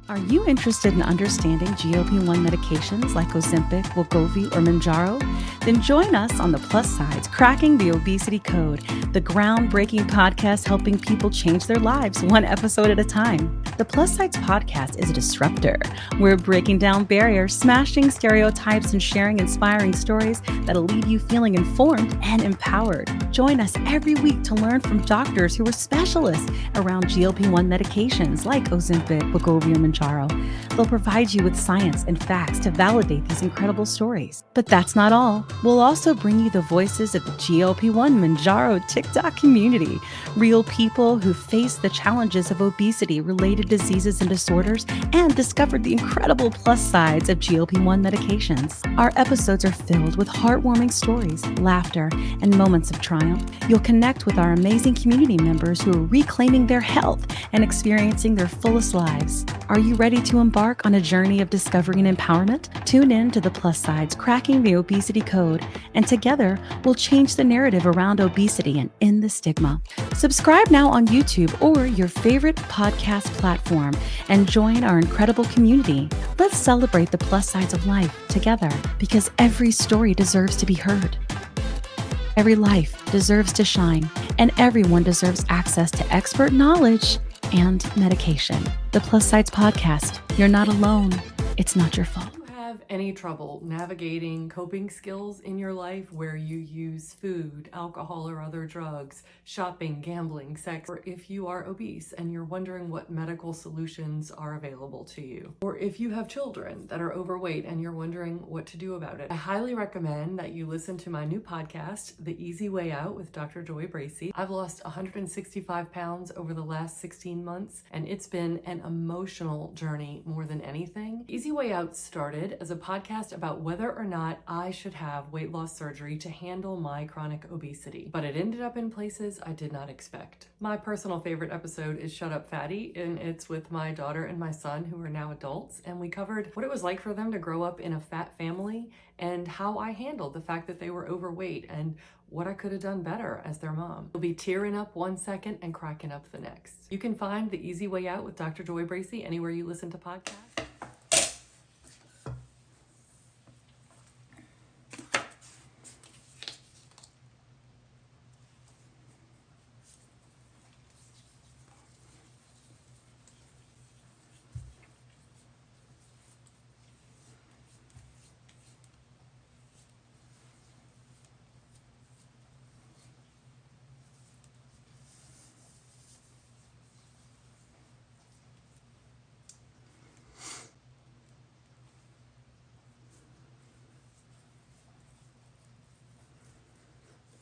Are you interested in understanding GLP-1 medications like Ozempic, Wegovy, or Mounjaro? Then join us on The Plus Sides, Cracking the Obesity Code, the groundbreaking podcast helping people change their lives one episode at a time. The Plus Sides podcast is a disruptor. We're breaking down barriers, smashing stereotypes, and sharing inspiring stories that'll leave you feeling informed and empowered. Join us every week to learn from doctors who are specialists around GLP-1 medications like Ozempic, Wegovy, or Mounjaro. They'll provide you with science and facts to validate these incredible stories. But that's not all. We'll also bring you the voices of the GLP-1 Mounjaro TikTok community, real people who face the challenges of obesity-related diseases and disorders and discovered the incredible plus sides of GLP-1 medications. Our episodes are filled with heartwarming stories, laughter, and moments of triumph. You'll connect with our amazing community members who are reclaiming their health and experiencing their fullest lives. Are you ready to embark on a journey of discovery and empowerment? Tune in to The Plus Sides, Cracking the Obesity Code, and together we'll change the narrative around obesity and end the stigma. Subscribe now on YouTube or your favorite podcast platform and join our incredible community. Let's celebrate the plus sides of life together, because every story deserves to be heard. Every life deserves to shine, and everyone deserves access to expert knowledge and medication. The Plus Sides Podcast. You're not alone. It's not your fault. Have any trouble navigating coping skills in your life where you use food, alcohol, or other drugs, shopping, gambling, sex, or if you are obese and you're wondering what medical solutions are available to you, or if you have children that are overweight and you're wondering what to do about it, I highly recommend that you listen to my new podcast, The Easy Way Out with Dr. Joy Bracey. I've lost 165 pounds over the last 16 months, and it's been an emotional journey more than anything. Easy Way Out started as a podcast about whether or not I should have weight loss surgery to handle my chronic obesity, but it ended up in places I did not expect. My personal favorite episode is Shut Up Fatty, and it's with my daughter and my son, who are now adults, and we covered what it was like for them to grow up in a fat family and how I handled the fact that they were overweight and what I could have done better as their mom. You'll be tearing up one second and cracking up the next. You can find The Easy Way Out with Dr. Joy Bracey anywhere you listen to podcasts.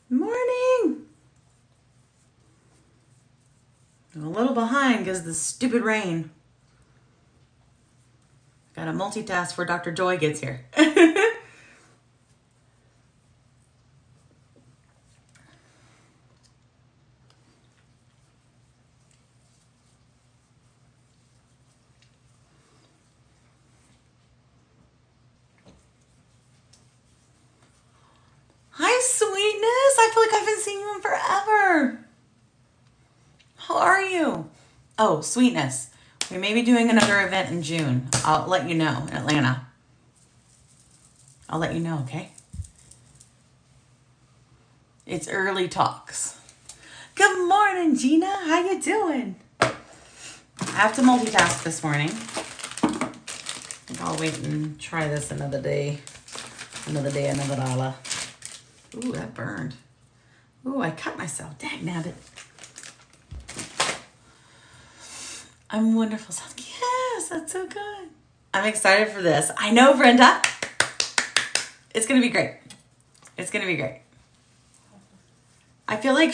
Morning! I'm a little behind because of the stupid rain. Gotta multitask before Dr. Joy gets here. Hi, sweetness. I feel like I haven't seen you in forever. How are you? Oh, sweetness. We may be doing another event in June. I'll let you know in Atlanta. I'll let you know, okay? It's early talks. Good morning, Gina. How you doing? I have to multitask this morning. I think I'll wait and try this another day. Another day, another dollar. Ooh, that burned. Ooh, I cut myself. Dang nabbit. I'm wonderful. Yes, that's so good. I'm excited for this. I know, Brenda. It's going to be great. It's going to be great. I feel like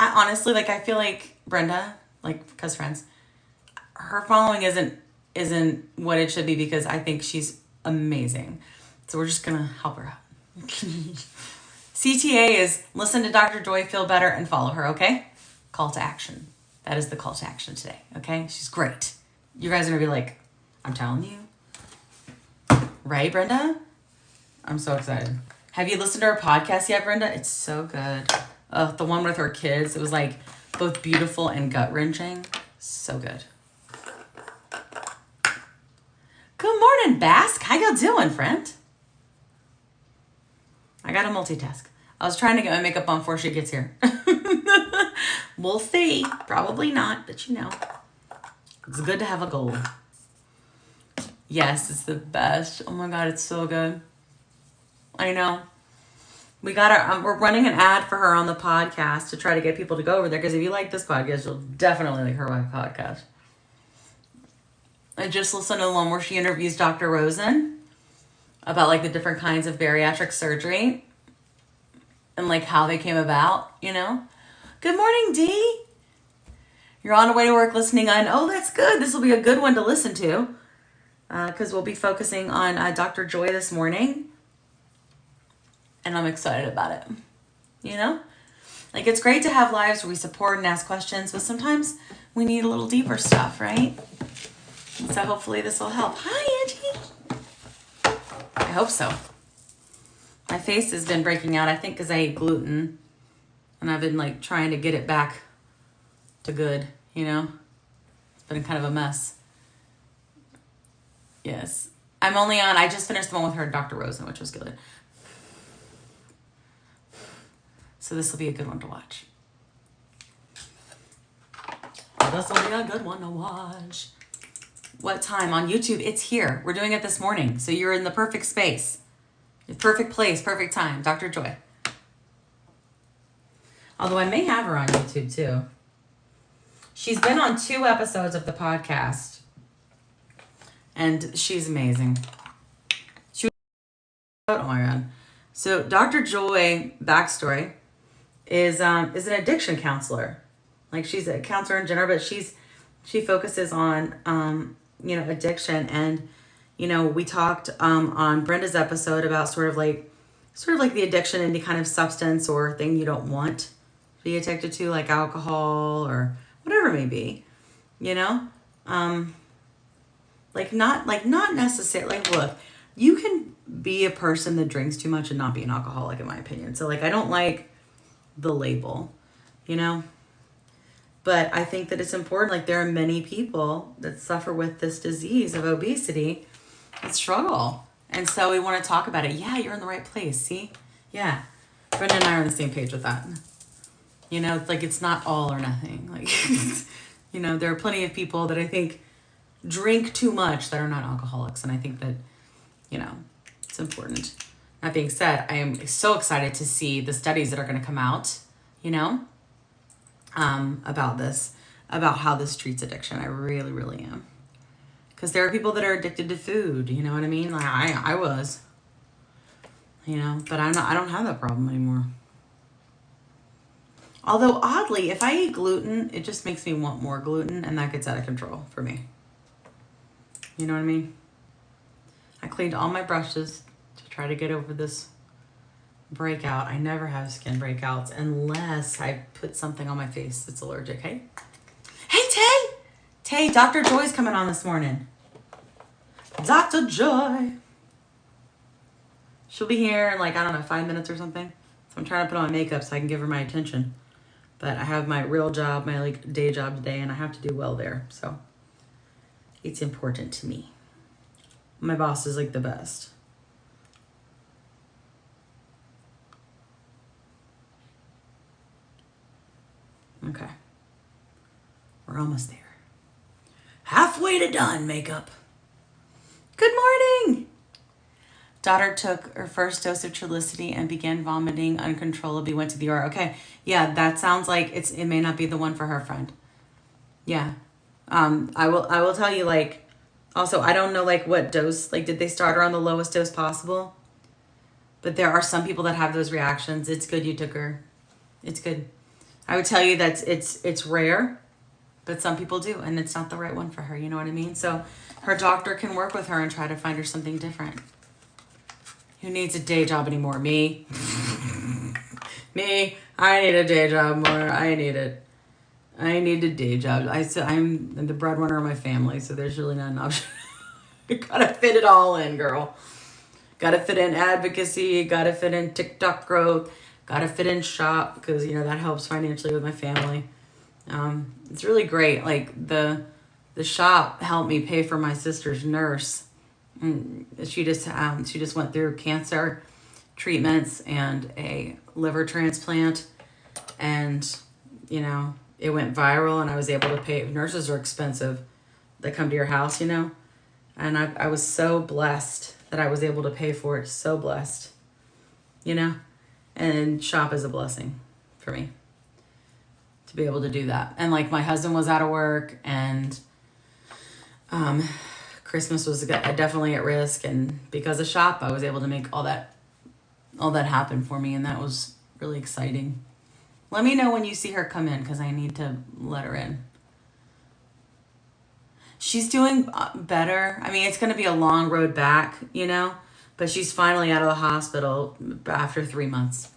honestly, I feel like Brenda, because friends, her following isn't what it should be, because I think she's amazing. So we're just going to help her out. CTA is listen to Dr. Joy, feel better, and follow her, okay? Call to action. That is the call to action today, okay? She's great. You guys are going to be like, I'm telling you. Right, Brenda? I'm so excited. Have you listened to her podcast yet, Brenda? It's so good. The one with her kids. It was both beautiful and gut-wrenching. So good. Good morning, Basque. How y'all doing, friend? I gotta multitask. I was trying to get my makeup on before she gets here. We'll see. Probably not, but you know. It's good to have a goal. Yes, it's the best. Oh my God, it's so good. I know. We're running an ad for her on the podcast to try to get people to go over there, because if you like this podcast, you'll definitely like her podcast. I just listened to the one where she interviews Dr. Rosen about like the different kinds of bariatric surgery and like how they came about, you know. Good morning, Dee. You're on the way to work listening on, oh, that's good. This will be a good one to listen to, because we'll be focusing on Dr. Joy this morning. And I'm excited about it. You know? Like, it's great to have lives where we support and ask questions, but sometimes we need a little deeper stuff, right? So hopefully this will help. Hi, Angie. I hope so. My face has been breaking out, I think, because I ate gluten. And I've been, like, trying to get it back to good, you know? It's been kind of a mess. Yes. I just finished the one with her, Dr. Rosen, which was good. So this will be a good one to watch. This will be a good one to watch. What time? On YouTube? It's here. We're doing it this morning. So you're in the perfect space. Perfect place, perfect time. Dr. Joy. Although I may have her on YouTube too. She's been on 2 episodes of the podcast. And she's amazing. Oh my God. So Dr. Joy, backstory, is an addiction counselor. Like, she's a counselor in general, but she focuses on addiction. And we talked on Brenda's episode about sort of like the addiction, any kind of substance or thing you don't want to be addicted to, like alcohol or whatever it may be, not necessarily, like, look, you can be a person that drinks too much and not be an alcoholic, in my opinion. So like, I don't like the label, but I think that it's important. Like, there are many people that suffer with this disease of obesity and struggle. And so we want to talk about it. Yeah, you're in the right place. See? Yeah. Brenda and I are on the same page with that. It's like, it's not all or nothing. Like, there are plenty of people that I think drink too much that are not alcoholics. And I think that, it's important. That being said, I am so excited to see the studies that are going to come out, about this, about how this treats addiction. I really, really am. Because there are people that are addicted to food, you know what I mean? Like, I was, but I don't have that problem anymore. Although, oddly, if I eat gluten, it just makes me want more gluten, and that gets out of control for me. You know what I mean? I cleaned all my brushes to try to get over this breakout. I never have skin breakouts unless I put something on my face that's allergic. Hey, Tay, Dr. Joy's coming on this morning. Dr. Joy. She'll be here in 5 minutes or something. So I'm trying to put on makeup so I can give her my attention. But I have my real job, my day job today, and I have to do well there. So it's important to me. My boss is the best. Okay. We're almost there. Halfway to done, makeup. Good morning. Daughter took her first dose of Trulicity and began vomiting uncontrollably, went to the ER. Okay. Yeah, that sounds like it may not be the one for her, friend. Yeah. I will tell you, also, I don't know what dose, did they start her on the lowest dose possible? But there are some people that have those reactions. It's good you took her. It's good. I would tell you that it's rare, but some people do, and it's not the right one for her. You know what I mean? So her doctor can work with her and try to find her something different. Who needs a day job anymore? Me? Me? I need a day job more. I need it. I need a day job. I'm the breadwinner of my family, so there's really not an option. You gotta fit it all in, girl. Gotta fit in advocacy. Gotta fit in TikTok growth. Gotta fit in shop because, that helps financially with my family. It's really great. The shop helped me pay for my sister's nurse She just went through cancer treatments and a liver transplant, and it went viral, and I was able to pay. Nurses are expensive. They come to your house, and I was so blessed that I was able to pay for it. So blessed, and SHOP is a blessing for me to be able to do that. And like my husband was out of work, and Christmas was definitely at risk, and because of SHOP, I was able to make all that happen for me, and that was really exciting. Let me know when you see her come in, because I need to let her in. She's doing better. I mean, it's going to be a long road back, but she's finally out of the hospital after 3 months,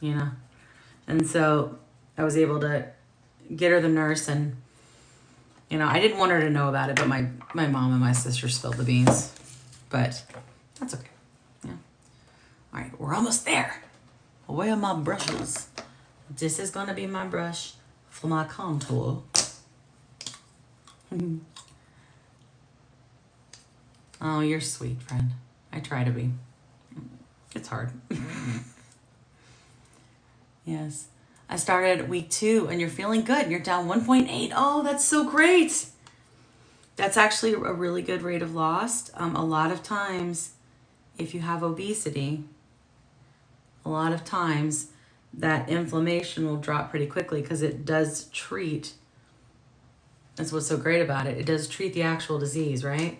and so I was able to get her the nurse, and I didn't want her to know about it, but my mom and my sister spilled the beans. But that's okay. Yeah. All right, we're almost there. Where are my brushes? This is going to be my brush for my contour. Oh, you're sweet, friend. I try to be. It's hard. Yes. I started week 2, and you're feeling good. You're down 1.8. Oh, that's so great. That's actually a really good rate of loss. A lot of times, if you have obesity, a lot of times that inflammation will drop pretty quickly, because it does treat. That's what's so great about it. It does treat the actual disease, right?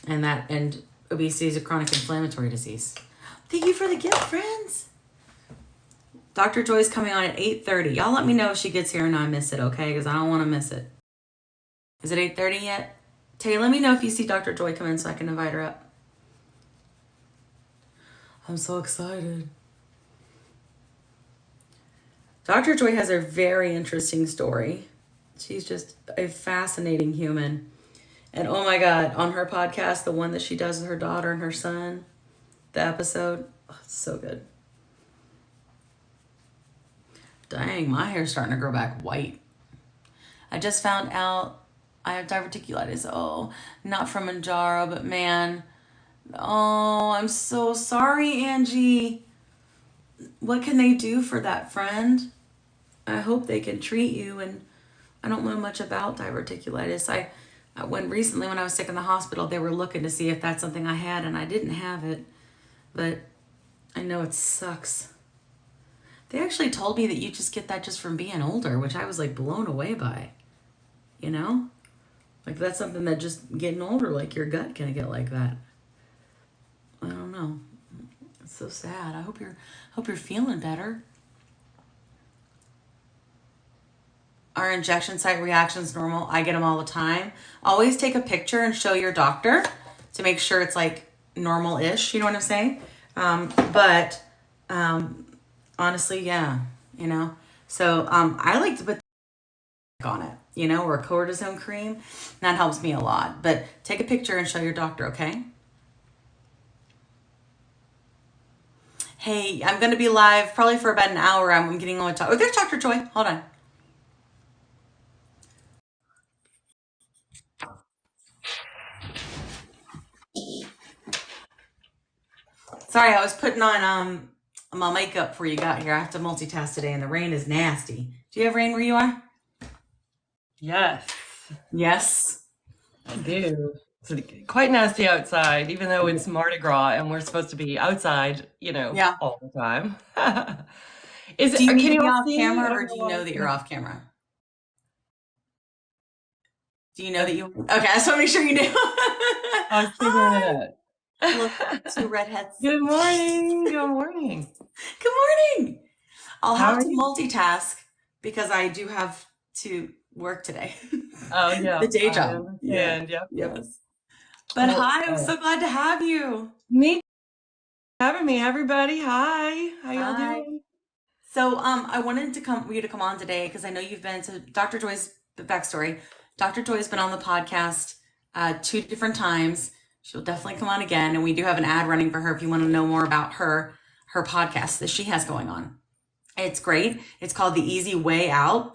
And obesity is a chronic inflammatory disease. Thank you for the gift, friends. Dr. Joy's coming on at 8:30. Y'all let me know if she gets here and I miss it, okay? Because I don't want to miss it. Is it 8:30 yet? Tay, let me know if you see Dr. Joy come in so I can invite her up. I'm so excited. Dr. Joy has a very interesting story. She's just a fascinating human. And oh my God, on her podcast, the one that she does with her daughter and her son, the episode, it's so good. Dang, my hair's starting to grow back white. I just found out I have diverticulitis. Oh, not from Mounjaro, but man. Oh, I'm so sorry, Angie. What can they do for that, friend? I hope they can treat you. And I don't know much about diverticulitis. Recently when I was sick in the hospital, they were looking to see if that's something I had, and I didn't have it. But I know it sucks. They actually told me that you just get that just from being older, which I was like blown away by. Like that's something that just getting older, like your gut can get like that. I don't know. It's so sad. I hope you're feeling better. Are injection site reactions normal? I get them all the time. Always take a picture and show your doctor to make sure it's like normal-ish. You know what I'm saying? But honestly, yeah. So I like to put on it, or a cortisone cream. That helps me a lot. But take a picture and show your doctor, okay? Hey, I'm going to be live probably for about an hour. I'm getting on to talk. Oh, there's Dr. Joy. Hold on. Sorry, I was putting on my makeup before you got here. I have to multitask today, and the rain is nasty. Do you have rain where you are? Yes, Yes. I do. It's quite nasty outside, even though it's Mardi Gras and we're supposed to be outside, Yeah. all the time. Do you need Can to you be all off see? camera, I or don't do you know know why. that you're off camera? Do you know that you... Okay, I just want to make sure you knew. I was figuring it Look, out. two redheads. Good morning. Good morning. Good morning. I'll How have are to you? multitask because I do have to work today. Oh, yeah, The day I job. Yeah. understand. Yep. Yes. But Well, hi, I'm so glad to have you. me too for having me, everybody. Hi. How y'all Hi. doing? So I wanted you to come on today because I know you've been to Dr. Joy's backstory. Dr. Joy's been on the podcast 2 different times. She'll definitely come on again, and we do have an ad running for her if you want to know more about her podcast that she has going on. It's great. It's called The Easy Way Out,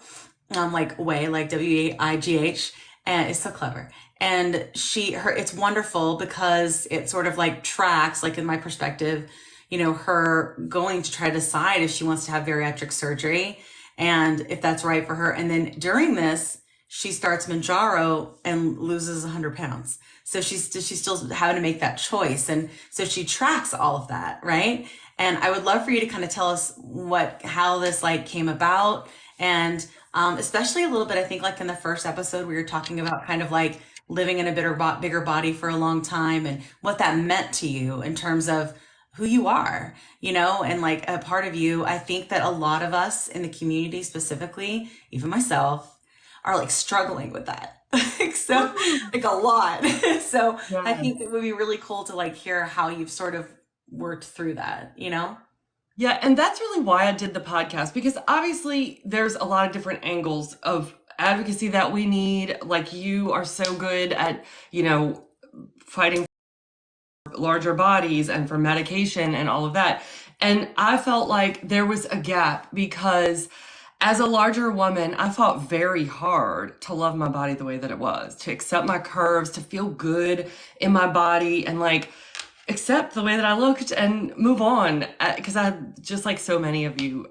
like way, like WAIGH. and it's so clever. And it's wonderful because it sort of like tracks, like in my perspective, her going to try to decide if she wants to have bariatric surgery and if that's right for her. And then during this, she starts Mounjaro and loses 100 pounds. So she's still having to make that choice. And so she tracks all of that, right? And I would love for you to kind of tell us how this like came about. And especially a little bit, I think like in the first episode, we were talking about kind of like living in a bigger body for a long time and what that meant to you in terms of who you are, and like a part of you. I think that a lot of us in the community specifically, even myself, are like struggling with that. So like a lot. So I think it would be really cool to like hear how you've sort of worked through that, Yeah, and that's really why I did the podcast, because obviously there's a lot of different angles of advocacy that we need. Like you are so good at, fighting for larger bodies and for medication and all of that. And I felt like there was a gap because as a larger woman, I fought very hard to love my body the way that it was, to accept my curves, to feel good in my body and like accept the way that I looked and move on. Because I had, just like so many of you,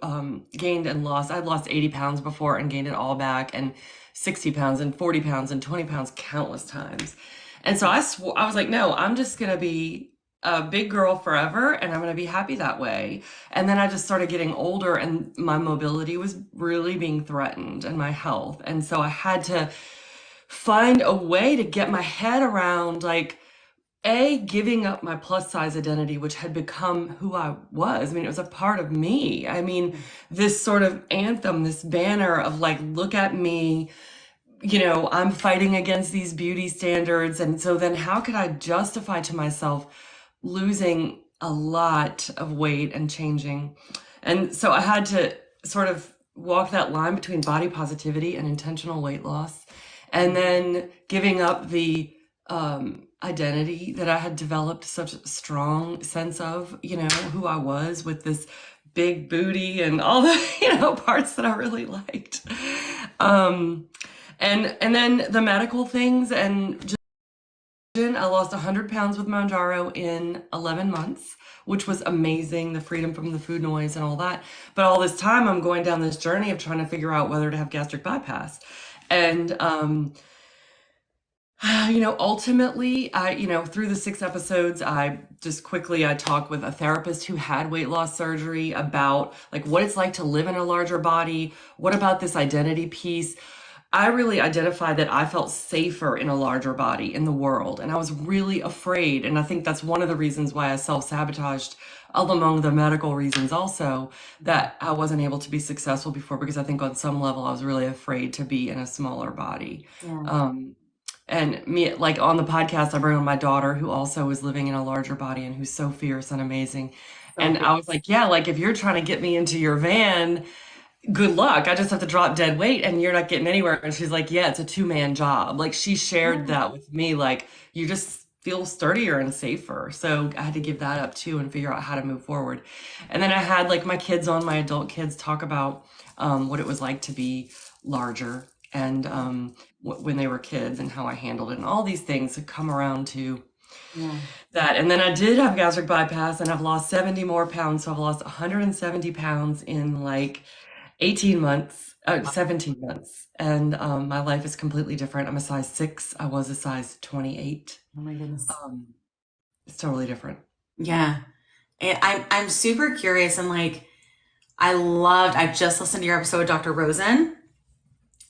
gained and lost. I'd lost 80 pounds before and gained it all back, and 60 pounds and 40 pounds and 20 pounds countless times. And so I was like, no, I'm just going to be a big girl forever and I'm going to be happy that way. And then I just started getting older and my mobility was really being threatened and my health. And so I had to find a way to get my head around like, giving up my plus size identity, which had become who I was. I mean, it was a part of me. I mean, this sort of anthem, this banner of like, look at me, I'm fighting against these beauty standards. And so then how could I justify to myself losing a lot of weight and changing? And so I had to sort of walk that line between body positivity and intentional weight loss, and then giving up the identity that I had developed such a strong sense of, who I was with this big booty and all the, parts that I really liked. And then the medical things, and just, I lost 100 pounds with Mounjaro in 11 months, which was amazing, the freedom from the food noise and all that. But all this time I'm going down this journey of trying to figure out whether to have gastric bypass. And, ultimately, through the 6 episodes, I talked with a therapist who had weight loss surgery about like what it's like to live in a larger body. What about this identity piece? I really identified that I felt safer in a larger body in the world. And I was really afraid. And I think that's one of the reasons why I self-sabotaged, among the medical reasons also, that I wasn't able to be successful before, because I think on some level I was really afraid to be in a smaller body. Yeah. And me, like on the podcast, I bring on my daughter who also is living in a larger body and who's so fierce and amazing. And I was like, yeah, like if you're trying to get me into your van, good luck. I just have to drop dead weight and you're not getting anywhere. And she's like, yeah, it's a 2-man job. Like she shared that with me, like you just feel sturdier and safer. So I had to give that up too and figure out how to move forward. And then I had like my adult kids talk about what it was like to be larger and when they were kids and how I handled it, and all these things have come around to that. And then I did have gastric bypass and I've lost 70 more pounds. So I've lost 170 pounds in like 17 months. And my life is completely different. I'm a size 6. I was a size 28. Oh my goodness. It's totally different. Yeah. And I'm super curious, and like I just listened to your episode with Dr. Rosen.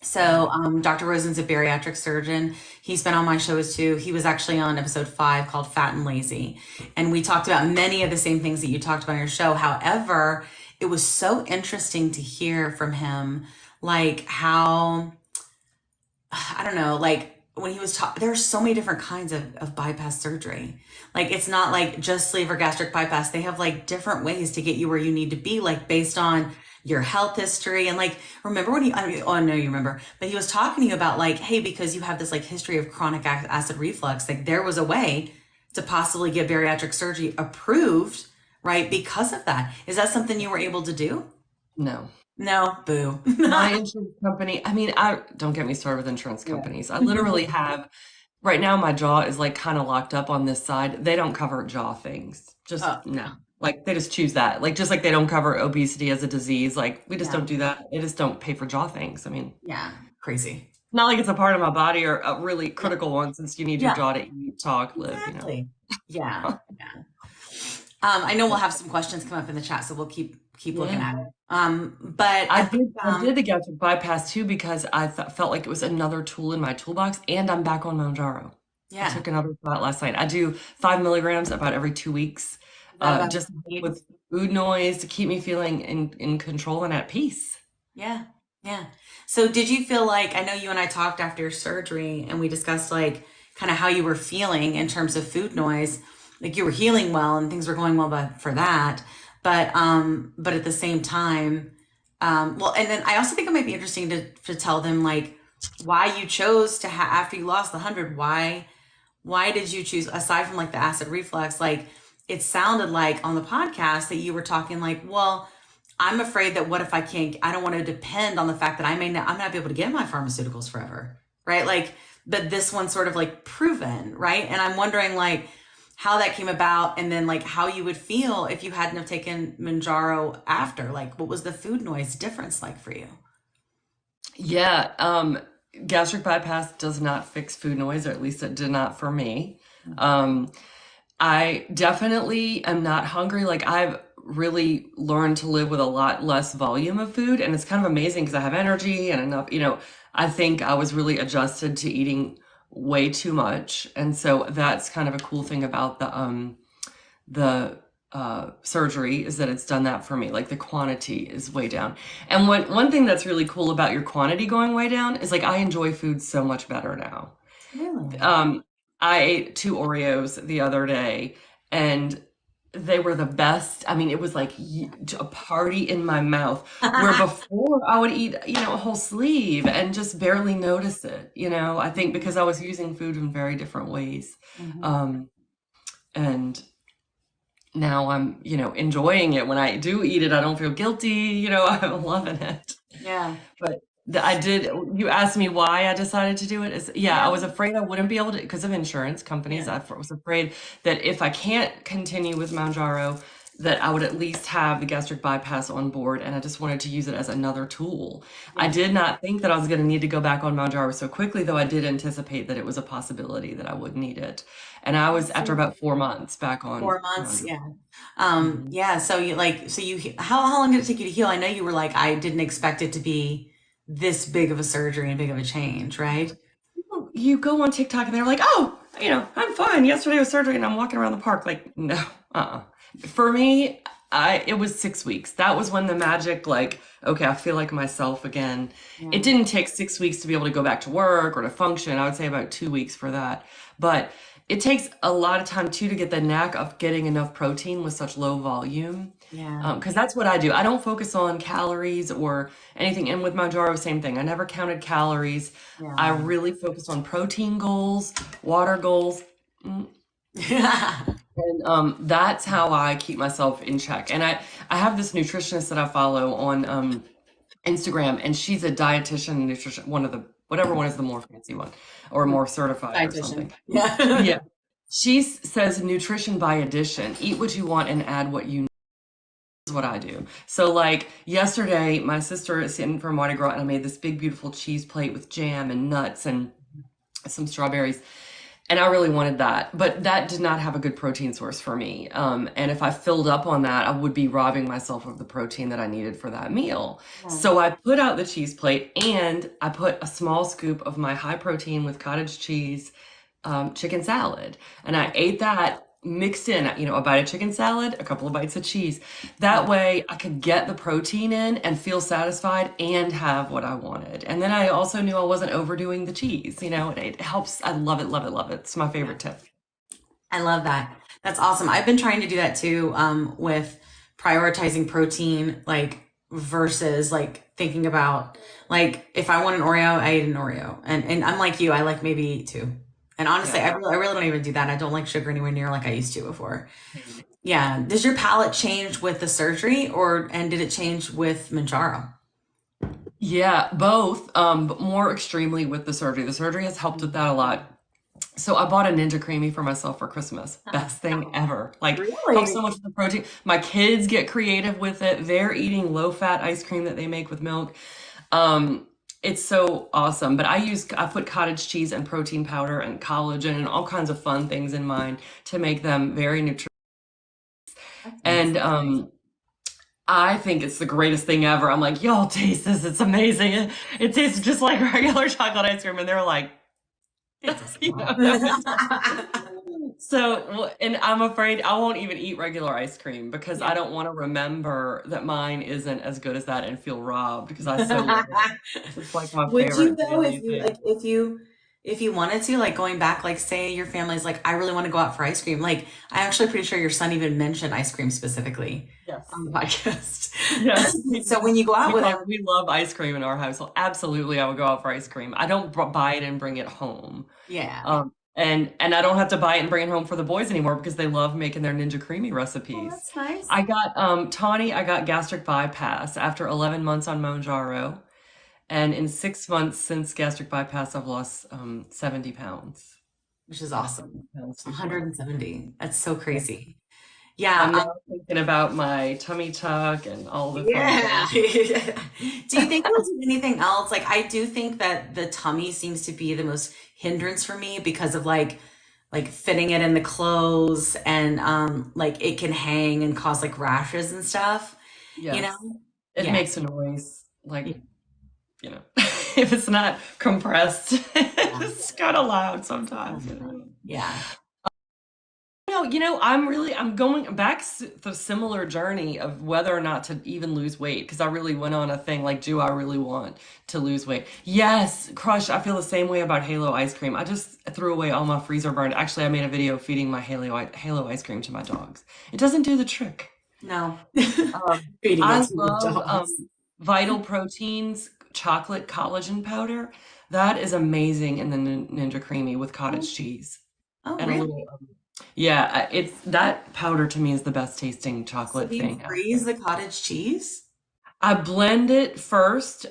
So Dr. Rosen's a bariatric surgeon. He's been on my shows too. He was actually on episode 5 called Fat and Lazy. And we talked about many of the same things that you talked about on your show. However, it was so interesting to hear from him, like how, I don't know, like when he was talking, there are so many different kinds of bypass surgery. Like it's not like just sleeve or gastric bypass. They have like different ways to get you where you need to be, like based on your health history. And like, remember when I know you remember, but he was talking to you about like, hey, because you have this like history of chronic acid reflux, like there was a way to possibly get bariatric surgery approved, right? Because of that. Is that something you were able to do? No. No, boo. My insurance company, I mean, I don't get me started with insurance Yeah. companies. I literally have right now my jaw is like kind of locked up on this side. They don't cover jaw things. Just Oh, no. Like they just choose that. Like just like they don't cover obesity as a disease. Like we just yeah. don't do that. They just don't pay for jaw things. I mean, Yeah. Crazy. not like it's a part of my body or a really Yeah. critical one since you need your Yeah. jaw to eat, talk, live, you know. Exactly. Yeah. Yeah. I know we'll have some questions come up in the chat, so we'll keep looking Yeah. at it. But I I think did the gastric bypass too because I felt like it was another tool in my toolbox, and I'm back on Mounjaro. I yeah. took another shot last night. I do 5 milligrams about every 2 weeks, Is that about just what you need? with food noise to keep me feeling in control and at peace. Yeah. Yeah. So did you feel like, I know you and I talked after your surgery and we discussed like kind of how you were feeling in terms of food noise, like you were healing well and things were going well for that. But at the same time, well, and then I also think it might be interesting to tell them like why you chose to have, after you lost the 100, why did you choose, aside from like the acid reflux, like it sounded like on the podcast that you were talking like, well, I'm afraid that what if I don't want to depend on the fact that I'm not be able to get my pharmaceuticals forever. Right. Like, but this one's sort of like proven. Right. And I'm wondering like how that came about and then like how you would feel if you hadn't have taken Mounjaro after, like what was the food noise difference like for you? Yeah, gastric bypass does not fix food noise, or at least it did not for me. Um, I definitely am not hungry. Like I've really learned to live with a lot less volume of food, and it's kind of amazing because I have energy and enough, you know, I think I was really adjusted to eating way too much. And so that's kind of a cool thing about the surgery is that it's done that for me. Like the quantity is way down. And one thing that's really cool about your quantity going way down is like I enjoy food so much better now. Really? Um, I ate 2 Oreos the other day and they were the best. I mean, it was like a party in my mouth where before I would eat, you know, a whole sleeve and just barely notice it, you know, I think because I was using food in very different ways. Mhm. And now I'm, you know, enjoying it. When I do eat it, I don't feel guilty, you know, I'm loving it. Yeah. But I did, you asked me why I decided to do it. Is yeah, I Yeah. was afraid I wouldn't be able to because of insurance companies. Yeah. I was afraid that if I can't continue with Mounjaro, that I would at least have the gastric bypass on board, and I just wanted to use it as another tool. I Yeah. did not think that I was going to need to go back on Mounjaro so quickly, though I did anticipate that it was a possibility that I would need it. And I was, after about 4 months, back on 4 months. Mounjaro. Yeah. Mhm. Yeah. So how long did it take you to heal? I know you were like, I didn't expect it to be this big of a surgery and big of a change, right? You go on TikTok and they're like, oh, you know, I'm fine. Yesterday was surgery and I'm walking around the park. Like, no, For me, it was 6 weeks. That was when the magic, like, okay, I feel like myself again. Yeah. It didn't take 6 weeks to be able to go back to work or to function. I would say about 2 weeks for that. But it takes a lot of time too to get the knack of getting enough protein with such low volume. Yeah. Because that's what I do. I don't focus on calories or anything. And with Mounjaro, same thing. I never counted calories. I Yeah. really focused on protein goals, water goals. Mm, Yeah. And that's how I keep myself in check. And I have this nutritionist that I follow on Instagram, and she's a dietitian, nutrition, one of the, whatever one is the more fancy one or more certified or Dietitian. something. Yeah. Yeah. She says nutrition by addition. Eat what you want and add what you need is what I do. So like yesterday, my sister is sitting for Mardi Gras and I made this big, beautiful cheese plate with jam and nuts and some strawberries. And I really wanted that, but that did not have a good protein source for me. And if I filled up on that, I would be robbing myself of the protein that I needed for that meal. So I put out the cheese plate and I put a small scoop of my high protein with cottage cheese chicken salad. And I ate that mixed in, you know, a bite of chicken salad, a couple of bites of cheese. That way I could get the protein in and feel satisfied and have what I wanted. And then I also knew I wasn't overdoing the cheese, you know, it helps. I love it, love it, love it. It's my favorite tip. I love that. That's awesome. I've been trying to do that too, with prioritizing protein, like versus like thinking about like if I want an Oreo, I eat an Oreo, and I'm like you, I like maybe two. And honestly, Yeah. I really don't even do that. I don't like sugar anywhere near like I used to before. Yeah. Does your palate change with the surgery, and did it change with Mounjaro? Yeah, both, but more extremely with the surgery. The surgery has helped with that a lot. So I bought a Ninja Creamy for myself for Christmas. Best thing ever. Like, helps so Really? much with the protein. My kids get creative with it. They're eating low-fat ice cream that they make with milk. Um, it's so awesome. But I put cottage cheese and protein powder and collagen and all kinds of fun things in mine to make them very nutritious. That's And amazing. I think it's the greatest thing ever. I'm like, y'all taste this. It's amazing. It tastes just like regular chocolate ice cream. And they're like, It does you know, no, it's not. not. So, and I'm afraid I won't even eat regular ice cream because I Yeah. don't want to remember that mine isn't as good as that and feel robbed because I so love it. It's like my Would you favorite though daily thing. if you wanted to, like going back, like say your family's like, I really want to go out for ice cream. Like I'm actually pretty sure your son even mentioned ice cream specifically Yes. on the podcast. Yes, we So did. when you go out with him, We love ice cream in our household. Absolutely, I would go out for ice cream. I don't buy it and bring it home. yeah. And I don't have to buy it and bring it home for the boys anymore because they love making their Ninja Creamy Oh, recipes. that's nice. I got Tawny, I got gastric bypass after 11 months on Mounjaro. And in 6 months since gastric bypass, I've lost 70 pounds. Which is Lost awesome. 70 pounds before. 170. That's so Yeah. crazy. Yeah. I'm now thinking about my tummy tuck and all the fun Yeah. things. Do you think you'll do anything else? Like, I do think that the tummy seems to be the most hindrance for me because of like fitting it in the clothes and like it can hang and cause like rashes and stuff, you know? Yes, it Yeah. makes a noise. Like, Yeah. if it's not compressed, Yeah. it's kind of loud sometimes. Yeah. No, I'm going back the similar journey of whether or not to even lose weight because I really went on a thing like, do I really want to lose weight? Yes, Crush, I feel the same way about Halo ice cream. I just threw away all my freezer burned. Actually, I made a video feeding my Halo ice cream to my dogs. It doesn't do the trick. No. Um, Feeding it I to your love dogs. Vital Proteins chocolate collagen powder. That is amazing in the Ninja Creamy with cottage cheese Oh, and a really? little. Yeah, it's that powder to me is the best tasting So chocolate do you thing out freeze there. the cottage cheese? I blend it first,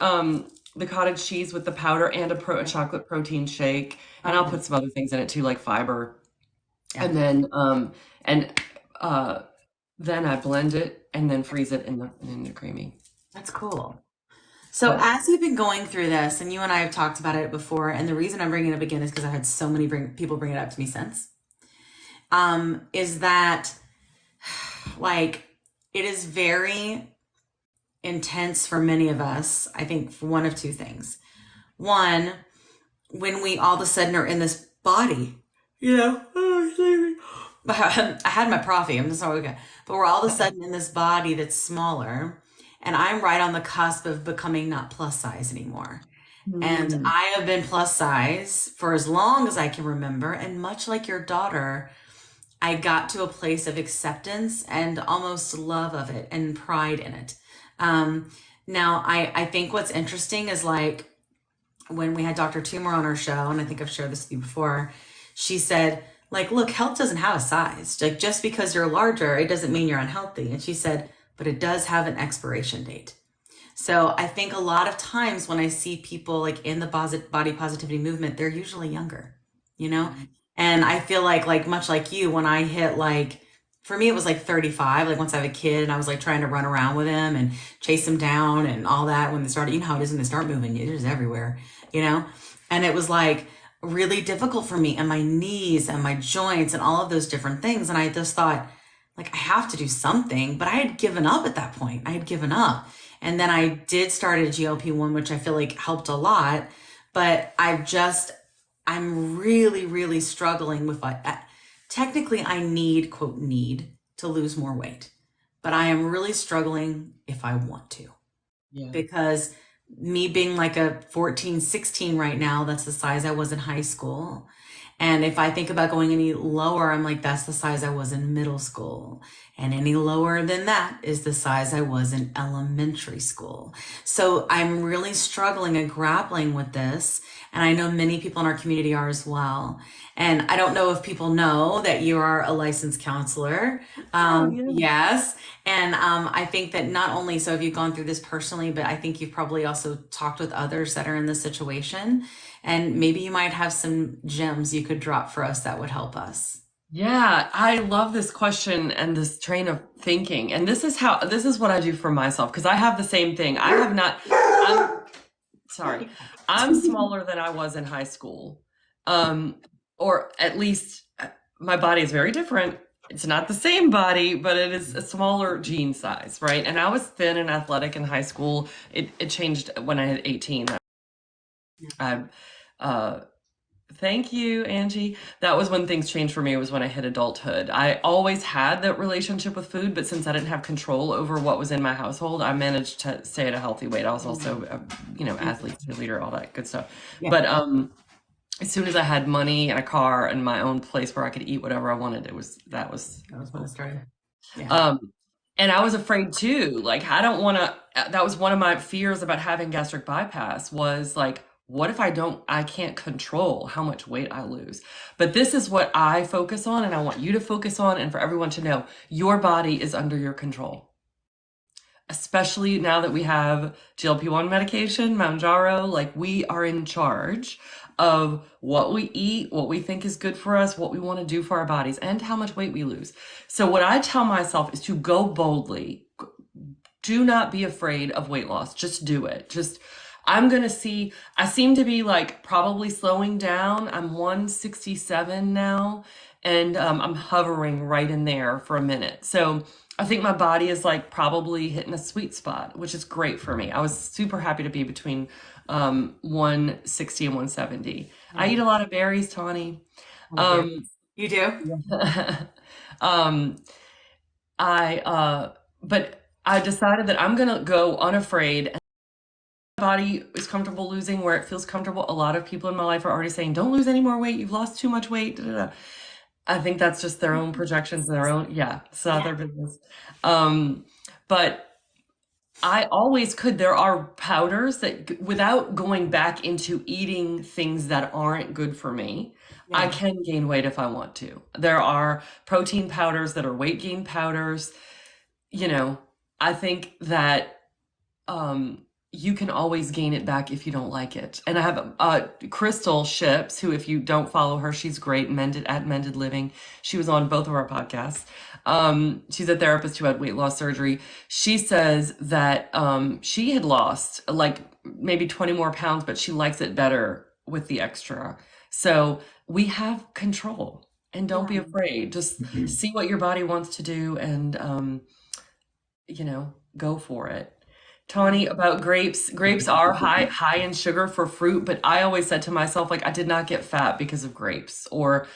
the cottage cheese with the powder and a chocolate protein shake, and I'll Okay. put some other things in it too, like fiber, Yeah. and and uh, then I blend it and then freeze it in the creamy. That's cool. So But as you've been going through this, and you and I have talked about it before, and the reason I'm bringing it up again is because I've had so many people bring it up to me since, is that like it is very intense for many of us. I think for one of two things. One, when we all of a sudden are in this body, you know, I had my coffee. I'm just not okay. But we're all of a sudden in this body that's smaller, and I'm right on the cusp of becoming not plus size anymore. And mm, I have been plus size for as long as I can remember. And much like your daughter, I got to a place of acceptance and almost love of it and pride in it. Now, I think what's interesting is like when we had Dr. Tumor on our show, and I think I've shared this with you before, she said, like, look, health doesn't have a size. Like, just because you're larger, it doesn't mean you're unhealthy. And she said, but it does have an expiration date. So I think a lot of times when I see people like in the body positivity movement, they're usually younger, you know? And I feel like much like you, when I hit like, for me, it was like 35, like once I have a kid and I was like trying to run around with him and chase him down and all that when they started, you know how it is when they start moving, it is everywhere, you know? And it was like really difficult for me and my knees and my joints and all of those different things. And I just thought, like, I have to do something, but I had given up at that point. I had given up. And then I did start a GLP-1, which I feel like helped a lot, but I'm really, really struggling with what technically I need, quote, need to lose more weight, but I am really struggling if I want to yeah. because me being like a 14, 16 right now, that's the size I was in high school. And if I think about going any lower, I'm like, that's the size I was in middle school. And any lower than that is the size I was in elementary school. So I'm really struggling and grappling with this. And I know many people in our community are as well. And I don't know if people know that you are a licensed counselor. Yes. And I think that not only so have you gone through this personally, but I think you've probably also talked with others that are in this situation. And maybe you might have some gems you could drop for us that would help us. Yeah, I love this question and this train of thinking. And this is what I do for myself because I have the same thing. I'm sorry. I'm smaller than I was in high school. Or at least my body is very different. It's not the same body, but it is a smaller gene size, right? And I was thin and athletic in high school. It changed when I hit 18. I, Thank you, Angie. That was when things changed for me, was when I hit adulthood. I always had that relationship with food, but since I didn't have control over what was in my household, I managed to stay at a healthy weight. I was also, athlete, cheerleader, all that good stuff. Yeah. But as soon as I had money and a car and my own place where I could eat whatever I wanted, that was when it started. Yeah. And I was afraid too. Like, I don't want to, that was one of my fears about having gastric bypass was like, what if I can't control how much weight I lose? But this is what I focus on, and I want you to focus on, and for everyone to know, your body is under your control. Especially now that we have GLP-1 medication, Mounjaro, like we are in charge of what we eat, what we think is good for us, what we want to do for our bodies, and how much weight we lose. So what I tell myself is to go boldly. Do not be afraid of weight loss. Just do it. I seem to be like probably slowing down. I'm 167 now, and I'm hovering right in there for a minute. So I think my body is like probably hitting a sweet spot, which is great for me. I was super happy to be between 160 and 170. I eat a lot of berries, Tawny. You do? But I decided that I'm gonna go unafraid. Body is comfortable losing where it feels comfortable. A lot of people in my life are already saying, don't lose any more weight. You've lost too much weight. Da, da, da. I think that's just their own projections and their own, it's not their business. But I always could. There are powders that, without going back into eating things that aren't good for me, I can gain weight if I want to. There are protein powders that are weight gain powders. I think that, you can always gain it back if you don't like it. And I have Crystal Ships, who, if you don't follow her, she's great, at Mended Living. She was on both of our podcasts. She's a therapist who had weight loss surgery. She says that she had lost like maybe 20 more pounds, but she likes it better with the extra. So we have control, and don't be afraid. Just see what your body wants to do and, go for it. Tawny, about grapes. Grapes are high in sugar for fruit, but I always said to myself, like, I did not get fat because of grapes or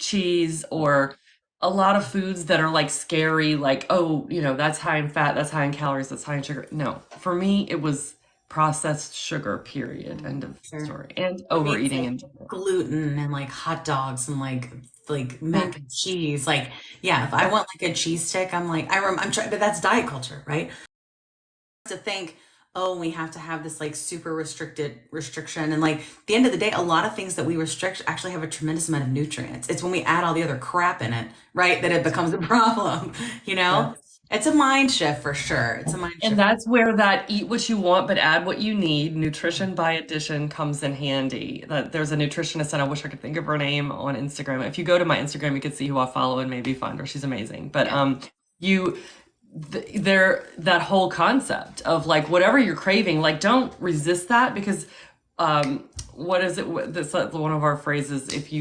cheese or a lot of foods that are like scary, like, oh, that's high in fat, that's high in calories, that's high in sugar. No, for me, it was processed sugar, period. End of story. And overeating and gluten and like hot dogs and like mac and cheese. Like, if I want like a cheese stick, I'm like, I'm trying, but that's diet culture, right? To think, oh, we have to have this like super restriction, and like at the end of the day, a lot of things that we restrict actually have a tremendous amount of nutrients. It's when we add all the other crap in it, right, that it becomes a problem. It's a mind shift for sure. It's a mind shift. And that's where that eat what you want but add what you need, nutrition by addition, comes in handy. There's a nutritionist, and I wish I could think of her name, on Instagram. If you go to my Instagram, you can see who I follow and maybe find her. She's amazing. But that whole concept of like whatever you're craving, like don't resist that, because what is it, that's one of our phrases, if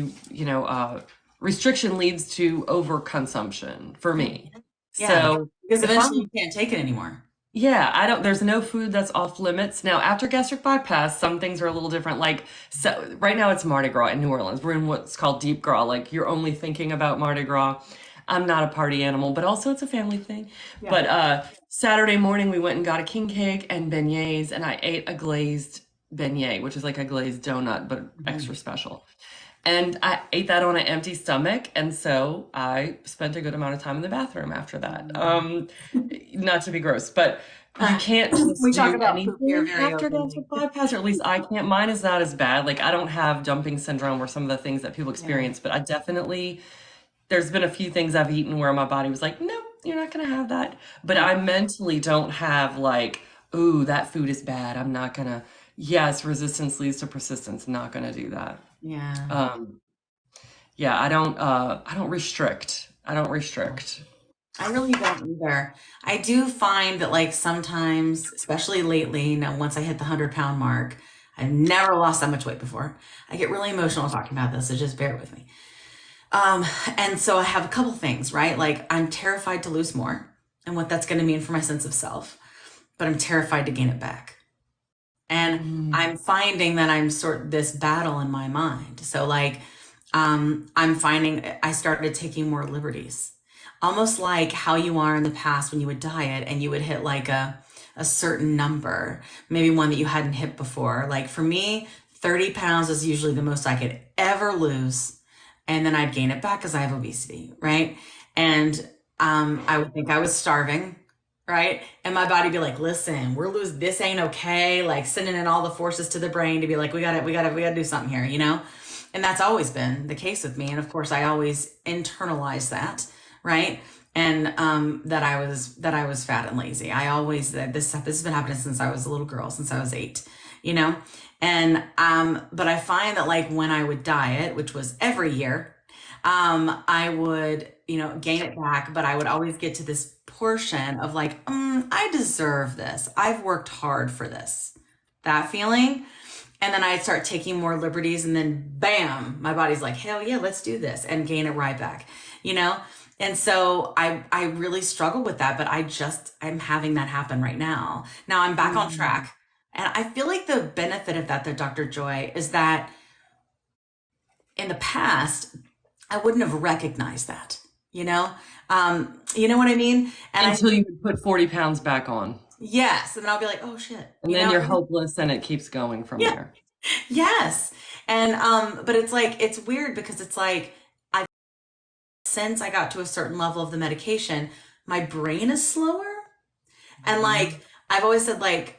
restriction leads to overconsumption for me. So because eventually you can't take it anymore. There's no food that's off limits. Now, after gastric bypass, some things are a little different. Like, so right now it's Mardi Gras in New Orleans. We're in what's called Deep Gras. Like, you're only thinking about Mardi Gras. I'm not a party animal, but also it's a family thing. Yeah. But Saturday morning, we went and got a king cake and beignets, and I ate a glazed beignet, which is like a glazed donut, but extra special. And I ate that on an empty stomach. And so I spent a good amount of time in the bathroom after that. Not to be gross, but you can't We just talk do about poop here anything very after openly. gastric bypass, or at least I can't. Mine is not as bad. Like I don't have dumping syndrome or some of the things that people experience, but I definitely, there's been a few things I've eaten where my body was like, nope, you're not going to have that. But I mentally don't have like, ooh, that food is bad. I'm not going to, yes, resistance leads to persistence. Not going to do that. Yeah. Yeah, I don't restrict. I don't restrict. I really don't either. I do find that like sometimes, especially lately, once I hit the 100-pound mark, I've never lost that much weight before. I get really emotional talking about this, so just bear with me. And so I have a couple things, right? Like I'm terrified to lose more and what that's going to mean for my sense of self, but I'm terrified to gain it back. And I'm finding that I'm sort of this battle in my mind. So like, I'm finding I started taking more liberties, almost like how you are in the past when you would diet and you would hit like a certain number, maybe one that you hadn't hit before. Like for me, 30 pounds is usually the most I could ever lose. And then I'd gain it back because I have obesity, right? And I would think I was starving, right? And my body be like, listen, this ain't okay. Like sending in all the forces to the brain to be like, we gotta do something here, you know? And that's always been the case with me. And of course, I always internalized that, right? And that I was fat and lazy. I always this has been happening since I was a little girl, since I was 8, you know. And but I find that like when I would diet, which was every year, I would gain it back, but I would always get to this portion of like, I deserve this. I've worked hard for this. That feeling. And then I'd start taking more liberties and then bam, my body's like, hell yeah, let's do this and gain it right back, you know? And so I really struggle with that, but I'm having that happen right now. Now I'm back on track. And I feel like the benefit of that, though, Dr. Joy, is that in the past, I wouldn't have recognized that, you know? You know what I mean? And Until you put 40 pounds back on. Yes. And then I'll be like, oh shit. And then you're hopeless and it keeps going from there. Yes. And, but it's like, it's weird because it's like, since I got to a certain level of the medication, my brain is slower. And like, I've always said like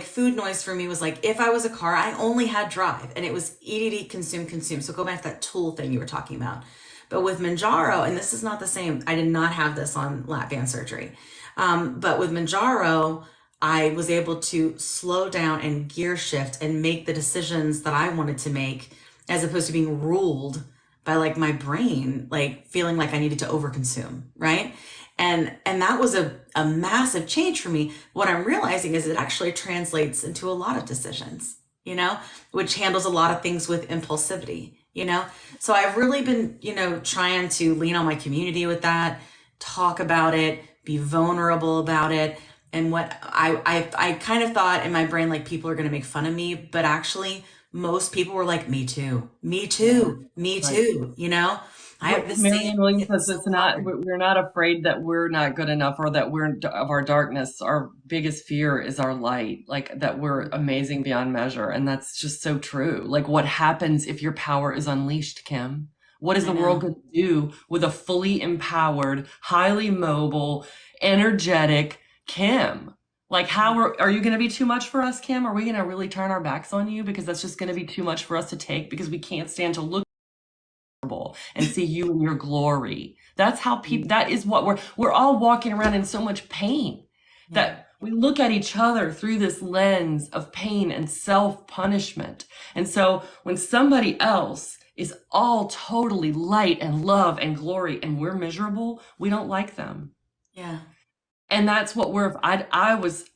food noise for me was like, if I was a car, I only had drive and it was eat, consume, consume. So go back to that tool thing you were talking about. But with Mounjaro, and this is not the same, I did not have this on lap band surgery. But with Mounjaro, I was able to slow down and gear shift and make the decisions that I wanted to make as opposed to being ruled by like my brain, like feeling like I needed to overconsume, right? And that was a massive change for me. What I'm realizing is it actually translates into a lot of decisions, you know, which handles a lot of things with impulsivity, you know? So I've really been, trying to lean on my community with that, talk about it, be vulnerable about it. And what I kind of thought in my brain, like people are going to make fun of me, but actually most people were like, me too, you know? I have the Marianne Williams says we're not afraid that we're not good enough or that we're of our darkness. Our biggest fear is our light, like that we're amazing beyond measure. And that's just so true. Like what happens if your power is unleashed, Kim? What is the world going to do with a fully empowered, highly mobile, energetic Kim? Like how are you going to be too much for us, Kim? Are we going to really turn our backs on you because that's just going to be too much for us to take because we can't stand to look and see you in your glory? That's how people, that is what we're all walking around in so much pain that we look at each other through this lens of pain and self-punishment. And so when somebody else is all totally light and love and glory and we're miserable, we don't like them. Yeah. And that's what I was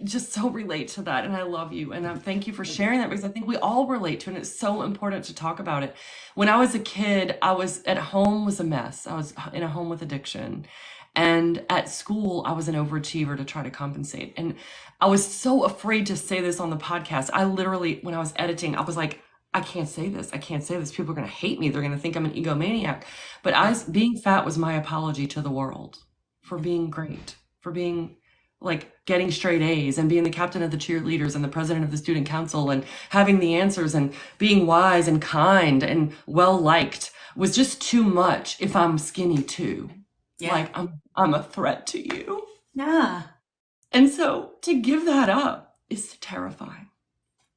just so relate to that. And I love you. And thank you for sharing that because I think we all relate to it. And it's so important to talk about it. When I was a kid, I was at home was a mess. I was in a home with addiction. And at school, I was an overachiever to try to compensate. And I was so afraid to say this on the podcast. I literally, when I was editing, I was like, I can't say this. I can't say this. People are going to hate me. They're going to think I'm an egomaniac. But being fat was my apology to the world for being great, for being like getting straight A's and being the captain of the cheerleaders and the president of the student council and having the answers and being wise and kind and well liked was just too much if I'm skinny too. Yeah. Like I'm a threat to you. Yeah. And so to give that up is terrifying.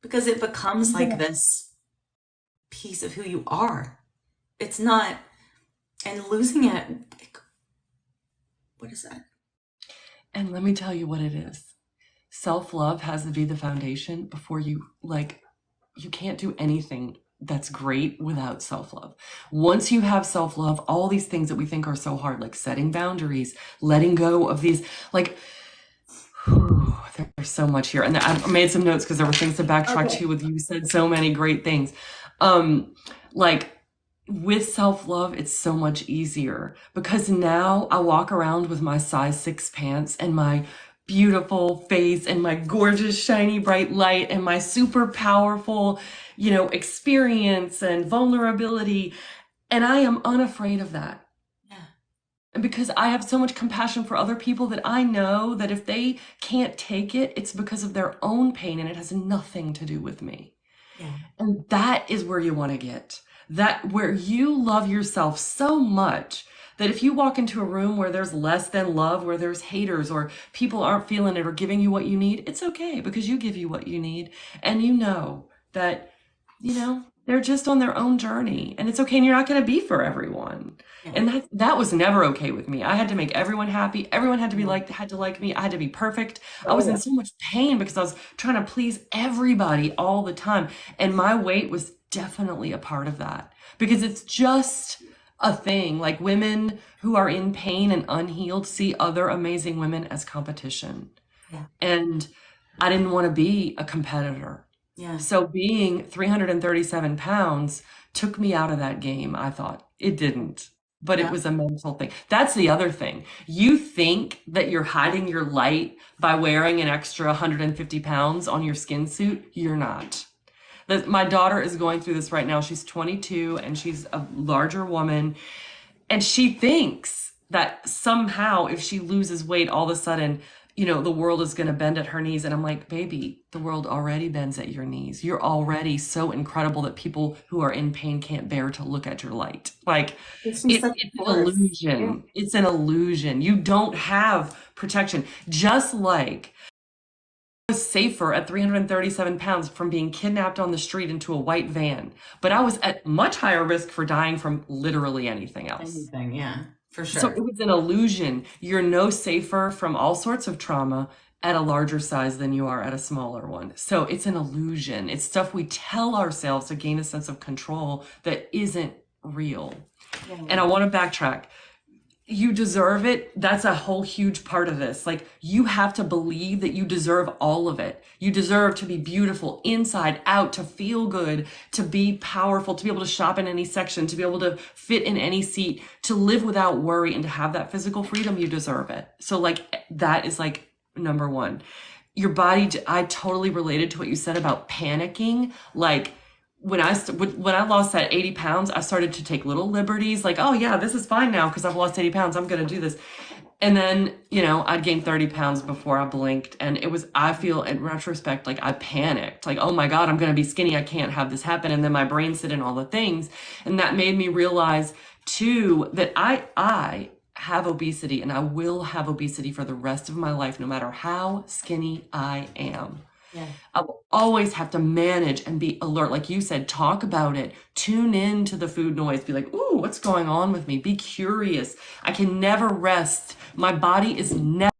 Because it becomes like this piece of who you are. It's not, and losing it, like, what is that? And let me tell you what it is. Self-love has to be the foundation before you can't do anything that's great without self-love. Once you have self-love, all these things that we think are so hard, like setting boundaries, letting go of these, like, there's so much here. And I made some notes because there were things to backtrack to with you said so many great things. Like with self-love, it's so much easier because now I walk around with my size 6 pants and my beautiful face and my gorgeous, shiny, bright light and my super powerful, experience and vulnerability. And I am unafraid of that. And because I have so much compassion for other people that I know that if they can't take it, it's because of their own pain and it has nothing to do with me. Yeah. And that is where you want to get. That where you love yourself so much that if you walk into a room where there's less than love, where there's haters or people aren't feeling it or giving you what you need, it's okay because you give you what you need. And you know that, they're just on their own journey and it's okay. And you're not going to be for everyone. Yeah. And that was never okay with me. I had to make everyone happy. Everyone had to be had to like me. I had to be perfect. I was in so much pain because I was trying to please everybody all the time. And my weight was definitely a part of that because it's just a thing. Like women who are in pain and unhealed see other amazing women as competition. Yeah. And I didn't want to be a competitor. Yeah. So being 337 pounds took me out of that game. I thought it didn't, but it was a mental thing. That's the other thing. You think that you're hiding your light by wearing an extra 150 pounds on your skin suit. You're not. My daughter is going through this right now. She's 22 and she's a larger woman. And she thinks that somehow if she loses weight, all of a sudden, the world is going to bend at her knees. And I'm like, baby, the world already bends at your knees. You're already so incredible that people who are in pain can't bear to look at your light. Like it's an illusion. Yeah. It's an illusion. You don't have protection. Just like I was safer at 337 pounds from being kidnapped on the street into a white van, but I was at much higher risk for dying from literally anything else. Anything, yeah. For sure. So it was an illusion. You're no safer from all sorts of trauma at a larger size than you are at a smaller one. So it's an illusion. It's stuff we tell ourselves to gain a sense of control that isn't real. Yeah. And I want to backtrack. You deserve it. That's a whole huge part of this. Like you have to believe that you deserve all of it. You deserve to be beautiful inside out, to feel good, to be powerful, to be able to shop in any section, to be able to fit in any seat, to live without worry and to have that physical freedom. You deserve it. So like that is like number one. Your body, I totally related to what you said about panicking. Like when I lost that 80 pounds, I started to take little liberties like, oh yeah, this is fine now because I've lost 80 pounds. I'm going to do this. And then, I'd gained 30 pounds before I blinked. And I feel in retrospect, like I panicked, like, oh my God, I'm going to be skinny. I can't have this happen. And then my brain said in all the things. And that made me realize too, that I have obesity and I will have obesity for the rest of my life, no matter how skinny I am. Yeah. I will always have to manage and be alert. Like you said, talk about it, tune in to the food noise, be like, ooh, what's going on with me? Be curious. I can never rest. My body is never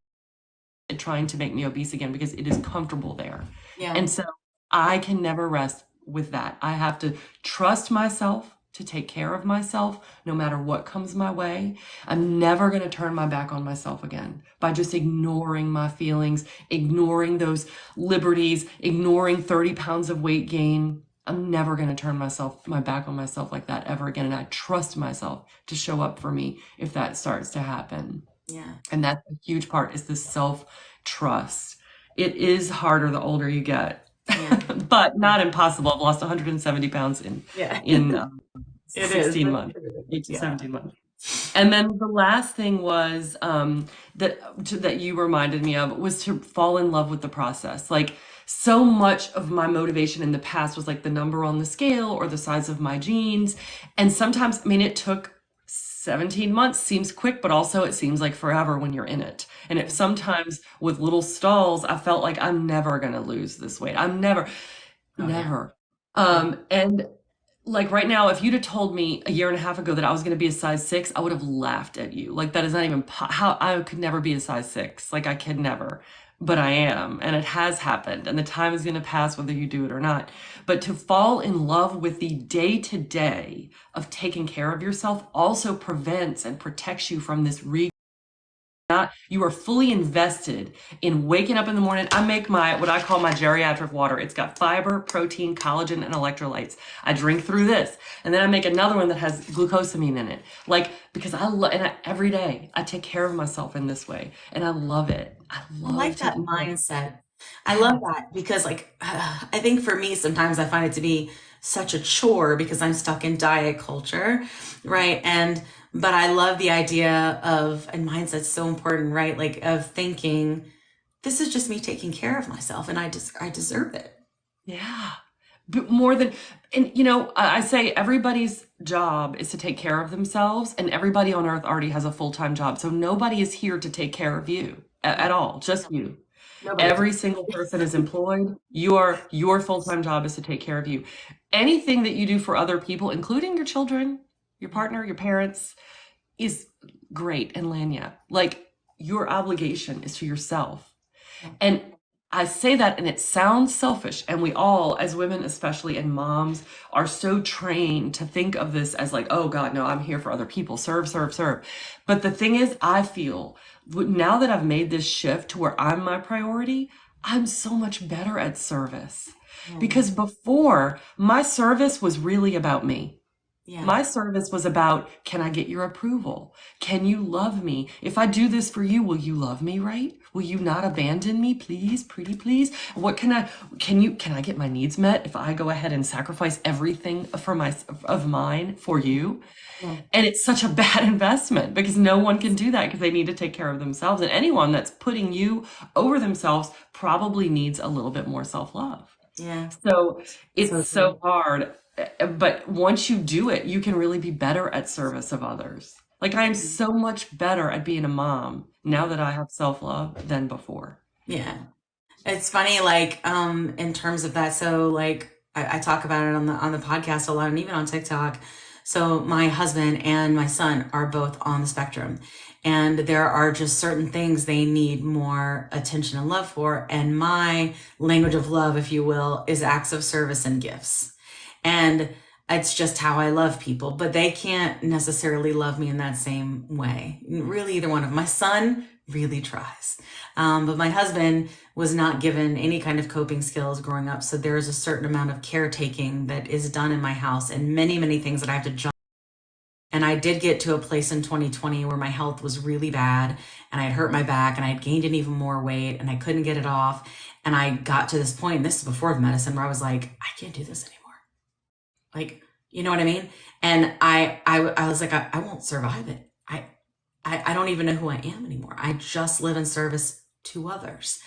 trying to make me obese again because it is comfortable there. Yeah. And so I can never rest with that. I have to trust myself to take care of myself no matter what comes my way. I'm never going to turn my back on myself again by just ignoring my feelings, ignoring those liberties, ignoring 30 pounds of weight gain. I'm never going to turn my back on myself like that ever again. And I trust myself to show up for me if that starts to happen. Yeah. And that's a huge part is the self-trust. It is harder the older you get. Yeah. But not impossible. I've lost 170 pounds in 16 months, 8 to 17 months. And then the last thing was that you reminded me of was to fall in love with the process. Like so much of my motivation in the past was like the number on the scale or the size of my jeans. And sometimes, I mean, it took 17 months seems quick, but also it seems like forever when you're in it. And it sometimes with little stalls, I felt like I'm never going to lose this weight. I'm never, never. And like right now, if you'd have told me a year and a half ago that I was going to be a size 6, I would have laughed at you. Like that is not even how I could never be a size 6. Like I could never, but I am, and it has happened, and the time is going to pass whether you do it or not. But to fall in love with the day to day of taking care of yourself also prevents and protects you from this you are fully invested in waking up in the morning. I make what I call my geriatric water. It's got fiber, protein, collagen, and electrolytes. I drink through this, and then I make another one that has glucosamine in it. Like, because every day I take care of myself in this way, and I love it. I like that mindset. I love that because like, I think for me, sometimes I find it to be such a chore because I'm stuck in diet culture, right? But I love the idea of, and mindset's so important, right? Like of thinking, this is just me taking care of myself and I deserve it. Yeah. But more than, and I say everybody's job is to take care of themselves, and everybody on earth already has a full-time job. So nobody is here to take care of you at all, just you. Every single person is employed. Your full-time job is to take care of you. Anything that you do for other people, including your children, your partner, your parents, is great and Lanya. Like your obligation is to yourself. And I say that and it sounds selfish, and we all, as women especially, and moms, are so trained to think of this as like, oh God, no, I'm here for other people, serve, serve, serve. But the thing is, I feel now that I've made this shift to where I'm my priority, I'm so much better at service. Because before, my service was really about me. My service was about, can I get your approval? Can you love me? If I do this for you, will you love me, right? Will you not abandon me, please, pretty please? What can I get my needs met if I go ahead and sacrifice everything of mine for you? And it's such a bad investment because no one can do that because they need to take care of themselves. And anyone that's putting you over themselves probably needs a little bit more self-love. Yeah. So it's so hard. But once you do it, you can really be better at service of others. Like I am so much better at being a mom now that I have self-love than before. Yeah. It's funny, like, in terms of that. So like I talk about it on the podcast a lot and even on TikTok. So my husband and my son are both on the spectrum, and there are just certain things they need more attention and love for. And my language of love, if you will, is acts of service and gifts. And it's just how I love people, but they can't necessarily love me in that same way. Really, either one of them. My son really tries. But my husband was not given any kind of coping skills growing up. So there's a certain amount of caretaking that is done in my house and many, many things that I have to jump. And I did get to a place in 2020 where my health was really bad and I had hurt my back and I had gained an even more weight and I couldn't get it off. And I got to this point, and this is before the medicine, where I was like, I can't do this anymore. Like, you know what I mean? And I was like, I won't survive it. I don't even know who I am anymore. I just live in service to others.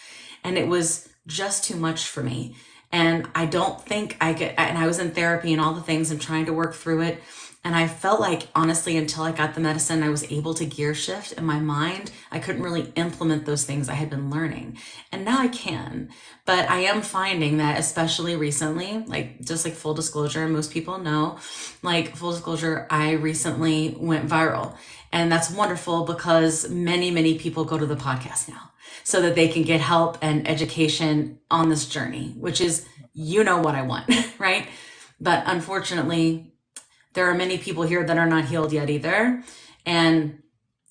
And it was just too much for me. And I don't think and I was in therapy and all the things and trying to work through it. And I felt like, honestly, until I got the medicine, I was able to gear shift in my mind. I couldn't really implement those things I had been learning. And now I can. But I am finding that, especially recently, like just like full disclosure, most people know, like full disclosure, I recently went viral. And that's wonderful because many, many people go to the podcast now so that they can get help and education on this journey, which is, what I want, right? But unfortunately, there are many people here that are not healed yet either. And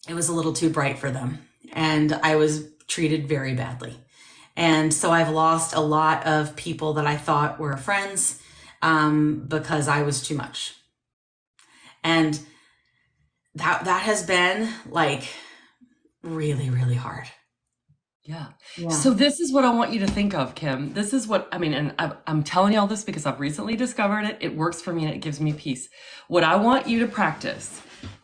it was a little too bright for them. And I was treated very badly. And so I've lost a lot of people that I thought were friends because I was too much. And that has been like really, really hard. Yeah. So this is what I want you to think of, Kim. This is what, and I'm telling you all this because I've recently discovered it. It works for me and it gives me peace. What I want you to practice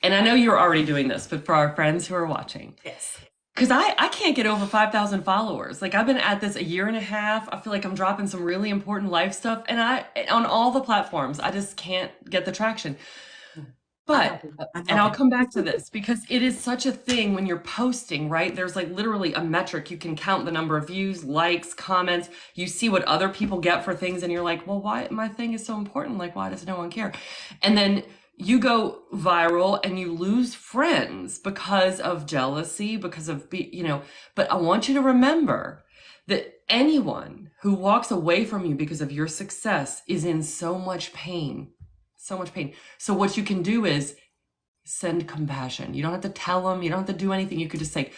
and I know you're already doing this, but for our friends who are watching, Yes. because I can't get over 5,000 followers. Like I've been at this a year and a half. I feel like I'm dropping some really important life stuff, and on all the platforms, I just can't get the traction. But, and I'll come back to this because it is such a thing when you're posting, right? There's like literally a metric. You can count the number of views, likes, comments. You see what other people get for things, and you're like, well, why my thing is so important? Like, why does no one care? And then you go viral and you lose friends because of jealousy, because of, but I want you to remember that anyone who walks away from you because of your success is in so much pain. So much pain. So what you can do is send compassion. You don't have to tell them. You don't have to do anything. You could just say,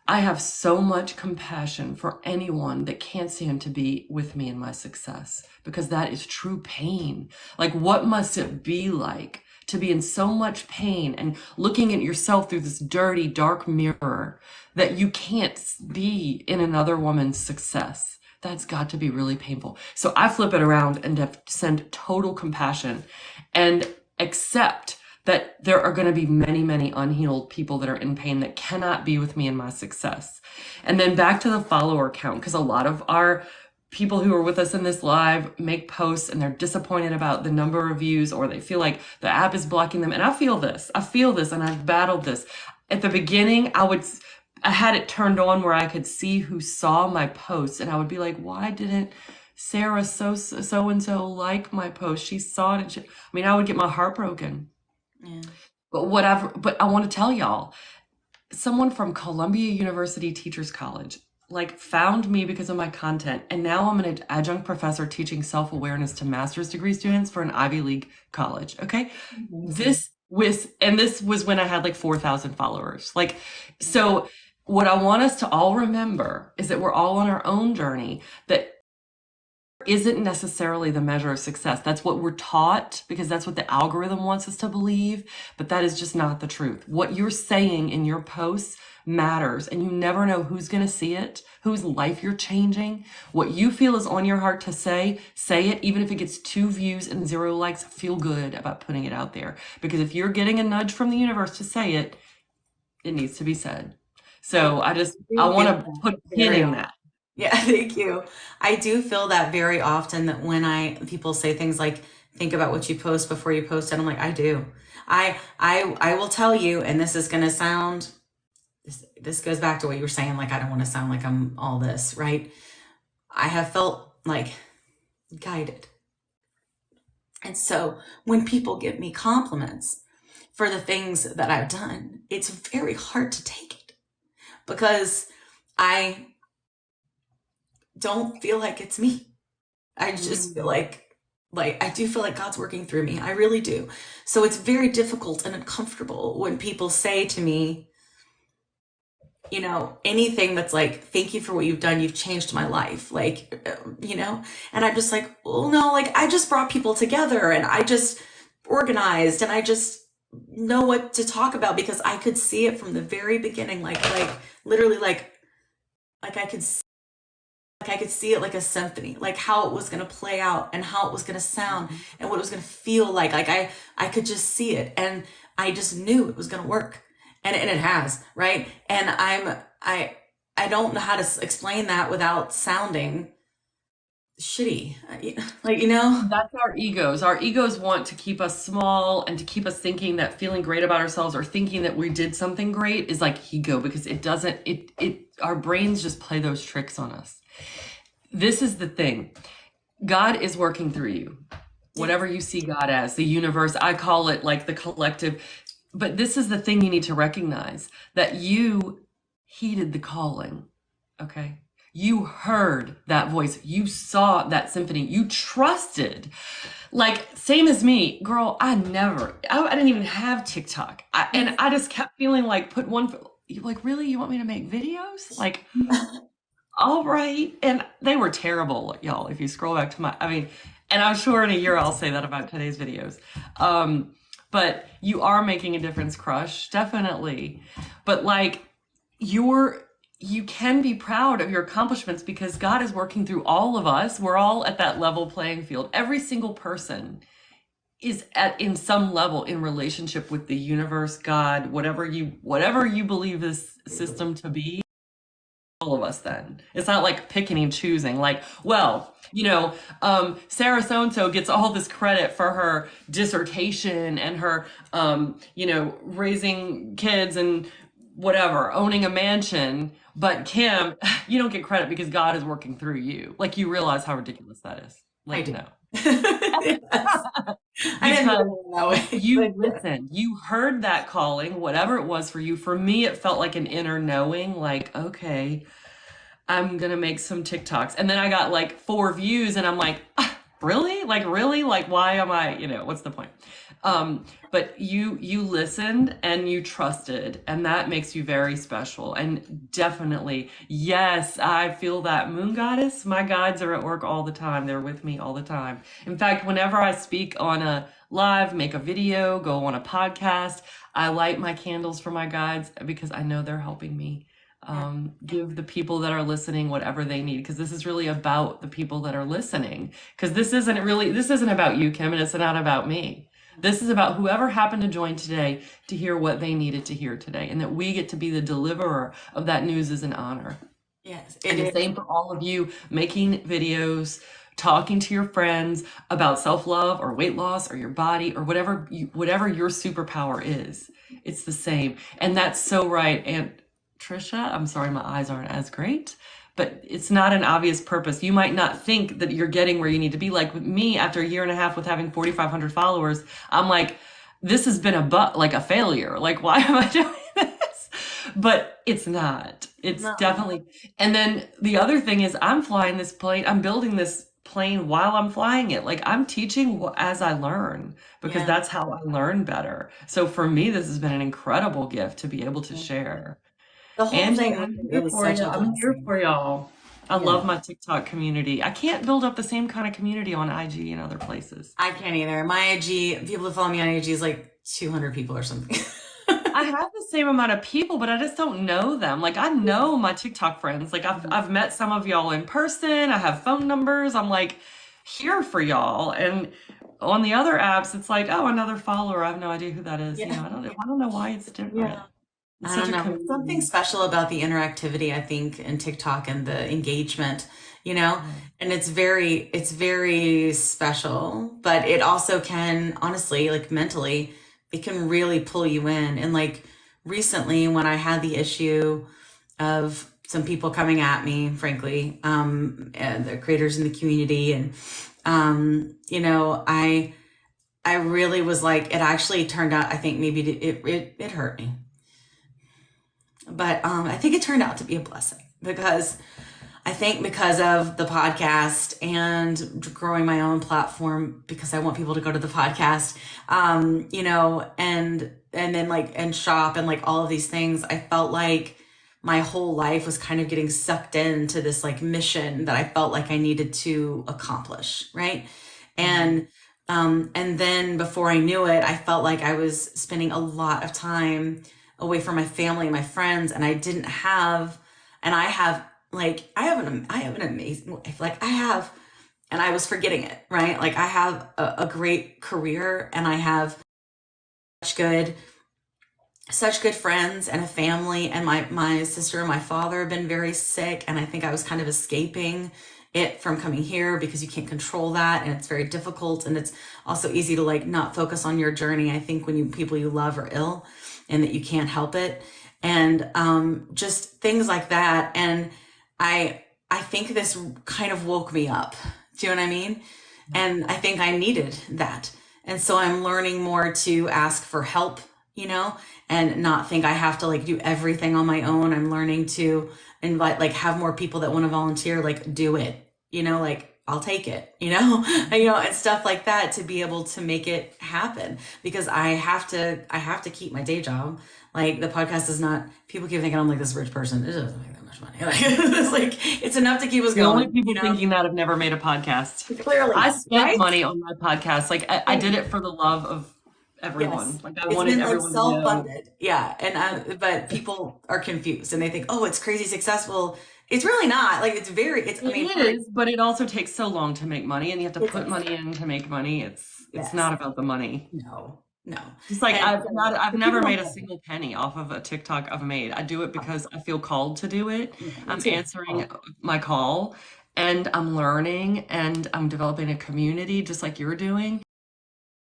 I have so much compassion for anyone that can't stand to be with me in my success, because that is true pain. Like, what must it be like to be in so much pain and looking at yourself through this dirty, dark mirror that you can't be in another woman's success? That's got to be really painful. So I flip it around and send total compassion and accept that there are going to be many, many unhealed people that are in pain that cannot be with me in my success. And then back to the follower count, because a lot of our people who are with us in this live make posts and they're disappointed about the number of views, or they feel like the app is blocking them. And I feel this, and I've battled this. At the beginning, I had it turned on where I could see who saw my posts, and I would be like, why didn't Sarah so-and-so like my post? She saw it. And I would get my heart broken. Yeah. But I want to tell y'all, someone from Columbia University Teachers College, found me because of my content. And now I'm an adjunct professor teaching self-awareness to master's degree students for an Ivy League college. Okay. Mm-hmm. This was when I had 4,000 followers. So what I want us to all remember is that we're all on our own journey, that isn't necessarily the measure of success. That's what we're taught because that's what the algorithm wants us to believe, but that is just not the truth. What you're saying in your posts matters, and you never know who's going to see it, whose life you're changing. What you feel is on your heart to say it. Even if it gets 2 views and 0 likes, feel good about putting it out there, because if you're getting a nudge from the universe to say it, it needs to be said. So I want to put a pin in that. Yeah, thank you. I do feel that very often, that when people say things like, think about what you post before you post it, I'm like, I do. I will tell you, and this is going to sound, this goes back to what you were saying, I don't want to sound like I'm all this, right? I have felt guided. And so when people give me compliments for the things that I've done, it's very hard to take it, because I don't feel like it's me. I just feel like I do feel like God's working through me. I really do. So it's very difficult and uncomfortable when people say to me, anything that's thank you for what you've done. You've changed my life. And I'm just well, no, I just brought people together, and I just organized, and I just know what to talk about, because I could see it from the very beginning. Literally, I could see it like a symphony, how it was going to play out and how it was going to sound and what it was going to feel like. I could just see it, and I just knew it was going to work, and it has, right? And I don't know how to explain that without sounding shitty, That's our egos. Our egos want to keep us small and to keep us thinking that feeling great about ourselves or thinking that we did something great is ego, because it doesn't, our brains just play those tricks on us. This is the thing. God is working through you. Whatever you see God as, the universe, I call it the collective. But this is the thing you need to recognize, that you heeded the calling, okay? You heard that voice. You saw that symphony. You trusted. Same as me, girl, I didn't even have TikTok. And I just kept feeling really? You want me to make videos? All right. And they were terrible, y'all. If you scroll back to and I'm sure in a year I'll say that about today's videos. But you are making a difference, Crush, definitely. But you can be proud of your accomplishments, because God is working through all of us. We're all at that level playing field. Every single person is at in some level in relationship with the universe, God, whatever you believe this system to be, all of us then. It's not like picking and choosing, like, well, Sarah so-and-so gets all this credit for her dissertation and her raising kids and whatever, owning a mansion, but Kim, you don't get credit because God is working through you. Like, you realize how ridiculous that is. Like, I do. no. Yes. I didn't Because know it that way. you listened, you heard that calling, whatever it was for you. For me, it felt like an inner knowing, like, okay, I'm gonna make some TikToks. And then I got like 4 views and I'm like, really? Like, really? Like, why am I, what's the point? But you listened and you trusted, and that makes you very special. And definitely, yes, I feel that, moon goddess. My guides are at work all the time. They're with me all the time. In fact, whenever I speak on a live, make a video, go on a podcast, I light my candles for my guides because I know they're helping me give the people that are listening whatever they need, because this is really about the people that are listening. Because this isn't about you, Kim, and it's not about me. This is about whoever happened to join today to hear what they needed to hear today, and that we get to be the deliverer of that news is an honor. Yes, And the same for all of you making videos, talking to your friends about self-love or weight loss or your body or whatever your superpower is. It's the same. And that's so right. And Trisha, I'm sorry my eyes aren't as great, but it's not an obvious purpose. You might not think that you're getting where you need to be. Like with me, after a year and a half with having 4,500 followers, I'm like, this has been a failure. Like, why am I doing this? But it's not. It's definitely. And then the other thing is, I'm flying this plane. I'm building this plane while I'm flying it. Like, I'm teaching as I learn, because that's how I learn better. So for me, this has been an incredible gift to be able to share. The whole And thing I'm it here was for such you. a I'm here blessing. for y'all. I love my TikTok community. I can't build up the same kind of community on IG and other places. I can't either. My IG, people that follow me on IG is like 200 people or something. I have the same amount of people, but I just don't know them. Like, I know my TikTok friends. Like, I've met some of y'all in person. I have phone numbers. I'm like here for y'all. And on the other apps, it's like, oh, another follower. I have no idea who that is. I don't know why it's different. It's I such don't a know. community. Something special about the interactivity, I think, in TikTok and the engagement, and it's very special, but it also can, honestly, like mentally, it can really pull you in. And like recently when I had the issue of some people coming at me, frankly, and the creators in the community, and, I really was like, it actually turned out, I think maybe it hurt me. But I think it turned out to be a blessing, because I think because of the podcast and growing my own platform, because I want people to go to the podcast, and then and shop and like all of these things, I felt like my whole life was kind of getting sucked into this like mission that I felt like I needed to accomplish, right? And then before I knew it, I felt like I was spending a lot of time away from my family and my friends, and I didn't have, and I have an amazing life. Like and I was forgetting it, right? Like I have a great career, and I have such good friends and a family, and my sister and my father have been very sick, and I think I was kind of escaping it from coming here because you can't control that, and it's very difficult, and it's also easy to like not focus on your journey, I think, when people you love are ill and that you can't help it, and just things like that. And I think this kind of woke me up. Do you know what I mean? And I think I needed that. And so I'm learning more to ask for help, and not think I have to like do everything on my own. I'm learning to invite, like have more people that want to volunteer, like do it, like I'll take it, and stuff like that, to be able to make it happen, because I have to keep my day job. Like the podcast is not, people keep thinking I'm like this rich person. It doesn't make that much money. It's enough to keep us The going. only people thinking that have never made a podcast. Clearly, I spent right? money on my podcast. Like I did it for the love of everyone. Yes. Like I wanted everyone self-funded. to know. Yeah. And but people are confused and they think, oh, it's crazy successful. It's really not. Like It is, but it also takes so long to make money, and you have to put money in to make money. It's Yes. not about the money. No. Just like And I've but never people don't made a get it. single penny off of a TikTok I've made. I do it because I feel called to do it. Yeah, me I'm too. answering my call and I'm learning and I'm developing a community just like you're doing.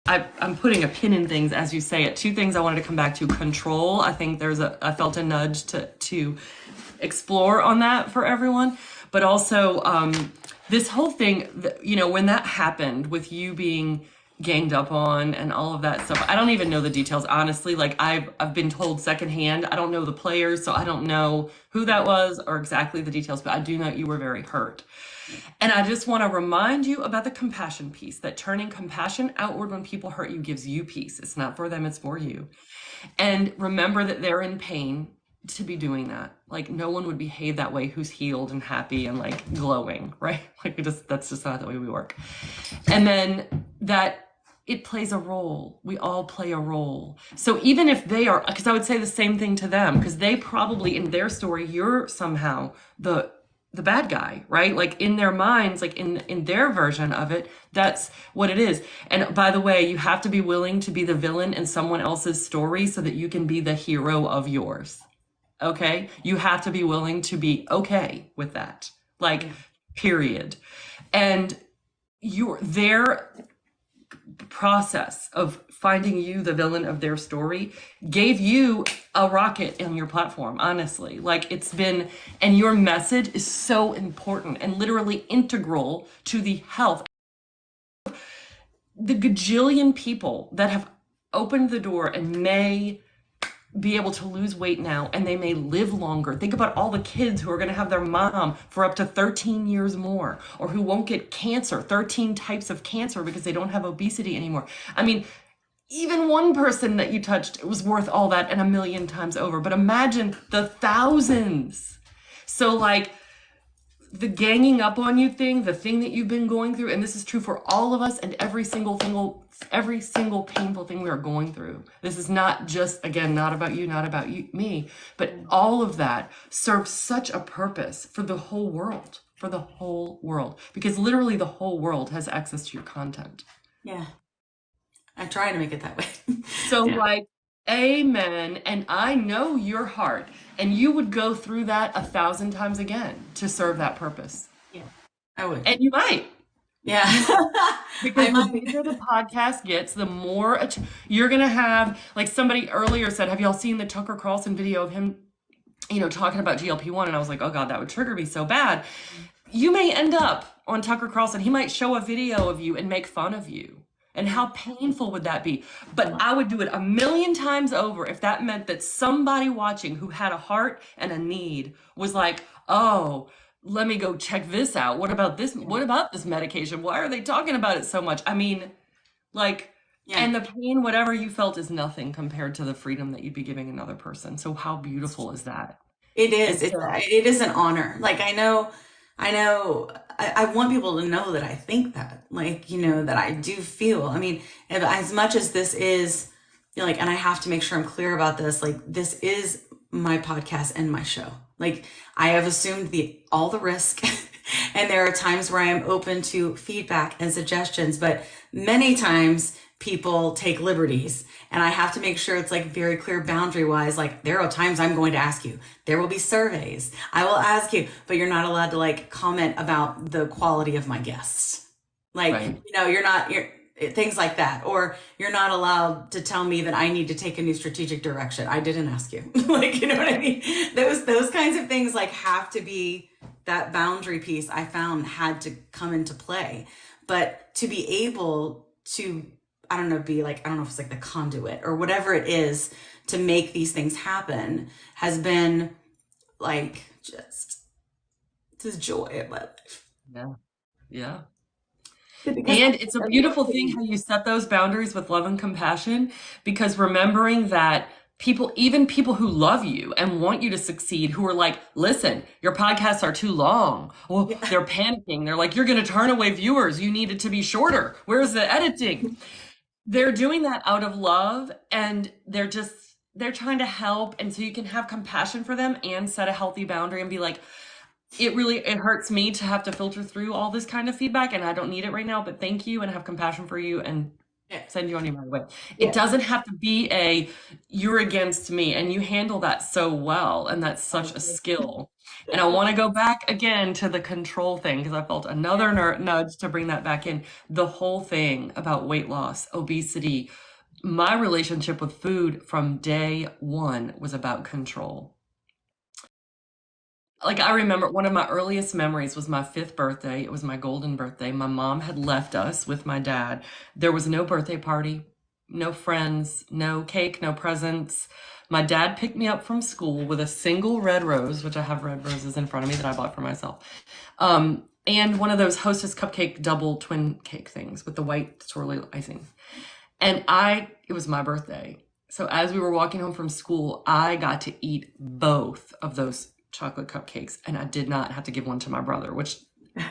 I'm putting a pin in things as you say it. Two things I wanted to come back to. Control. I think I felt a nudge to explore on that for everyone. But also this whole thing, when that happened with you being ganged up on and all of that stuff, I don't even know the details, honestly. Like I've been told secondhand. I don't know the players, so I don't know who that was or exactly the details, but I do know you were very hurt. And I just want to remind you about the compassion piece, that turning compassion outward when people hurt you gives you peace. It's not for them, it's for you. And remember that they're in pain to be doing that. Like no one would behave that way who's healed and happy and like glowing, right? Like that's just not the way we work. And then that it plays a role. We all play a role. So even if they are, because I would say the same thing to them, because they probably in their story, you're somehow the bad guy, right? Like in their minds, like in their version of it, that's what it is. And by the way, you have to be willing to be the villain in someone else's story so that you can be the hero of yours. Okay? You have to be willing to be okay with that. Like, period. And their process of finding you the villain of their story gave you a rocket in your platform, honestly. Like it's been, and your message is so important and literally integral to the health. The gajillion people that have opened the door and may be able to lose weight now and they may live longer. Think about all the kids who are going to have their mom for up to 13 years more, or who won't get cancer, 13 types of cancer because they don't have obesity anymore. I mean, even one person that you touched, it was worth all that and a million times over. But imagine the thousands. So like the ganging up on you thing, the thing that you've been going through, and this is true for all of us and every single painful thing we are going through. This is not just, again, not about you, me, but all of that serves such a purpose for the whole world, because literally the whole world has access to your content. Yeah. I try to make it that way. So like, amen. And I know your heart, and you would go through that 1,000 times again to serve that purpose. Yeah, I would. And you might. Yeah. Because the bigger the podcast gets, the more you're going to have, like somebody earlier said, have y'all seen the Tucker Carlson video of him, talking about GLP-1? And I was like, oh God, that would trigger me so bad. You may end up on Tucker Carlson. He might show a video of you and make fun of you. And how painful would that be? But I would do it 1,000,000 times over if that meant that somebody watching who had a heart and a need was like, oh, let me go check this out. What about this? What about this medication? Why are they talking about it so much? I mean, like, and the pain, whatever you felt, is nothing compared to the freedom that you'd be giving another person. So how beautiful is that? It is. It is an honor. Like, I want people to know that I think that, like, that I do feel. I mean, as much as this is, like, and I have to make sure I'm clear about this, like, this is my podcast and my show. Like, I have assumed all the risk, and there are times where I am open to feedback and suggestions, but many times people take liberties, and I have to make sure it's like very clear boundary wise. Like, there are times I'm going to ask you, there will be surveys, I will ask you, but you're not allowed to like comment about the quality of my guests. Like, right. Things like that, or you're not allowed to tell me that I need to take a new strategic direction. I didn't ask you. Like, you know what I mean? Those kinds of things like have to be, that boundary piece I found had to come into play. But to be able to, I don't know if it's like the conduit or whatever it is to make these things happen has been like just the joy of my life. Yeah. Yeah. And it's a beautiful thing how you set those boundaries with love and compassion, because remembering that even people who love you and want you to succeed, who are like, listen, your podcasts are too long. Well, they're panicking. They're like, you're going to turn away viewers. You need it to be shorter. Where's the editing? They're doing that out of love, and they're trying to help. And so you can have compassion for them and set a healthy boundary and be like, it hurts me to have to filter through all this kind of feedback, and I don't need it right now, but thank you, and have compassion for you, and send you on your merry way. Yeah. It doesn't have to be you're against me, and you handle that so well, and that's such a skill. And I want to go back again to the control thing because I felt another nudge to bring that back in. The whole thing about weight loss, obesity, my relationship with food from day one was about control. Like, I remember one of my earliest memories was my 5th birthday. It was my golden birthday. My mom had left us with my dad. There was no birthday party, no friends, no cake, no presents. My dad picked me up from school with a single red rose, which I have red roses in front of me that I bought for myself. And one of those Hostess cupcake double twin cake things with the white swirly icing. And it was my birthday. So as we were walking home from school, I got to eat both of those chocolate cupcakes, and I did not have to give one to my brother, which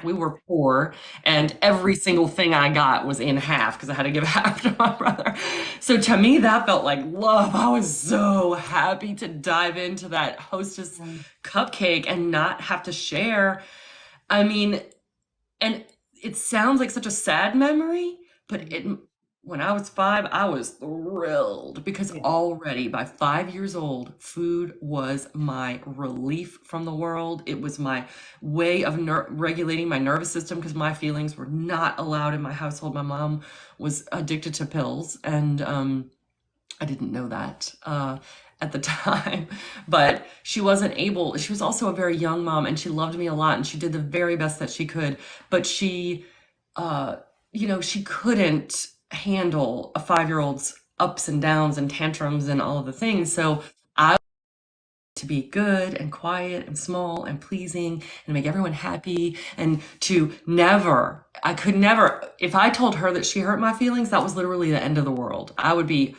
we were poor, and every single thing I got was in half because I had to give half to my brother. So to me, that felt like love. I was so happy to dive into that Hostess cupcake and not have to share. I mean, and it sounds like such a sad memory, but when I was 5, I was thrilled because already by 5 years old, food was my relief from the world. It was my way of regulating my nervous system because my feelings were not allowed in my household. My mom was addicted to pills, and I didn't know that at the time, but she wasn't able. She was also a very young mom, and she loved me a lot, and she did the very best that she could, but she couldn't handle a 5-year-old's ups and downs and tantrums and all of the things. So I to be good and quiet and small and pleasing and make everyone happy, and I could never, if I told her that she hurt my feelings, that was literally the end of the world. I would be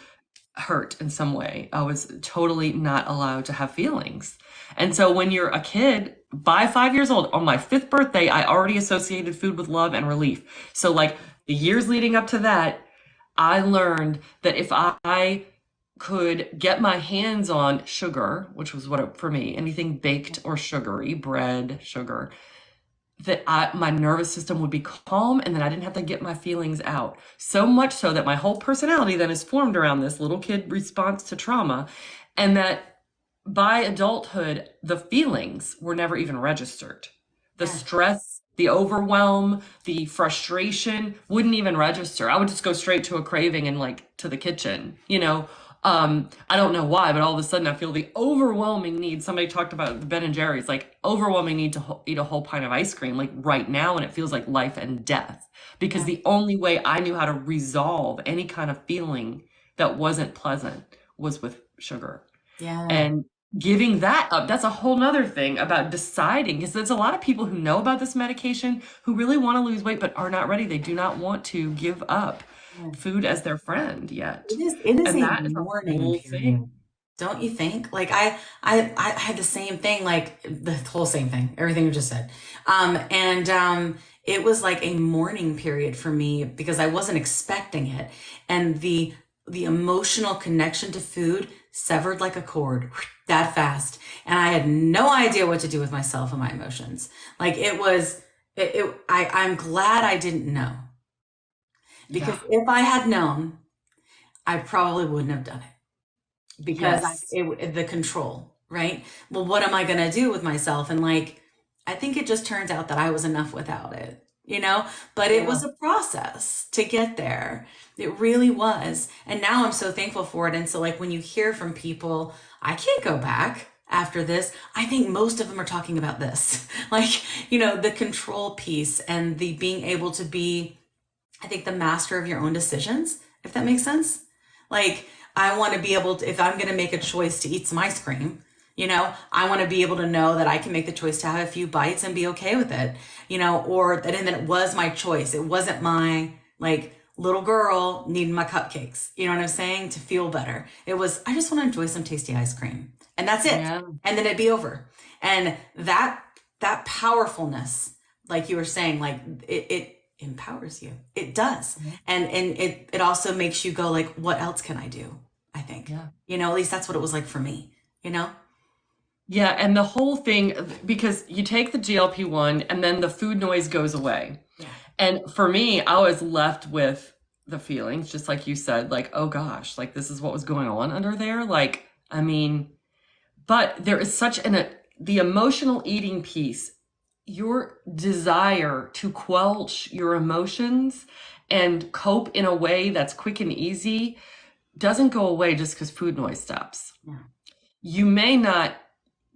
hurt in some way. I was totally not allowed to have feelings. And so when you're a kid, by 5 years old, on my 5th birthday, I already associated food with love and relief. So like the years leading up to that, I learned that if I could get my hands on sugar, which was for me, anything baked or sugary, bread, sugar, that my nervous system would be calm, and then I didn't have to get my feelings out. So much so that my whole personality then is formed around this little kid response to trauma, and that by adulthood, the feelings were never even registered. The stress, the overwhelm, the frustration wouldn't even register. I would just go straight to a craving and like to the kitchen, I don't know why, but all of a sudden I feel the overwhelming need. Somebody talked about the Ben and Jerry's, like overwhelming need to eat a whole pint of ice cream, like right now. And it feels like life and death because the only way I knew how to resolve any kind of feeling that wasn't pleasant was with sugar. Yeah. And giving that up, that's a whole nother thing about deciding, because there's a lot of people who know about this medication who really want to lose weight, but are not ready. They do not want to give up food as their friend yet. It is And a that is a mourning whole period. thing. Don't you think? Like I had the same thing, like the whole same thing, everything you just said. It was like a mourning period for me because I wasn't expecting it. And the emotional connection to food severed like a cord that fast. And I had no idea what to do with myself and my emotions. Like I'm glad I didn't know. Because if I had known, I probably wouldn't have done it. Because the control, right? Well, what am I going to do with myself? And like, I think it just turns out that I was enough without it, but it was a process to get there. It really was. And now I'm so thankful for it. And so like when you hear from people, I can't go back after this, I think most of them are talking about this, like, the control piece and the being able to be, I think, the master of your own decisions, if that makes sense. Like, I want to be able to, if I'm going to make a choice to eat some ice cream, I want to be able to know that I can make the choice to have a few bites and be okay with it, and then it was my choice. It wasn't my like little girl needing my cupcakes. You know what I'm saying? To feel better. It was, I just want to enjoy some tasty ice cream, and that's it. Yeah. And then it'd be over. And that powerfulness, like you were saying, like it empowers you. It does. Mm-hmm. And it also makes you go like, what else can I do? I think, at least that's what it was like for me, Yeah. And the whole thing, because you take the GLP-1 and then the food noise goes away. Yeah. And for me, I was left with the feelings, just like you said, like, oh gosh, like this is what was going on under there. Like, I mean, but there is such the emotional eating piece, your desire to quelch your emotions and cope in a way that's quick and easy doesn't go away just because food noise stops. Yeah. You may not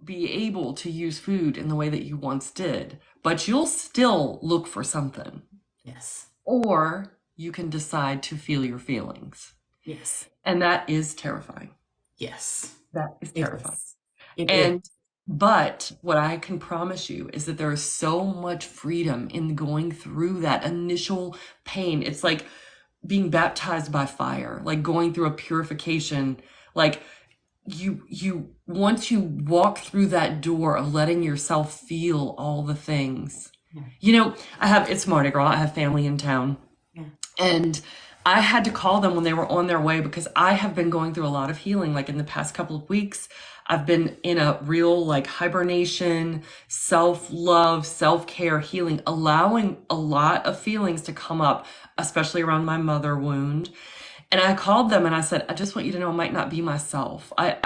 be able to use food in the way that you once did, but you'll still look for something. Yes. Or you can decide to feel your feelings. Yes. And that is terrifying. Yes. That is terrifying. It is. But what I can promise you is that there is so much freedom in going through that initial pain. It's like being baptized by fire, like going through a purification. Like you once you walk through that door of letting yourself feel all the things. Yeah. You know, it's Mardi Gras. I have family in town. Yeah. And I had to call them when they were on their way because I have been going through a lot of healing. Like in the past couple of weeks, I've been in a real like hibernation, self-love, self-care healing, allowing a lot of feelings to come up, especially around my mother wound. And I called them and I said, I just want you to know I might not be myself. I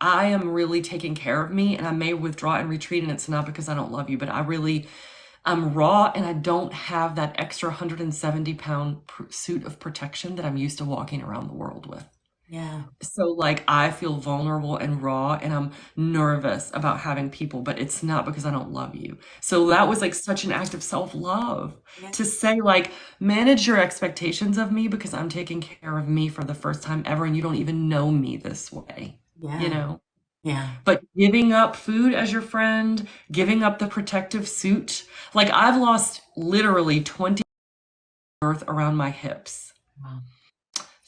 am really taking care of me, and I may withdraw and retreat, and it's not because I don't love you, but I'm raw, and I don't have that extra 170-pound suit of protection that I'm used to walking around the world with. Yeah. So like I feel vulnerable and raw, and I'm nervous about having people, but it's not because I don't love you. So that was like such an act of self-love to say like, manage your expectations of me because I'm taking care of me for the first time ever, and you don't even know me this way, you know? Yeah. But giving up food as your friend, giving up the protective suit, like I've lost literally 20 girth around my hips. Wow.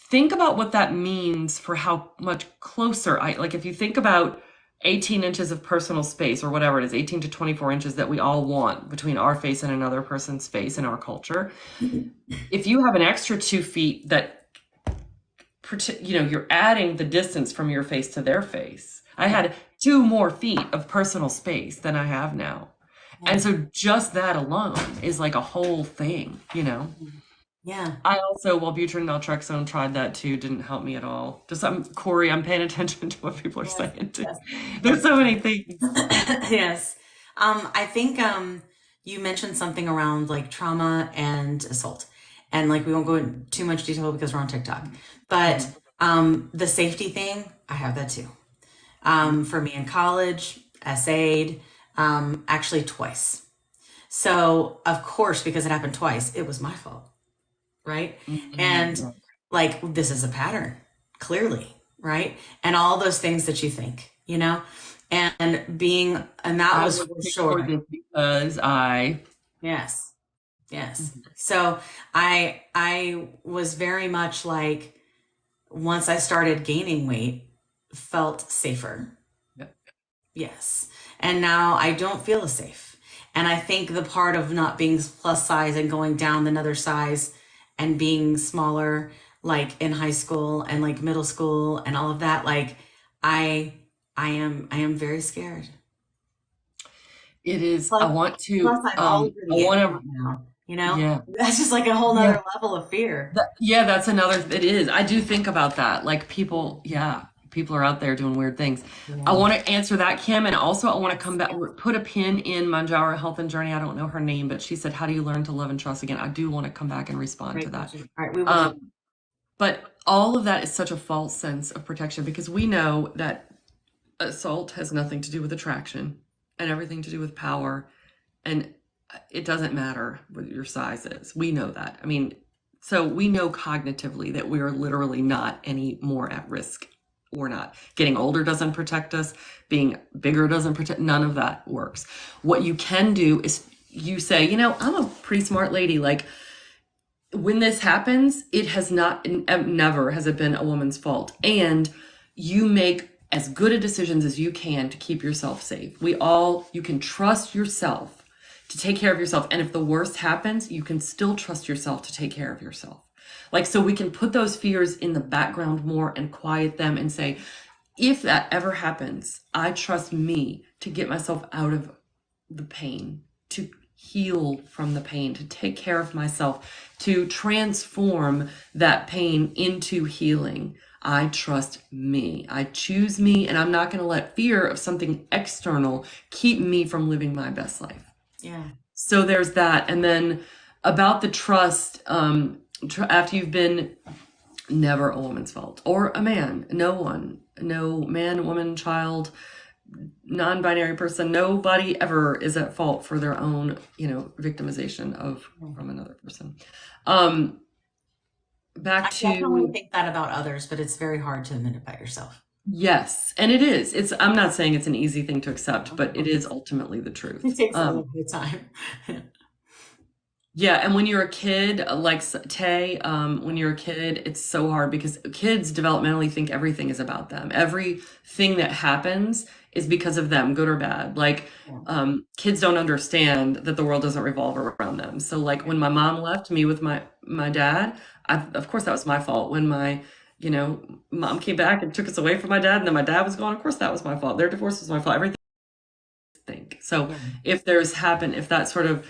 Think about what that means for how much closer like if you think about 18 inches of personal space or whatever it is, 18 to 24 inches that we all want between our face and another person's face in our culture. If you have an extra 2 feet that, you know, you're adding the distance from your face to their face. I had 2 more feet of personal space than I have now. And so just that alone is like a whole thing, you know? Yeah. I also, Wellbutrin, naltrexone, tried that too. Didn't help me at all. Just Corey, I'm paying attention to what people are saying too. There's so many things. Yes. I think you mentioned something around like trauma and assault. And like we won't go into too much detail because we're on TikTok. But the safety thing, I have that too. For me in college, SA'd, actually twice. So of course, because it happened twice, it was my fault. Right. Mm-hmm. And like, this is a pattern, clearly. Right. And all those things that you think, you know, and that was for sure. Because Yes. Yes. So I was very much like, once I started gaining weight, felt safer. Yep. Yes. And now I don't feel as safe. And I think the part of not being plus size and going down another size and being smaller, like in high school and like middle school and all of that, like I am very scared. It is. Plus, I want to. plus I'm all over the internet now, you know. Yeah. That's just like a whole nother level of fear. That's another. It is. I do think about that. Like people. Yeah. People are out there doing weird things. Yeah. I want to answer that, Kim, and also I want to come back, put a pin in Mounjaro Health and Journey. I don't know her name, but she said, "How do you learn to love and trust again?" I do want to come back and respond to that. All right, we will. But all of that is such a false sense of protection because we know that assault has nothing to do with attraction and everything to do with power, and it doesn't matter what your size is. We know that. I mean, so we know cognitively that we are literally not any more at risk. Or not. Getting older doesn't protect us. Being bigger doesn't protect. None of that works. What you can do is you say, you know, I'm a pretty smart lady. Like when this happens, it has never has it been a woman's fault. And you make as good a decisions as you can to keep yourself safe. You can trust yourself to take care of yourself. And if the worst happens, you can still trust yourself to take care of yourself. Like, so we can put those fears in the background more and quiet them and say, if that ever happens, I trust me to get myself out of the pain, to heal from the pain, to take care of myself, to transform that pain into healing. I trust me. I choose me, and I'm not going to let fear of something external keep me from living my best life. Yeah. So there's that. And then about the trust, after you've been, never a woman's fault, or a man, no one, no man, woman, child, non-binary person, nobody ever is at fault for their own, victimization from another person. Back I definitely to, think that about others, but it's very hard to admit it by yourself. yes, and it is. I'm not saying it's an easy thing to accept, but it is ultimately the truth. It takes a little bit of time. Yeah, and when you're a kid, like Tay, when you're a kid, it's so hard because kids developmentally think everything is about them. Everything that happens is because of them, good or bad. Like, kids don't understand that the world doesn't revolve around them. So, like, when my mom left me with my dad, of course that was my fault. When my mom came back and took us away from my dad, and then my dad was gone, of course that was my fault. Their divorce was my fault. Everything. So, if that sort of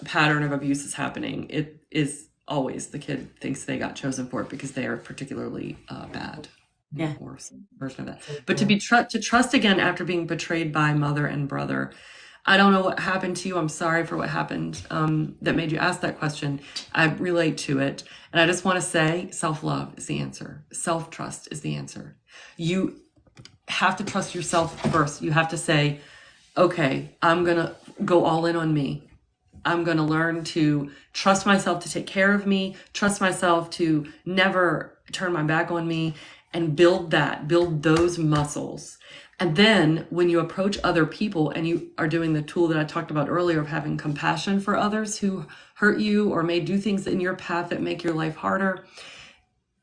pattern of abuse is happening, it is always the kid thinks they got chosen for it because they are particularly bad. Yeah. Or some version of that. But to trust again after being betrayed by mother and brother. I don't know what happened to you. I'm sorry for what happened that made you ask that question. I relate to it. And I just want to say self-love is the answer. Self-trust is the answer. You have to trust yourself first. You have to say, okay, I'm going to go all in on me. I'm going to learn to trust myself to take care of me, trust myself to never turn my back on me, and build those muscles. And then when you approach other people and you are doing the tool that I talked about earlier of having compassion for others who hurt you or may do things in your path that make your life harder,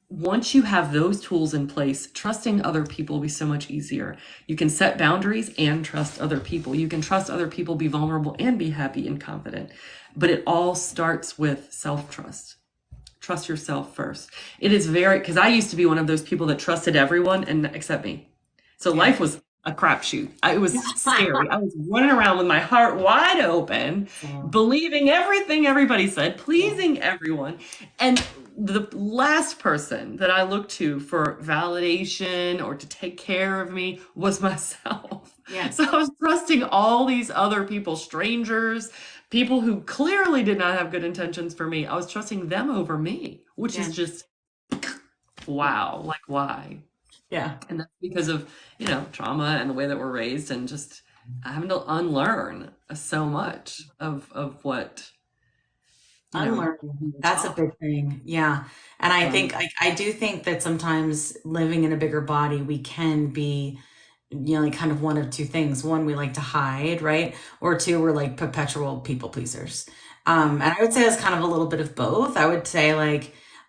once you have those tools in place, trusting other people will be so much easier. You can set boundaries and trust other people. You can trust other people, be vulnerable, and be happy and confident. But it all starts with self-trust. Trust yourself first. It is because I used to be one of those people that trusted everyone and except me. So life was a crapshoot. It was scary. I was running around with my heart wide open, believing everything everybody said, pleasing everyone. And the last person that I looked to for validation or to take care of me was myself. Yeah. So I was trusting all these other people, strangers, people who clearly did not have good intentions for me. I was trusting them over me, which is just, wow, like why? Yeah. And that's because of, trauma and the way that we're raised and just having to unlearn so much of what. Unlearning. That's a big thing. Yeah. And I think, I do think that sometimes living in a bigger body, we can be, like kind of one of two things. One, we like to hide, right? Or two, we're like perpetual people pleasers. And I would say it's kind of a little bit of both. I would say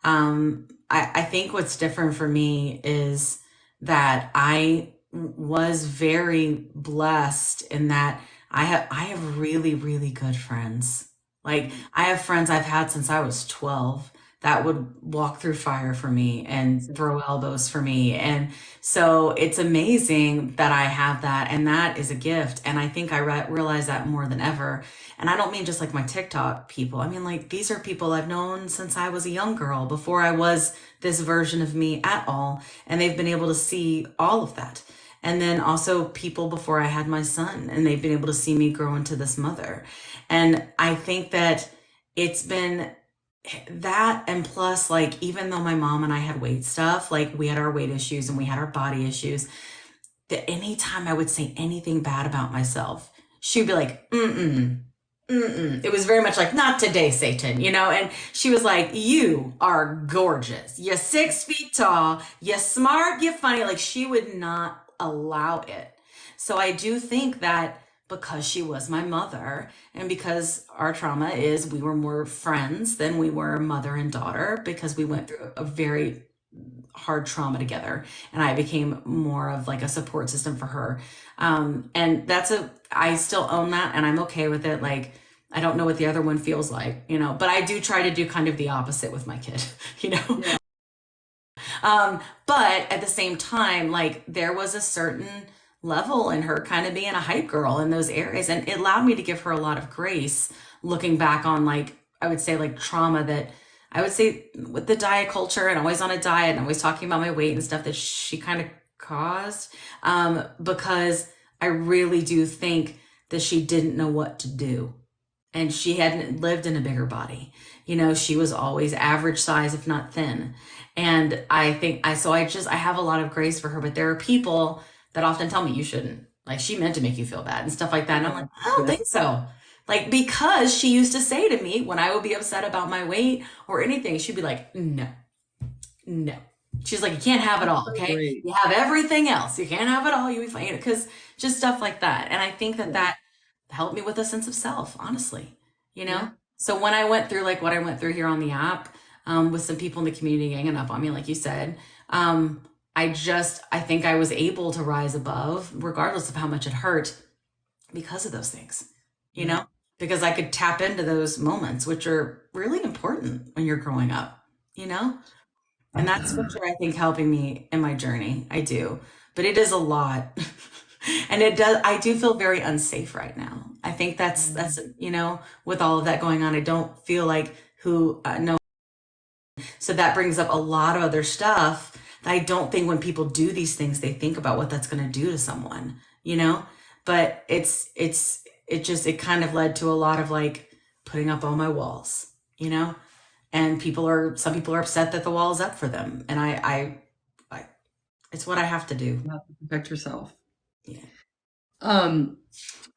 I think what's different for me is that I was very blessed in that I have really, really good friends. Like I have friends I've had since I was 12 that would walk through fire for me and throw elbows for me. And so it's amazing that I have that. And that is a gift. And I think I realize that more than ever. And I don't mean just like my TikTok people. I mean, like these are people I've known since I was a young girl, before I was this version of me at all. And they've been able to see all of that. And then also people before I had my son, and they've been able to see me grow into this mother. And I think that it's been that, and plus, like, even though my mom and I had weight stuff, like we had our weight issues and we had our body issues, that anytime I would say anything bad about myself, she'd be like, it was very much like, not today, Satan, and she was like, you are gorgeous. You're 6 feet tall. You're smart. You're funny. Like she would not allow it. So I do think that because she was my mother, and because our trauma is we were more friends than we were mother and daughter, because we went through a very hard trauma together, and I became more of like a support system for her. And I still own that, and I'm okay with it. Like, I don't know what the other one feels like, but I do try to do kind of the opposite with my kid, But at the same time, like there was a certain level and her kind of being a hype girl in those areas. And it allowed me to give her a lot of grace looking back on, like, I would say, like, trauma that I would say with the diet culture and always on a diet and always talking about my weight and stuff that she kind of caused. Because I really do think that she didn't know what to do. And she hadn't lived in a bigger body. You know, she was always average size, if not thin. And I think I have a lot of grace for her, but there are people that often tell me you shouldn't. Like, she meant to make you feel bad and stuff like that. And I'm like, I don't think so. Like, because she used to say to me when I would be upset about my weight or anything, she'd be like, no, no. She's like, you can't have it all, okay? Great. You have everything else. You can't have it all. You'll be fine. Because just stuff like that. And I think that helped me with a sense of self, honestly, you know? Yeah. So when I went through like what I went through here on the app, with some people in the community ganging up on me, like you said, I think I was able to rise above regardless of how much it hurt because of those things, you know, because I could tap into those moments, which are really important when you're growing up, you know, and that's for sure, I think, helping me in my journey. I do, but it is a lot. And I do feel very unsafe right now. I think that's, you know, with all of that going on, I don't feel like no. So that brings up a lot of other stuff that I don't think when people do these things, they think about what that's going to do to someone, you know, but it kind of led to a lot of like putting up all my walls, you know, and some people are upset that the wall is up for them. And I it's what I have to do. You have to protect yourself. Yeah.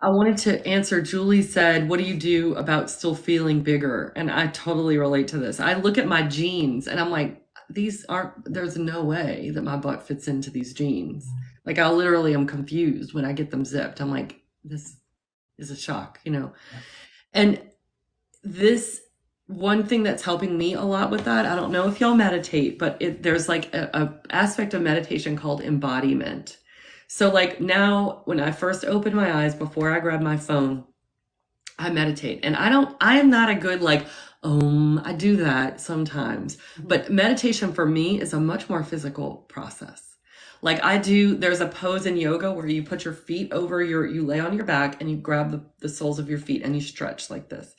I wanted to answer. Julie said, what do you do about still feeling bigger? And I totally relate to this. I look at my jeans and I'm like, there's no way that my butt fits into these jeans. Like, I literally am confused when I get them zipped. I'm like, this is a shock, you know? And this one thing that's helping me a lot with that, I don't know if y'all meditate, but there's like a aspect of meditation called embodiment. So like now when I first open my eyes before I grab my phone, I meditate. And I am not a good like, I do that sometimes. But meditation for me is a much more physical process. Like there's a pose in yoga where you put your feet over you lay on your back and you grab the soles of your feet and you stretch like this.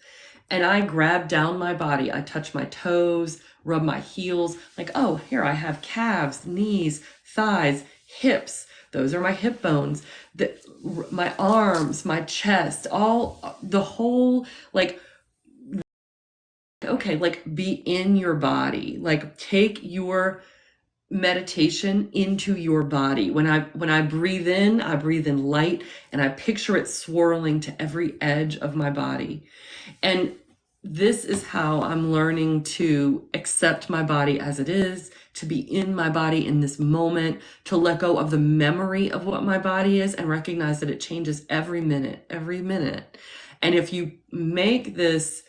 And I grab down my body. I touch my toes, rub my heels, like, oh, here I have calves, knees, thighs, hips. Those are my hip bones, my arms, my chest, the whole, like, okay, like be in your body, like take your meditation into your body. When I breathe in light and I picture it swirling to every edge of my body. And this is how I'm learning to accept my body as it is, to be in my body in this moment, to let go of the memory of what my body is and recognize that it changes every minute. And if you make this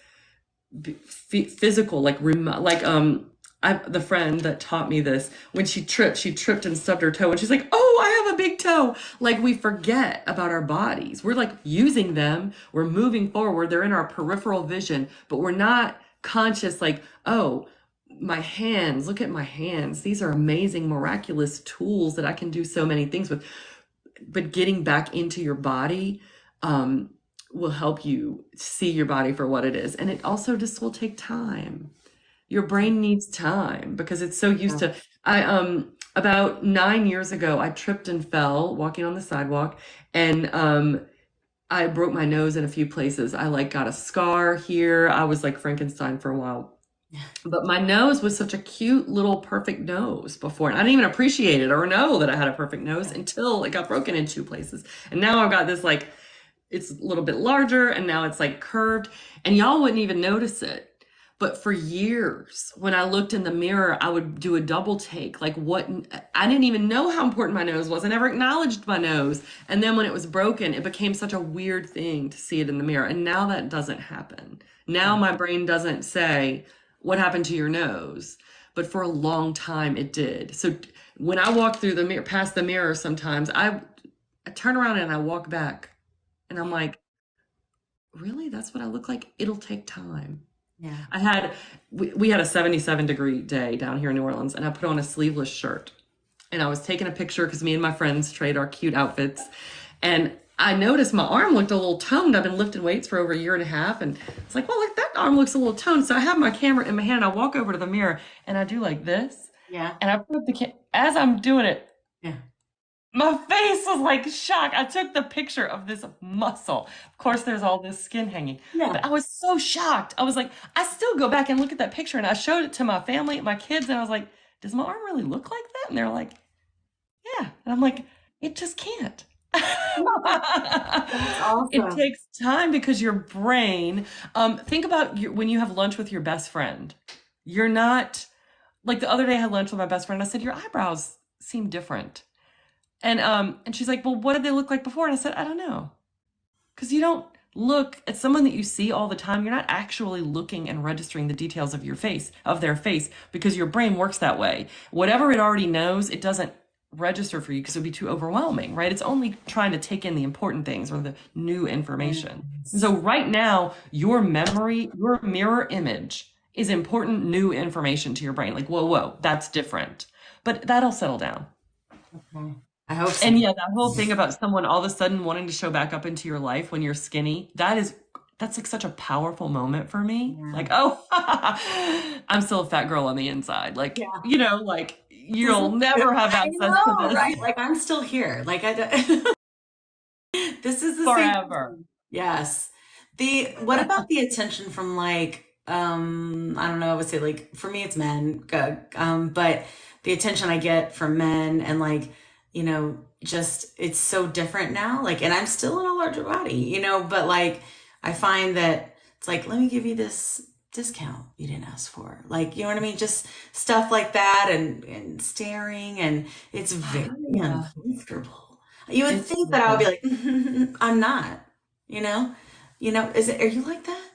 physical, the friend that taught me this, when she tripped and stubbed her toe and she's like, oh, I have a big toe. Like, we forget about our bodies. We're like using them. We're moving forward. They're in our peripheral vision, but we're not conscious. Like, oh, my hands, look at my hands. These are amazing, miraculous tools that I can do so many things with. But getting back into your body, will help you see your body for what it is. And it also just will take time. Your brain needs time because it's so used to. About 9 years ago, I tripped and fell walking on the sidewalk, and I broke my nose in a few places. I like got a scar here. I was like Frankenstein for a while. But my nose was such a cute little perfect nose before. And I didn't even appreciate it or know that I had a perfect nose until it got broken in 2 places. And now I've got this like, it's a little bit larger and now it's like curved and y'all wouldn't even notice it. But for years, when I looked in the mirror, I would do a double take. Like I didn't even know how important my nose was. I never acknowledged my nose. And then when it was broken, it became such a weird thing to see it in the mirror. And now that doesn't happen. Now my brain doesn't say, what happened to your nose? But for a long time it did. So when I walk through the mirror, past the mirror, sometimes I turn around and I walk back and I'm like, really? That's what I look like? It'll take time. Yeah. We had a 77-degree day down here in New Orleans and I put on a sleeveless shirt and I was taking a picture because me and my friends trade our cute outfits. And I noticed my arm looked a little toned. I've been lifting weights for over a year and a half. And it's like, well, look, that arm looks a little toned. So I have my camera in my hand. And I walk over to the mirror and I do like this. Yeah. And I put as I'm doing it, Yeah. my face was like shocked. I took the picture of this muscle. Of course, there's all this skin hanging. Yeah. But I was so shocked. I was like, I still go back and look at that picture, and I showed it to my family, my kids, and I was like, does my arm really look like that? And they're like, yeah. And I'm like, it just can't. That's awesome. It takes time because your brain, think about when you have lunch with your best friend. You're not, like the other day I had lunch with my best friend. I said, your eyebrows seem different. And she's like, well, what did they look like before? And I said, I don't know. Because you don't look at someone that you see all the time. You're not actually looking and registering the details of their face, because your brain works that way. Whatever it already knows, it doesn't register for you because it would be too overwhelming, right? It's only trying to take in the important things or the new information. And so right now, your memory, your mirror image is important new information to your brain. Like, whoa, that's different. But that'll settle down. Okay. I hope so. And yeah, that whole thing about someone all of a sudden wanting to show back up into your life when you're skinny, that's like such a powerful moment for me. Yeah. Like, oh, I'm still a fat girl on the inside. Like, you know, like you'll never have access to this. Right? Like I'm still here. Like this is the Forever. same. Yes. What about the attention from like, I don't know, I would say like for me it's men, but the attention I get from men and like, you know, just it's so different now. Like, and I'm still in a larger body, you know, but like I find that it's like, let me give you this discount you didn't ask for. Like, you know what I mean? Just stuff like that and staring, and it's very uncomfortable. You would think that I would be like, I'm not, you know, are you like that?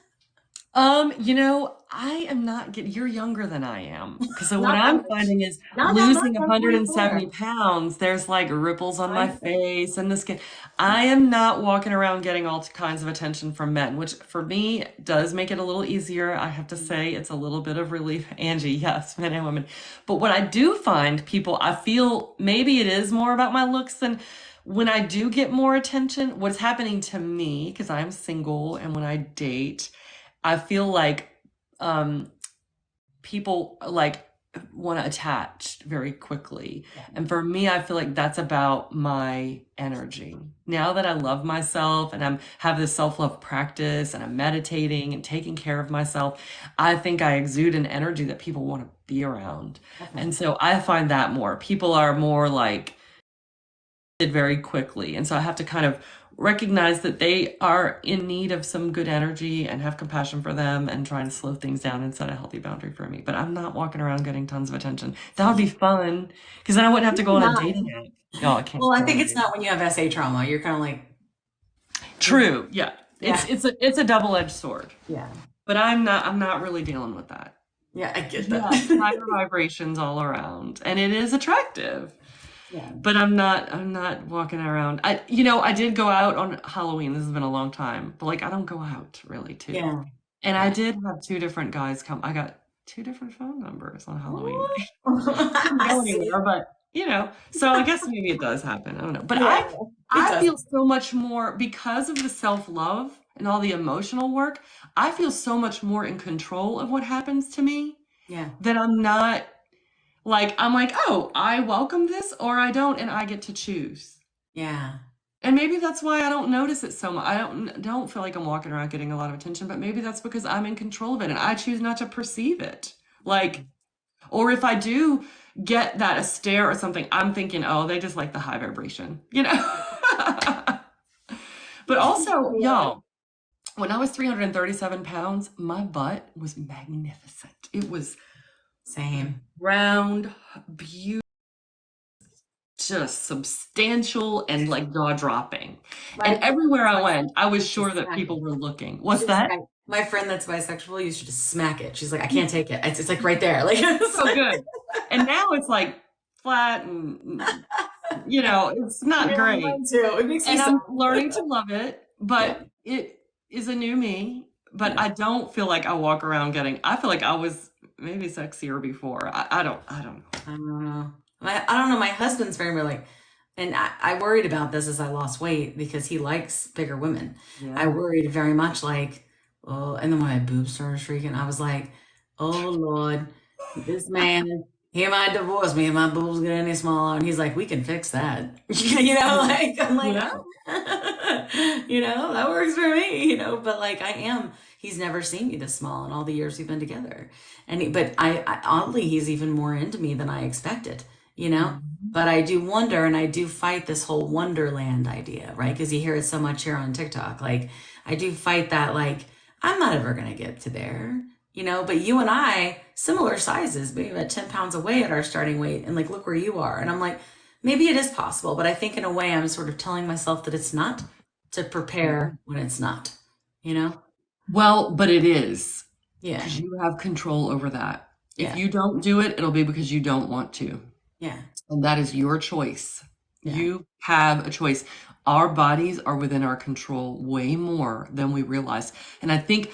You know, I am not you're younger than I am. Because what Not that I'm much. finding is Not that losing much. I'm 170 44. pounds, there's like ripples on my I- face and the skin. I am not walking around getting all kinds of attention from men, which for me does make it a little easier. I have to say it's a little bit of relief. Angie, yes, men and women. But what I do find I feel maybe it is more about my looks than when I do get more attention. What's happening to me, because I'm single and when I date, I feel like people like want to attach very quickly. And for me, I feel like that's about my energy. Now that I love myself and have this self-love practice and I'm meditating and taking care of myself, I think I exude an energy that people want to be around. And so I find that people are more like very quickly. And so I have to kind of recognize that they are in need of some good energy and have compassion for them and trying to slow things down and set a healthy boundary for me. But I'm not walking around getting tons of attention. That would be fun because then I wouldn't have to go on a dating app. No, I can't. Well, I think it's not when you have SA trauma. You're kind of like, true. Yeah. It's a double-edged sword. yeah. But I'm not really dealing with that. Yeah, I get that. Higher vibrations all around. And it is attractive. Yeah. But I'm not walking around. I did go out on Halloween. This has been a long time, but like I don't go out really too. Yeah. And I did have two different guys come. I got two different phone numbers on Halloween. I see. Anywhere, but so I guess maybe it does happen. I don't know. But Yeah, I feel so much more because of the self-love and all the emotional work. I feel so much more in control of what happens to me. Yeah. That I'm not. Like, I'm like, oh, I welcome this or I don't, and I get to choose. Yeah. And maybe that's why I don't notice it so much. I don't feel like I'm walking around getting a lot of attention, but maybe that's because I'm in control of it and I choose not to perceive it. Like, or if I do get a stare or something, I'm thinking, oh, they just like the high vibration, you know? But also, y'all, when I was 337 pounds, my butt was magnificent. It was Same. round, beautiful, just substantial and like jaw-dropping. And everywhere I went, I was sure that people were looking. What's that? My friend that's bisexual used to just smack it. She's like, I can't take it. It's like right there. Like So good. And now it's like flat and it's not great. Mine too. It makes me And so I'm learning to love it, but it is a new me. But I don't feel like I walk around I feel like I was maybe sexier before. I don't know. I don't know. I don't know. My husband's very much like, and I worried about this as I lost weight because he likes bigger women. I Yeah. worried very much like, oh, and then when my boobs started shrinking, I was like, oh Lord, this man, he might divorce me if my boobs get any smaller. And he's like, we can fix that. Like, I'm like, Yeah. oh, that works for me, but like he's never seen me this small in all the years we've been together. But oddly, he's even more into me than I expected, you know? Mhm. But I do wonder, and I do fight this whole Wonderland idea, right? Because you hear it so much here on TikTok. Like, I do fight that, like, I'm not ever going to get to there, But you and I, similar sizes, maybe about 10 pounds away at our starting weight. And like, look where you are. And I'm like, maybe it is possible. But I think in a way, I'm sort of telling myself that it's not to Yeah. prepare when it's not, you know? Well, but it is Yeah. because you have control over that. If Yeah. you don't do it, it'll be because you don't want to. Yeah. And that is your choice. Yeah. You have a choice. Our bodies are within our control way more than we realize. And I think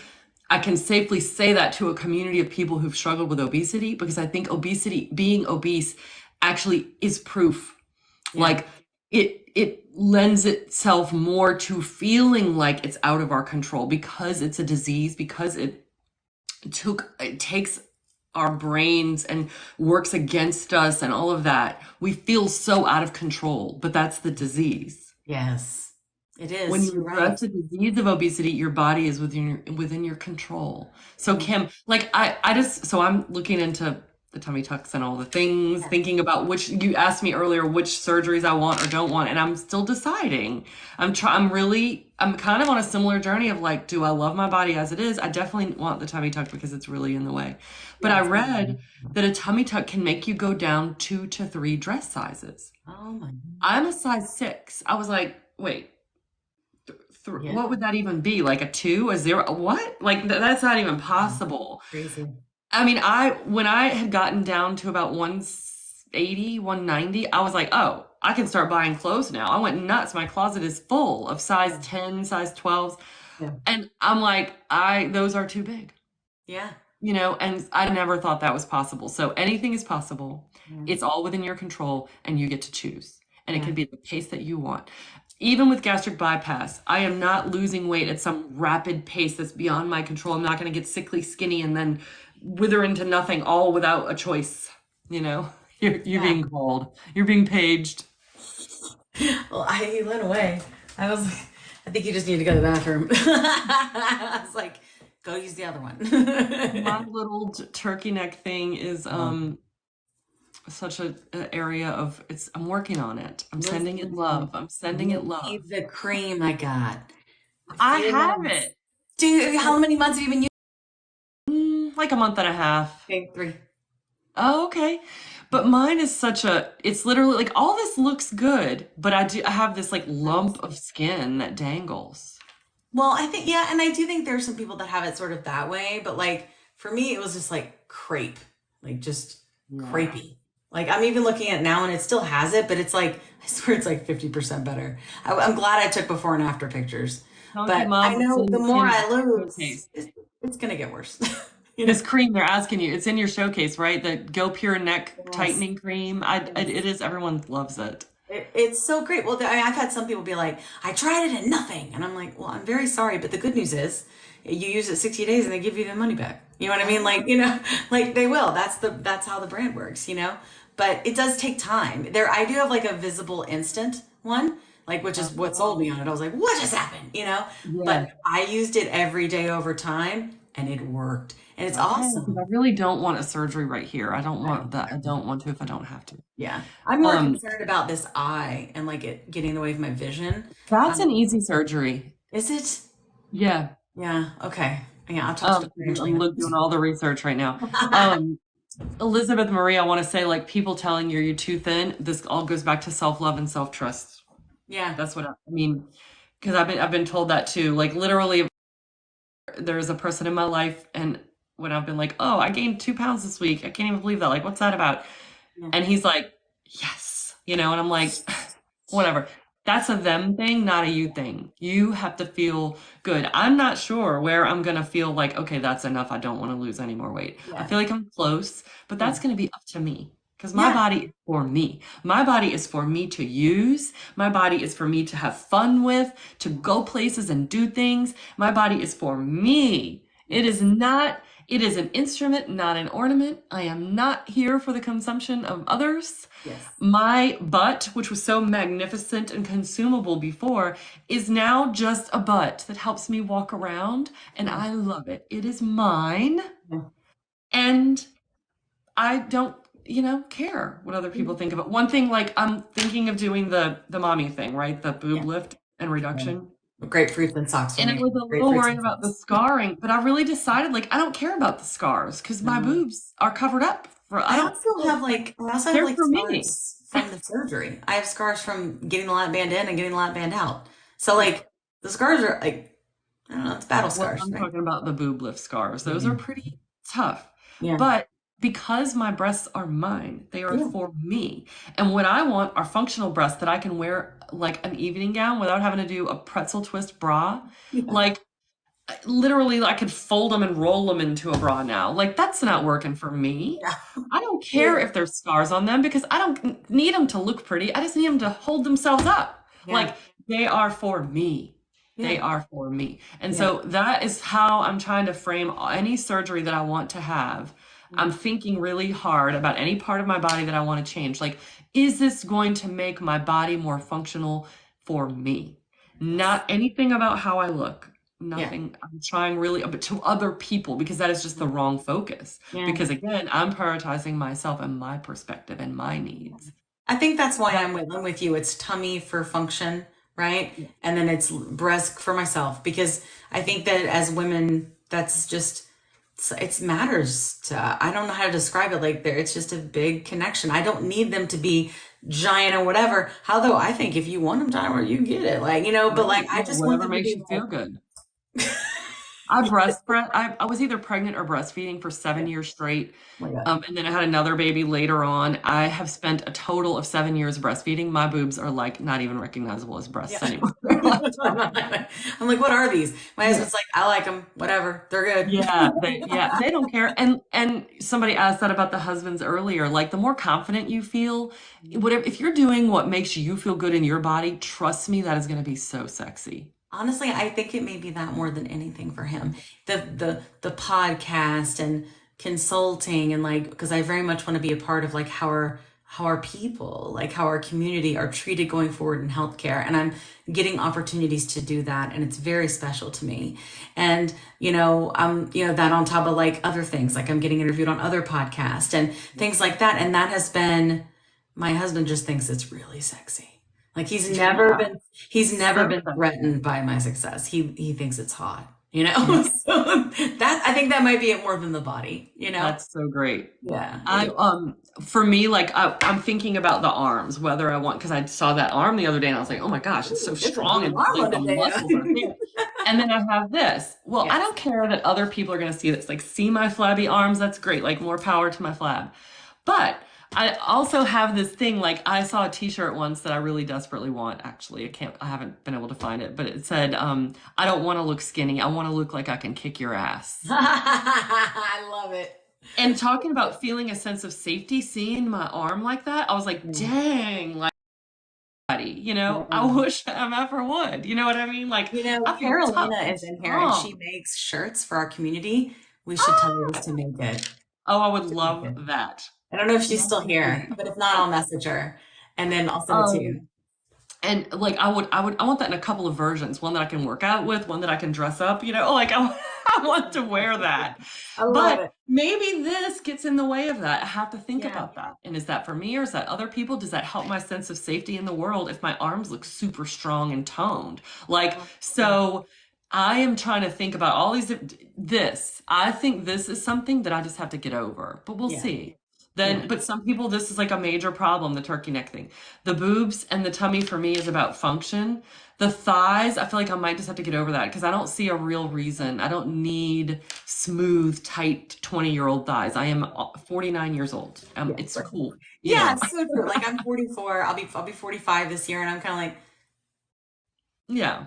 I can safely say that to a community of people who've struggled with obesity, because I think obesity, being obese, actually is proof. Yeah. Like it lends itself more to feeling like it's out of our control because it's a disease, because it takes our brains and works against us and all of that. We feel so out of control, but that's the disease. Yes. It When is. you You're right. address the disease of obesity, your body is within your control. So Mhm. Kim, like so I'm looking into the tummy tucks and all the things, Yeah. thinking about which you asked me earlier, which surgeries I want or don't want, and I'm still deciding. I'm kind of on a similar journey of like, do I love my body as it is? I definitely want the tummy tuck because it's really in the way. But I Yes. read that a tummy tuck can make you go down 2 to 3 dress sizes. Oh my. I'm a size 6. I was like, wait, Yeah. what would that even be? Like a 2, a 0? What? Like that's not even possible. Crazy. I mean, when I had gotten down to about 180, 190, I was like, oh, I can start buying clothes now. I went nuts. My closet is full of size 10, size 12s. Yeah. And I'm like, those are too big, Yeah. and I never thought that was possible. So anything is possible. Yeah. It's all within your control and you get to choose. And it Yeah. can be at the pace that you want. Even with gastric bypass, I am not losing weight at some rapid pace that's beyond my control. I'm not going to get sickly skinny and then wither into nothing, all without a choice. You're Yeah. being called. You're being paged. Well, he went away. I was like, I think you just need to go to the bathroom. I was like, go use the other one. My little turkey neck thing is such an area of I'm working on it. I'm sending it love. I'm sending it love. Need the cream I got. I have it. Dude, how many months have you been using? Like a month and a half. Okay, 3. Oh, okay. But mine is it's literally like all this looks good, but I have this like lump of skin that dangles. Well, I think, yeah, and I do think there's some people that have it sort of that way, but like for me, it was just like crepe, like just crepey. Like I'm even looking at it now and it still has it, but it's like, I swear it's like 50% better. I'm glad I took before and after pictures, Tell but your mom I know it's the more I lose, showcase. it's going to get worse. This cream they're asking you, it's in your showcase, right? The Go Pure Neck Yes. Tightening Cream. It is, everyone loves it. It's so great. Well, I've had some people be like, I tried it and nothing. And I'm like, well, I'm very sorry. But the good news is you use it 60 days and they give you the money back. You know what I mean? Like, like they will. That's how the brand works, But it does take time. I do have like a visible instant one, like, which is what sold me on it. I was like, what just happened? But I used it every day over time and it worked. And it's awesome. I really don't want a surgery right here. I don't want that. I don't want to if I don't have to. Yeah. I'm more concerned about this eye and like it getting in the way of my vision. That's an easy surgery. Is it? Yeah. Yeah. Okay. Yeah. I'll talk to I'm doing all the research right now. Elizabeth Marie, I want to say, like, people telling you're too thin, this all goes back to self-love and self-trust. Yeah. That's what I mean. Because I've been told that too. Like literally there's a person in my life and when I've been like, oh, I gained 2 pounds this week. I can't even believe that. Like, what's that about? Yeah. And he's like, yes, and I'm like, whatever. That's a them thing, not a you thing. You have to feel good. I'm not sure where I'm going to feel like, okay, that's enough. I don't want to lose any more weight. Yeah. I feel like I'm close, but that's going to be up to me because my Yeah. body is for me. My body is for me to use. My body is for me to have fun with, to go places and do things. My body is for me. It is not, it is an instrument, not an ornament. I am not here for the consumption of others. Yes. My butt, which was so magnificent and consumable before, is now just a butt that helps me walk around, and I love it. It is mine, Yeah. and I don't, care what other people think of it. One thing, like I'm thinking of doing the mommy thing, right? The boob Yeah. lift and Yeah. reduction. Grapefruits and socks for And I me. was a little Grapefruits worried and about the socks. scarring, but I really decided like I don't care about the scars because my No. boobs are covered up for I don't I also have they're like for me. scars from the surgery. I have scars from getting the lap band in and getting the lap band out. So like the scars are like, I don't know, it's battle Well, scars, I'm right? talking about the boob lift scars. Those are Yeah. pretty tough. Yeah. But because my breasts are mine, they are Yeah. for me. And what I want are functional breasts that I can wear like an evening gown without having to do a pretzel twist bra. Yeah. Like literally, I could fold them and roll them into a bra now. Like that's not working for me. Yeah. I don't care Yeah. if there's scars on them because I don't need them to look pretty. I just need them to hold themselves up. Yeah. Like they are for me. They Yeah. are for me. And Yeah. so that is how I'm trying to frame any surgery that I want to have. I'm thinking really hard about any part of my body that I want to change. Like, is this going to make my body more functional for me? Yes. Not anything about how I look. Yeah. Nothing. I'm trying really, but to other people because that is just the wrong focus. Yeah. Because again, I'm prioritizing myself and my perspective and my needs. I think that's why That, I'm with you. It's tummy for function, right? And then it's breast for myself because I think that as women, that's just it matters to I don't know how to describe it like there it's just a big connection. I don't need them to be giant or whatever. How though I think if you want them giant or you get it. Like, but like I just want whatever them to makes be you like feel good. I was either pregnant or breastfeeding for yeah. 7 years straight. Oh my God. And then I had another baby later on. I have spent a total of 7 years breastfeeding. My boobs are like not even recognizable as breasts Yeah. anymore. They're like I'm like, what are these? My yeah. husband's like, I like them, whatever. They're good. They don't care. And somebody asked that about the husbands earlier. Like the more confident you feel, whatever if you're doing what makes you feel good in your body, trust me, that is going to be so sexy. Honestly, I think it may be that more than anything for him. The podcast and consulting and like because I very much want to be a part of like how our people, like how our community are treated going forward in healthcare. And I'm getting opportunities to do that. And it's very special to me. And, that on top of like other things, like I'm getting interviewed on other podcasts and things like that. And that has been, my husband just thinks it's really sexy. Like he's never been threatened by my success. He thinks it's hot, Yeah. So that I think that might be it more than the body. That's so great. Yeah. For me, like I'm thinking about the arms, whether I want because I saw that arm the other day and I was like, oh my gosh, it's so It's a strong big and arm like on the the day. muscles are there. And then I have this. Well, I Yes. don't care that other people are going to see this. Like, see my flabby arms. That's great. Like, more power to my flab. But I also have this thing. Like, I saw a T-shirt once that I really desperately want. Actually, I haven't been able to find it, but it said, "I don't want to look skinny. I want to look like I can kick your ass." I love it. And talking about feeling a sense of safety, seeing my arm like that, I was like, dang, like, I wish MF would. You know what I mean? Like, I feel tough Carolina and is in here and she strong. makes shirts for our community. We should tell her to make it. Oh, I would To make it. love that. I don't know if she's That still would be here, but if not, I'll message her and then I'll send it to um you. and like I want that in a couple of versions. One that I can work out with, one that I can dress up, like I want to wear that. I love But it. maybe this gets in the way of that. I have to think Yeah. about that. And is that for me or is that other people? Does that help my sense of safety in the world if my arms look super strong and toned? Like, so I am trying to think about all this. I think this is something that I just have to get over, but we'll Yeah. see. Yeah. But some people, this is like a major problem, the turkey neck thing. The boobs and the tummy for me is about function. The thighs, I feel like I might just have to get over that because I don't see a real reason. I don't need smooth, tight 20-year-old thighs. I am 49 years old. Yeah. It's cool. Yeah, it's so true. Like I'm 44. I'll be 45 this year, and I'm kind of like, Yeah.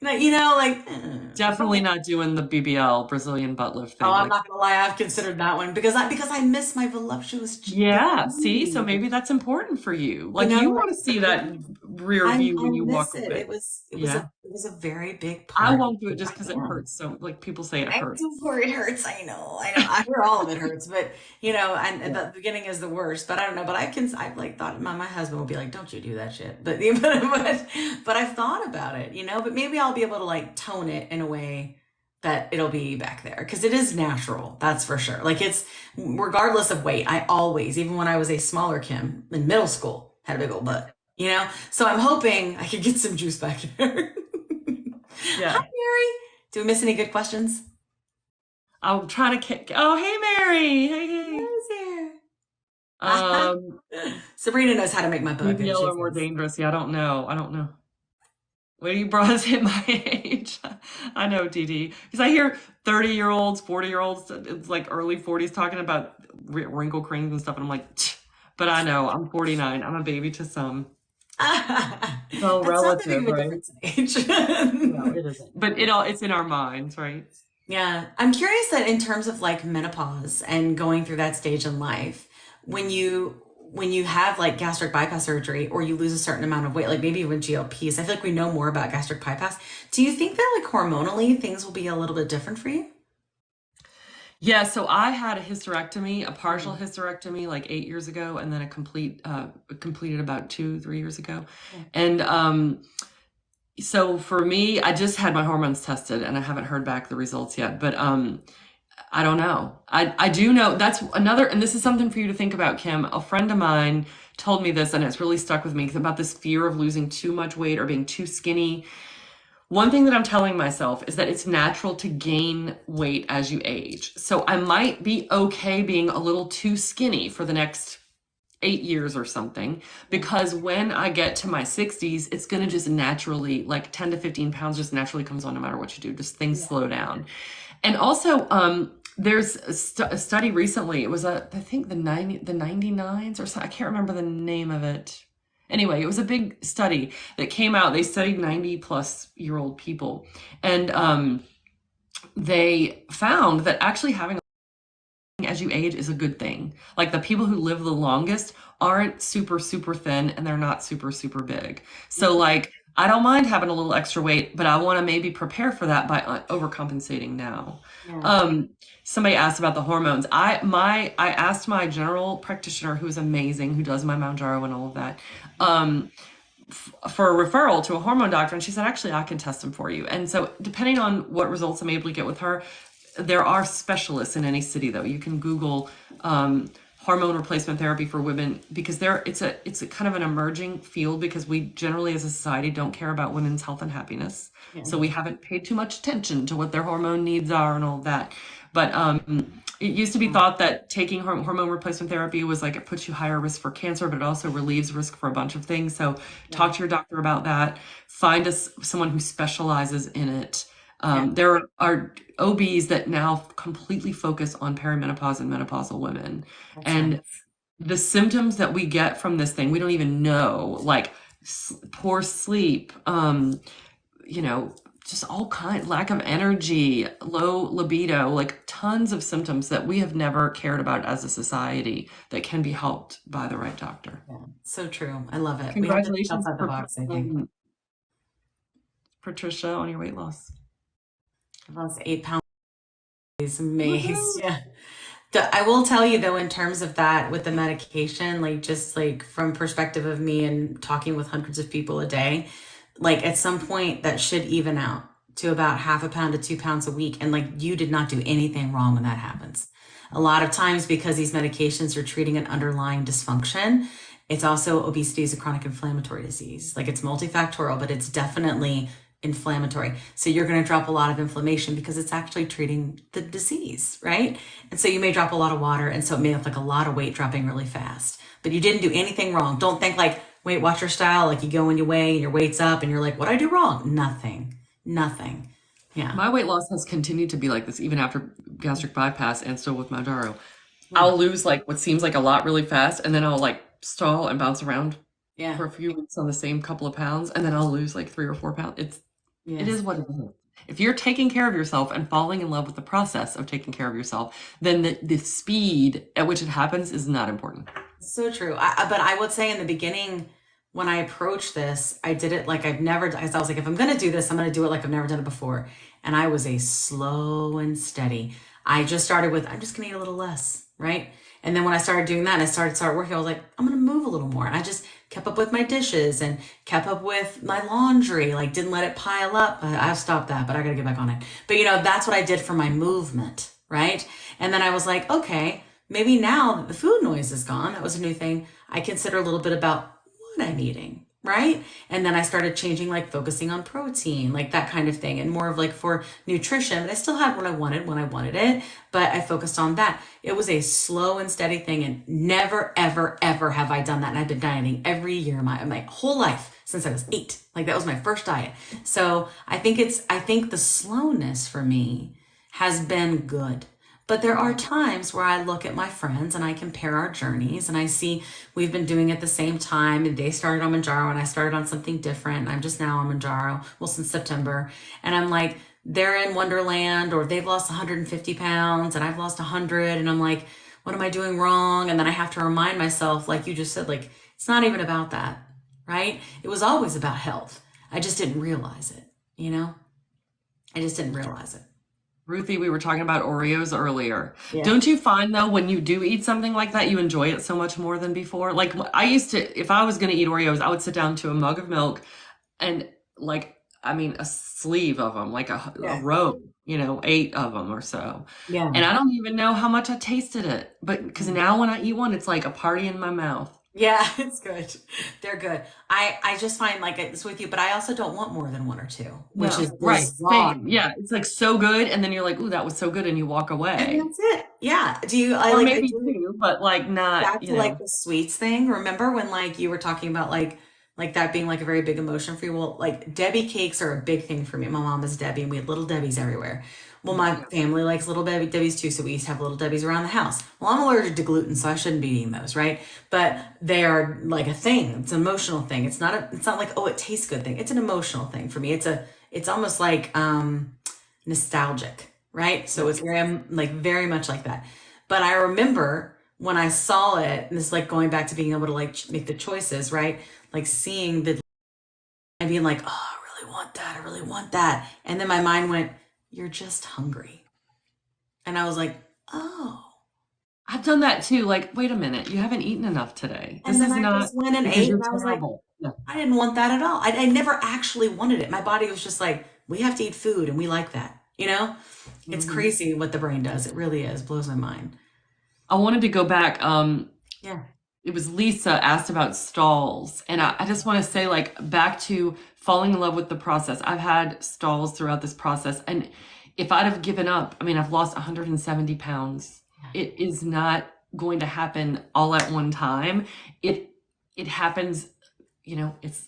like. Definitely not doing the BBL, Brazilian butt lift Oh, thing. I'm Like, not gonna lie, I've considered that one because I miss my voluptuous yeah, see, so booty. maybe that's important for you. You Like, know, you like want to see that rear view I when you walk miss it. away. Yeah. It was a very big I part of won't do it who just I because it am. hurts. So, like, people say it I hurts. do where it hurts. I know. I hear all of it hurts, but and Yeah. the beginning is the worst. But I don't know. But I've like thought my husband will be like, "Don't you do that shit." But I've thought about it, But maybe I'll be able to like tone it in a way that it'll be back there because it is natural. That's for sure. Like it's regardless of weight. I always, even when I was a smaller Kim in middle school, had a big old butt. So I'm hoping I could get some juice back there. Hi, Yeah. Mary. Do we miss any good questions? I'm trying to kick. Oh, hey, Mary. Hey, hey. Who's here? Um, Sabrina knows how to make my butt good. BBL She are more says. dangerous. Yeah, I don't know. I don't know. Where you bras hit my age. I know, DD. Because I hear 30-year-olds, 40-year-olds, it's like early 40s talking about wrinkle creams and stuff. And I'm like, "Tch." But I know, I'm 49. I'm a baby to some. It's all That's not that big relative, of a right? difference in age. No, it isn't. But it's in our minds, right? Yeah, I'm curious that in terms of like menopause and going through that stage in life, when you have like gastric bypass surgery or you lose a certain amount of weight, like maybe even GLPs, I feel like we know more about gastric bypass. Do you think that like hormonally things will be a little bit different for you? Yeah, so I had a hysterectomy, a partial Mm. hysterectomy like 8 years ago, and then completed about 2, 3 years ago. Yeah. And so for me, I just had my hormones tested and I haven't heard back the results yet, but I don't know. I do know that's another, and this is something for you to think about, Kim. A friend of mine told me this and it's really stuck with me about this fear of losing too much weight or being too skinny. One thing that I'm telling myself is that it's natural to gain weight as you age. So I might be okay being a little too skinny for the next 8 years or something, because when I get to my 60s, it's going to just naturally, like 10 to 15 pounds just naturally comes on no matter what you do. Just things Yeah. slow down. And also, there's a study recently. It was I think the 99s or something. I can't remember the name of it. Anyway, it was a big study that came out. They studied 90-plus-year-old people, and they found that actually having as you age is a good thing. Like the people who live the longest aren't super, super thin and they're not super, super big. So like, I don't mind having a little extra weight, but I want to maybe prepare for that by overcompensating now. Yeah. Somebody asked about the hormones. I asked my general practitioner, who's amazing, who does my Mounjaro and all of that, for a referral to a hormone doctor, and she said, actually, I can test them for you. And so depending on what results I'm able to get with her, there are specialists in any city, though. You can Google hormone replacement therapy for women, because it's a kind of an emerging field, because we generally as a society don't care about women's health and happiness. Yeah. So we haven't paid too much attention to what their hormone needs are and all that. But it used to be thought that taking hormone replacement therapy was like it puts you higher risk for cancer, but it also relieves risk for a bunch of things. So talk to your doctor about that. Find someone who specializes in it. There are OBs that now completely focus on perimenopause and menopausal women. That's And right. the symptoms that we get from this thing, we don't even know, like poor sleep, just all kind, lack of energy, low libido, like tons of symptoms that we have never cared about as a society that can be helped by the right doctor. Yeah. So true. I love it. We have to think Congratulations, outside the box, I think. Patricia, on your weight loss. I've lost 8 pounds. It's amazing. Woohoo! Yeah. I will tell you though, in terms of that with the medication, like just like from perspective of me and talking with hundreds of people a day, like at some point that should even out to about half a pound to 2 pounds a week. And like you did not do anything wrong when that happens. A lot of times because these medications are treating an underlying dysfunction, it's also obesity is a chronic inflammatory disease. Like it's multifactorial, but it's definitely inflammatory. So you're going to drop a lot of inflammation because it's actually treating the disease, right? And so you may drop a lot of water. And so it may look like a lot of weight dropping really fast, but you didn't do anything wrong. Don't think like Weight Watcher style, like you go and you weigh and your weight's up and you're like, what I do wrong? Nothing, nothing. Yeah. My weight loss has continued to be like this even after gastric bypass and still with Mounjaro. I'll lose like what seems like a lot really fast, and then I'll like stall and bounce around Yeah. for a few weeks on the same couple of pounds, and then I'll lose like 3 or 4 pounds. It is Yes. what it is. If you're taking care of yourself and falling in love with the process of taking care of yourself, then the speed at which it happens is not important. So true. But I would say in the beginning, when I approached this, I did it like I've never done. I was like, if I'm going to do this, I'm going to do it like I've never done it before. And I was a slow and steady. I just started with, I'm just going to eat a little less, right? And then when I started doing that and I started working, I was like, I'm going to move a little more. And I just kept up with my dishes and kept up with my laundry, like didn't let it pile up. I've stopped that, but I got to get back on it. But that's what I did for my movement, right? And then I was like, okay, maybe now that the food noise is gone, that was a new thing, I consider a little bit about what I'm eating, right? And then I started changing, like focusing on protein, like that kind of thing, and more of like for nutrition. But I still had what I wanted when I wanted it, but I focused on that. It was a slow and steady thing, and never, ever, ever have I done that. And I've been dieting every year my whole life since I was 8. Like that was my first diet. So I think the slowness for me has been good. But there are times where I look at my friends and I compare our journeys and I see we've been doing it at the same time, and they started on Mounjaro and I started on something different. I'm just now on Mounjaro, well, since September. And I'm like, they're in Wonderland, or they've lost 150 pounds and I've lost 100. And I'm like, what am I doing wrong? And then I have to remind myself, like you just said, like, it's not even about that, right? It was always about health. I just didn't realize it, I just didn't realize it. Ruthie, we were talking about Oreos earlier. Yeah. Don't you find though, when you do eat something like that, you enjoy it so much more than before? Like I used to, if I was going to eat Oreos, I would sit down to a mug of milk and like, I mean, a sleeve of them, like a Yeah. row, 8 of them or so. Yeah. And I don't even know how much I tasted it. But because now when I eat one, it's like a party in my mouth. Yeah, it's good. They're good. I just find like it's with you, but I also don't want more than one or two, which No, is right. bizarre. Same. Yeah. It's like so good. And then you're like, ooh, that was so good. And you walk And away. that's it. Yeah. Or I maybe do two, but like not, back to like the sweets thing. Remember when like you were talking about like that being like a very big emotion for you? Well, like Debbie cakes are a big thing for me. My mom is Debbie and we had little Debbies everywhere. Well, my family likes little Debbie's too, so we used to have little Debbies around the house. Well, I'm allergic to gluten, so I shouldn't be eating those, right? But they are like a thing. It's an emotional thing. It's not like, oh, it tastes good thing. It's an emotional thing for me. It's almost like nostalgic, right? So it's very much like that. But I remember when I saw it, and this is like going back to being able to like make the choices, right? Like seeing the and being like, oh, I really want that. I really want that. And then my mind went, you're just hungry. And I was like, oh. I've done that too. Like, wait a minute, you haven't eaten enough today. And This then is I not just went and because ate, you're and I was like, terrible. Yeah. I didn't want that at all. I never actually wanted it. My body was just like, we have to eat food and we like that. It's Mhm. crazy what the brain does. It really is. Blows my mind. I wanted to go back. Yeah. It was Lisa asked about stalls, and I just want to say, like, back to falling in love with the process. I've had stalls throughout this process, and if I'd have given up, I mean, I've lost 170 pounds. It is not going to happen all at one time. It happens, it's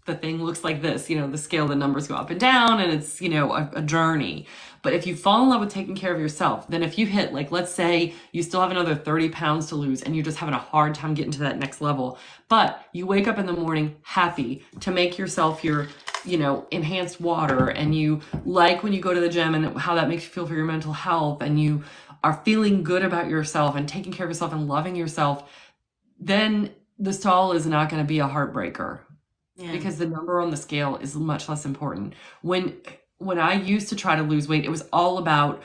the thing looks like this, the scale, the numbers go up and down, and it's, a journey. But if you fall in love with taking care of yourself, then if you hit, like, let's say you still have another 30 pounds to lose and you're just having a hard time getting to that next level, but you wake up in the morning happy to make yourself your, enhanced water, and you like when you go to the gym and how that makes you feel for your mental health, and you are feeling good about yourself and taking care of yourself and loving yourself, then the stall is not going to be a heartbreaker. Yeah. Because the number on the scale is much less important. When I used to try to lose weight, it was all about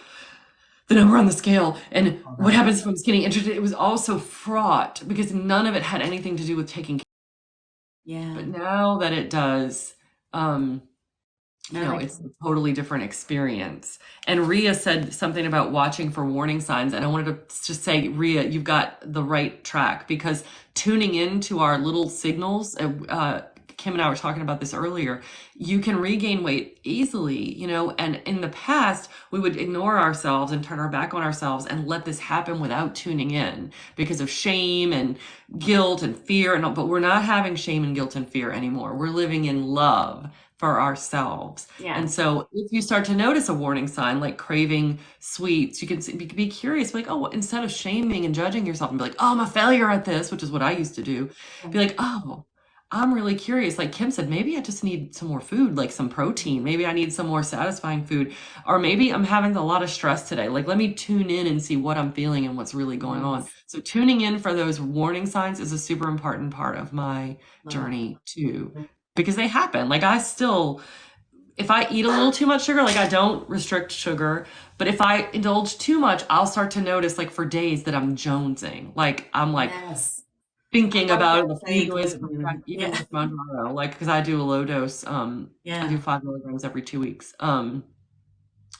the number on the scale and what happens if I'm skinny. It was also fraught because none of it had anything to do with taking care. Yeah. But now that it does, it's a totally different experience. And Rhea said something about watching for warning signs. And I wanted to just say, Rhea, you've got the right track, because tuning into our little signals, Kim and I were talking about this earlier, you can regain weight easily, and in the past, we would ignore ourselves and turn our back on ourselves and let this happen without tuning in because of shame and guilt and fear. But we're not having shame and guilt and fear anymore. We're living in love for ourselves. Yeah. And so if you start to notice a warning sign, like craving sweets, you can be curious, like, oh, instead of shaming and judging yourself and be like, oh, I'm a failure at this, which is what I used to do, be like, oh, I'm really curious. Like Kim said, maybe I just need some more food, like some protein. Maybe I need some more satisfying food. Or maybe I'm having a lot of stress today. Like, let me tune in and see what I'm feeling and what's really going on. Yes. So tuning in for those warning signs is a super important part of my Love it. journey too, because they happen. Like I still, if I eat a little too much sugar, like I don't restrict sugar, but if I indulge too much, I'll start to notice like for days that I'm jonesing. Like I'm like Yes. thinking I love about that the saying food noise, gluten. even Yeah. with Mounjaro, like because I do a low dose. I do Yeah. 5 milligrams every 2 weeks.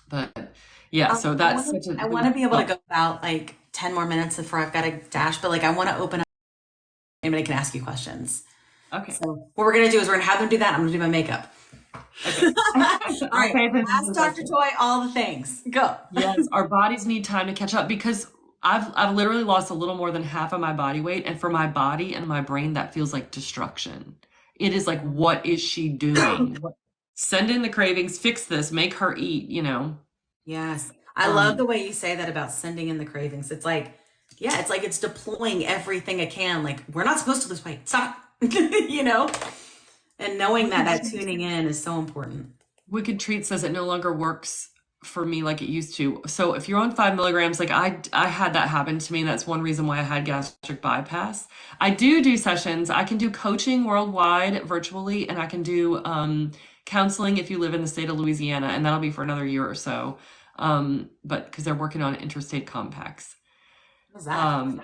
But yeah, so that's such a I want to big be able to help. go about like 10 more minutes before I've got to dash, but like I want to open up. Anybody can ask you questions. Okay. So what we're gonna do is we're gonna have them do that. I'm gonna do my makeup. Okay. All I'll right. pay attention to Ask the Dr. question. Toy all the things. Go. Yes, our bodies need time to catch up because I've literally lost a little more than half of my body weight, and for my body and my brain, that feels like destruction. It is like, what is she doing? Send in the cravings, fix this, make her eat, you know. Yes. I love the Um, way you say that about sending in the cravings. It's like, yeah, it's like it's deploying everything it can. Like, we're not supposed to lose weight. Stop. You know? And knowing that that tuning in is so important. Wicked Treat says it no longer works for me like it used to. So if you're on 5 milligrams, like I had that happen to me. That's one reason why I had gastric bypass. I do sessions. I can do coaching worldwide virtually, and I can do counseling if you live in the state of Louisiana, and that'll be for another year or so. But because they're working on interstate compacts. What's that? Um,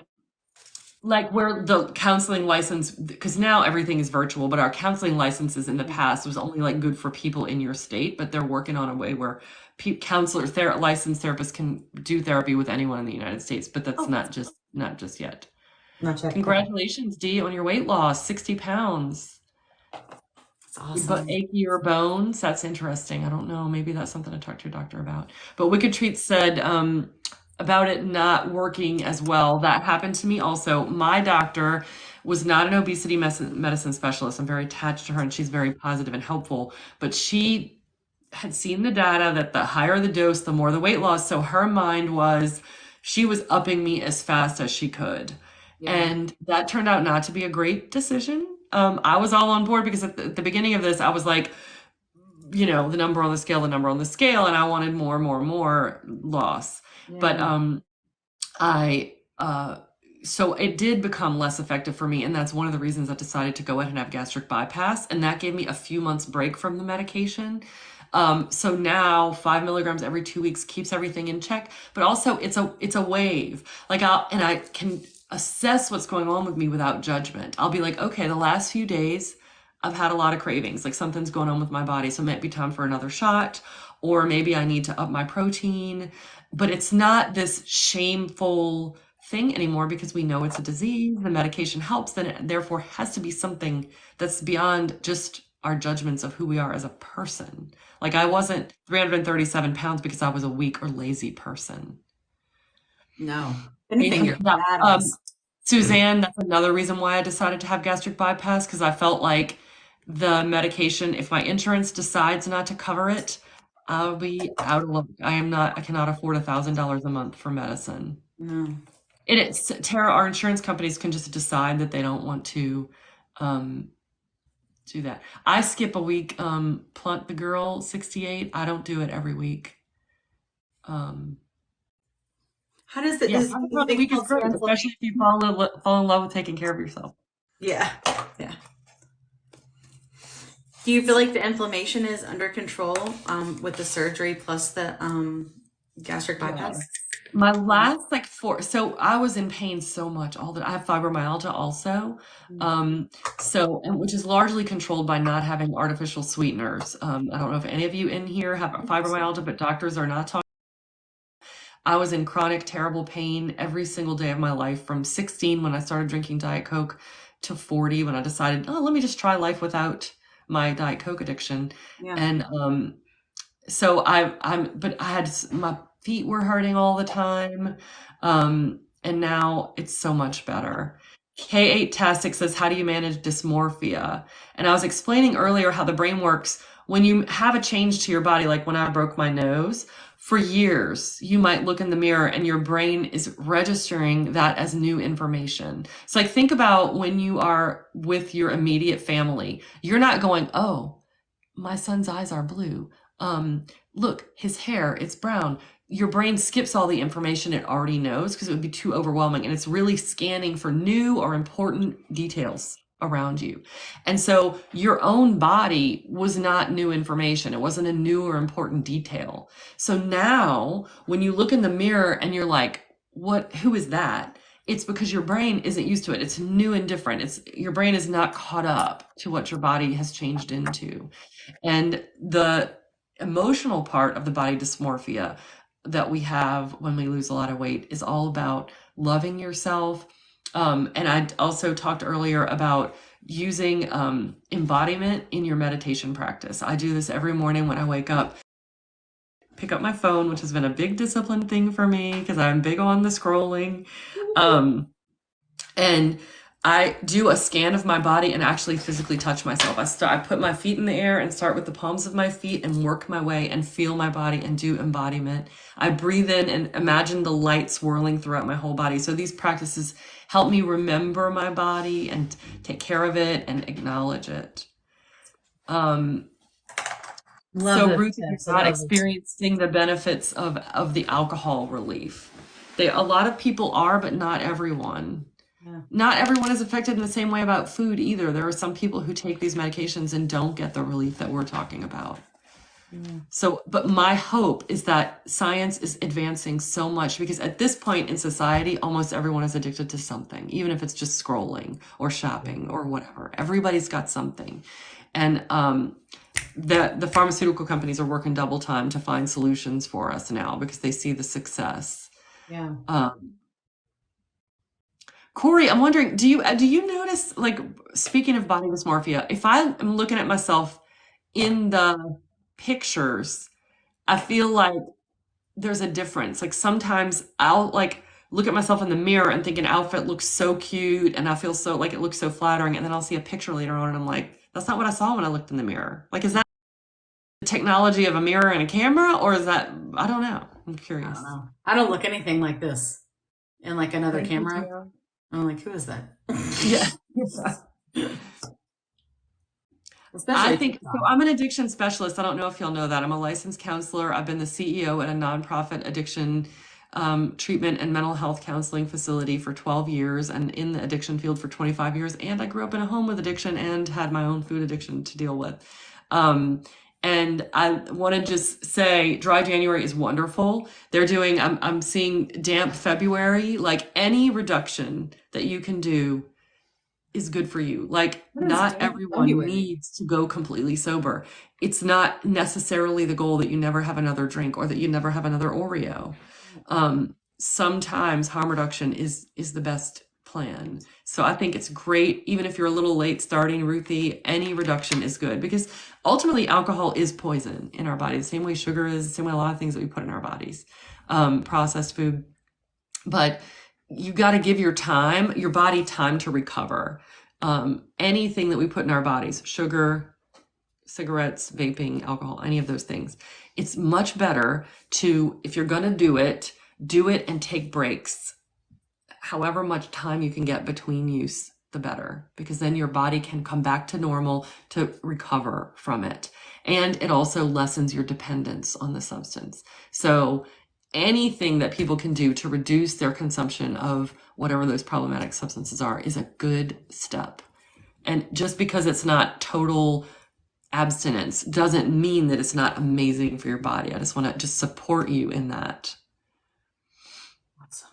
like where the counseling license, because now everything is virtual, but our counseling licenses in the past was only like good for people in your state, but they're working on a way where counselors, licensed therapists can do therapy with anyone in the United States, but that's Oh, not just yet. not yet. Okay. Congratulations, Dee, on your weight loss, 60 pounds. That's But awesome. achier bones, that's interesting. I don't know. Maybe that's something to talk to your doctor about. But Wicked Treat said about it not working as well. That happened to me also. My doctor was not an obesity medicine specialist. I'm very attached to her and she's very positive and helpful. But she had seen the data that the higher the dose, the more the weight loss. So her mind was she was upping me as fast as she could. Yeah. And that turned out not to be a great decision. I was all on board because at the beginning of this, I was like, you know, the number on the scale, and I wanted more loss. But Yeah. I so it did become less effective for me, and that's one of the reasons I decided to go ahead and have gastric bypass, and that gave me a few months break from the medication. So now 5 milligrams every 2 weeks keeps everything in check, but also it's a wave. Like I can assess what's going on with me without judgment. I'll be like, okay, the last few days I've had a lot of cravings, like something's going on with my body, so it might be time for another shot, or maybe I need to up my protein. But it's not this shameful thing anymore because we know it's a disease, the medication helps, then it therefore has to be something that's beyond just our judgments of who we are as a person. Like I wasn't 337 pounds because I was a weak or lazy person. No. If anything, you're Yeah. badass. Suzanne, that's another reason why I decided to have gastric bypass because I felt like the medication, if my insurance decides not to cover it, I'll be out of luck. I cannot afford $1,000 a month for medicine. No. It's Tara, our insurance companies can just decide that they don't want to um, do that. I skip a week, Plunt the Girl 68. I don't do it every week. Um, How does the yeah, is having the a thing week is called great, especially if you fall in love with taking care of yourself. Yeah. Yeah. Do you feel like the inflammation is under control with the surgery plus the gastric Yeah. bypass? My last like so I was in pain so much all that I have fibromyalgia also. So, and which is largely controlled by not having artificial sweeteners. I don't know if any of you in here have fibromyalgia, but doctors are not talking. I was in chronic, terrible pain every single day of my life from 16 when I started drinking Diet Coke to 40 when I decided, oh, let me just try life without my Diet Coke addiction. Yeah. And so but I had my feet were hurting all the time. And now it's so much better. K8tastic says, how do you manage dysmorphia? And I was explaining earlier how the brain works when you have a change to your body, like when I broke my nose. for years, you might look in the mirror and your brain is registering that as new information. So like think about when you are with your immediate family, you're not going, oh, my son's eyes are blue. Look, his hair, it's brown. Your brain skips all the information it already knows because it would be too overwhelming. And it's really scanning for new or important details around you. And so your own body was not new information. It wasn't a new or important detail. So now when you look in the mirror and you're like, who is that? It's because your brain isn't used to it. It's new and different. Your brain is not caught up to what your body has changed into. And the emotional part of the body dysmorphia that we have when we lose a lot of weight is all about loving yourself. And I also talked earlier about using embodiment in your meditation practice. I do this every morning when I wake up. Pick up my phone, which has been a big discipline thing for me because I'm big on the scrolling. And I do a scan of my body and actually physically touch myself. I put my feet in the air and start with the palms of my feet and work my way and feel my body and do embodiment. I breathe in and imagine the light swirling throughout my whole body. So these practices help me remember my body and take care of it and acknowledge it. So Ruth, you're not experiencing the benefits of the alcohol relief. A lot of people are, but not everyone. Yeah. Not everyone is affected in the same way about food either. There are some people who take these medications and don't get the relief that we're talking about. Yeah. So, but my hope is that science is advancing so much because at this point in society, almost everyone is addicted to something, even if it's just scrolling or shopping or whatever. Everybody's got something. And the pharmaceutical companies are working double time to find solutions for us now because they see the success. Yeah. Corey, I'm wondering, do you notice, like, speaking of body dysmorphia, if I am looking at myself in the pictures, I feel like there's a difference. Like sometimes I'll like look at myself in the mirror and think an outfit looks so cute and I feel so like it looks so flattering, and then I'll see a picture later on and I'm like, that's not what I saw when I looked in the mirror. Like, is that the technology of a mirror and a camera, or is that, I don't know. I'm curious. I don't know. I don't look anything like this in like another camera. I'm like, who is that? Yeah. I think so. I'm an addiction specialist. I don't know if you'll know that. I'm a licensed counselor. I've been the CEO at a nonprofit addiction treatment and mental health counseling facility for 12 years and in the addiction field for 25 years. And I grew up in a home with addiction and had my own food addiction to deal with. And I want to just say Dry January is wonderful. They're doing, I'm seeing Damp February, like any reduction that you can do is good for you. Like not everyone needs to go completely sober. It's not necessarily the goal that you never have another drink or that you never have another Oreo. Sometimes harm reduction is the best plan. So I think it's great. Even if you're a little late starting, Ruthie, any reduction is good because ultimately alcohol is poison in our body. The same way sugar is, the same way a lot of things that we put in our bodies, processed food. But you got to give your body time to recover. Anything that we put in our bodies, sugar, cigarettes, vaping, alcohol, any of those things. It's much better to, if you're going to do it and take breaks. However much time you can get between use, the better, because then your body can come back to normal to recover from it. And it also lessens your dependence on the substance. So anything that people can do to reduce their consumption of whatever those problematic substances are is a good step. And just because it's not total abstinence doesn't mean that it's not amazing for your body. I just want to just support you in that. Awesome.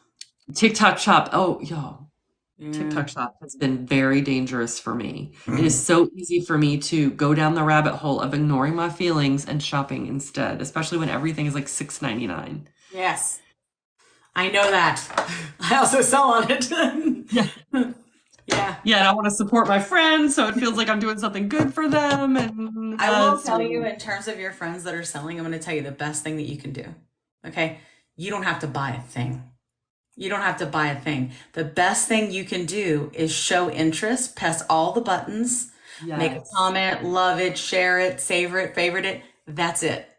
TikTok shop. Oh, yo. TikTok shop has been very dangerous for me. It is so easy for me to go down the rabbit hole of ignoring my feelings and shopping instead, especially when everything is like $6.99. Yes. I know that. I also sell on it. Yeah. Yeah, and I want to support my friends, so it feels like I'm doing something good for them. And I will tell you, in terms of your friends that are selling, I'm going to tell you the best thing that you can do. Okay? You don't have to buy a thing. You don't have to buy a thing. The best thing you can do is show interest, press all the buttons, make a comment, love it, share it, savor it, favorite it. That's it.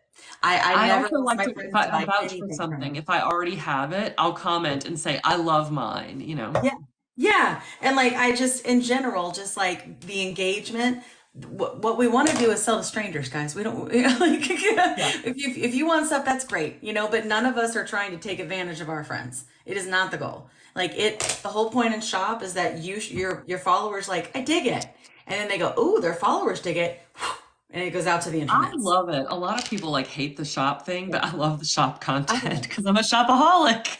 I I never also ask like my to, if friends to I buy vouch for anything from something, me. if I already have it, I'll comment and say, I love mine, you know? Yeah. Yeah. And like, I just, in general, just like the engagement, what we want to do is sell to strangers, guys. We don't, like, Yeah. if you want stuff, that's great, but none of us are trying to take advantage of our friends. It is not the goal. Like the whole point in shop is that your followers, like, I dig it. And then they go, oh, their followers dig it. And it goes out to the I internets. love it. A lot of people like hate the shop thing, but I love the shop I content love because I'm a shopaholic.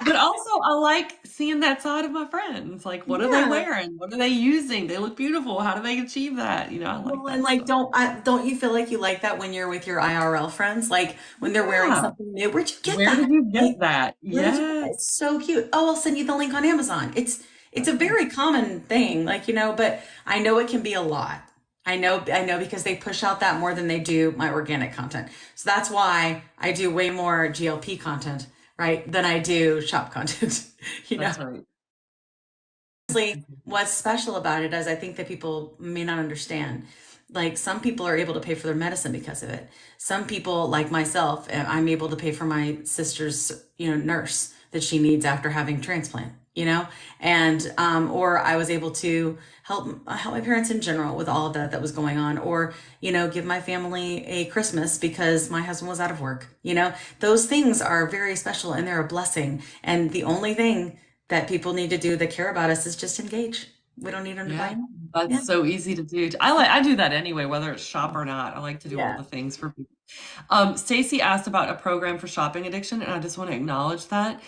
But also, I like seeing that side of my friends. Like, it. what are they Yeah. wearing? What are they using? They look beautiful. How do they achieve that? You know, I like Well, and that like, stuff. don't you feel like you like that when you're with your IRL friends? Like when they're wearing Yeah. something new, where'd you get Where that? did you get Like, that? where did you get that? Yes. It's so cute. Oh, I'll send you the link on Amazon. It's a That's right. very common thing, like, but I know it can be a lot. I know because they push out that more than they do my organic content. So that's why I do way more GLP content, right, than I do shop content, you know. That's right. Honestly, what's special about it is I think that people may not understand. Like some people are able to pay for their medicine because of it. Some people, like myself, I'm able to pay for my sister's, nurse that she needs after having transplant, and or I was able to help my parents in general with all of that was going on, or give my family a Christmas because my husband was out of work. Those things are very special and they're a blessing. And the only thing that people need to do that care about us is just engage. We don't need them to buy Yeah, anything. Yeah. that's so easy to do. I do that anyway, whether it's shop or not. I like to do all Yeah. the things for people. Stacy asked about a program for shopping addiction, and I just want to acknowledge that.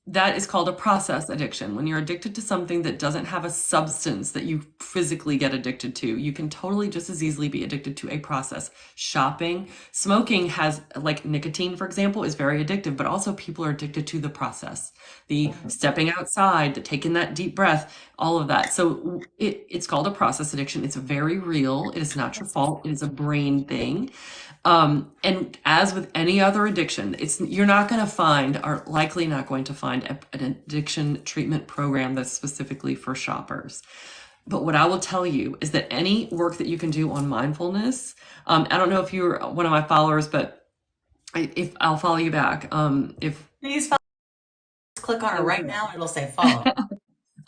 That is called a process addiction. When you're addicted to something that doesn't have a substance that you physically get addicted to, you can totally just as easily be addicted to a process. Shopping, smoking has, like nicotine, for example, is very addictive, but also people are addicted to the process, the stepping outside, the taking that deep breath, all of that. So it's called a process addiction. It's very real. It is not your fault. It is a brain thing. And as with any other addiction, you're not going to find, or likely not going to find, an addiction treatment program that's specifically for shoppers. But what I will tell you is that any work that you can do on mindfulness, I don't know if you're one of my followers, but if I'll follow you back, if Please follow, click on it right now. It'll say follow.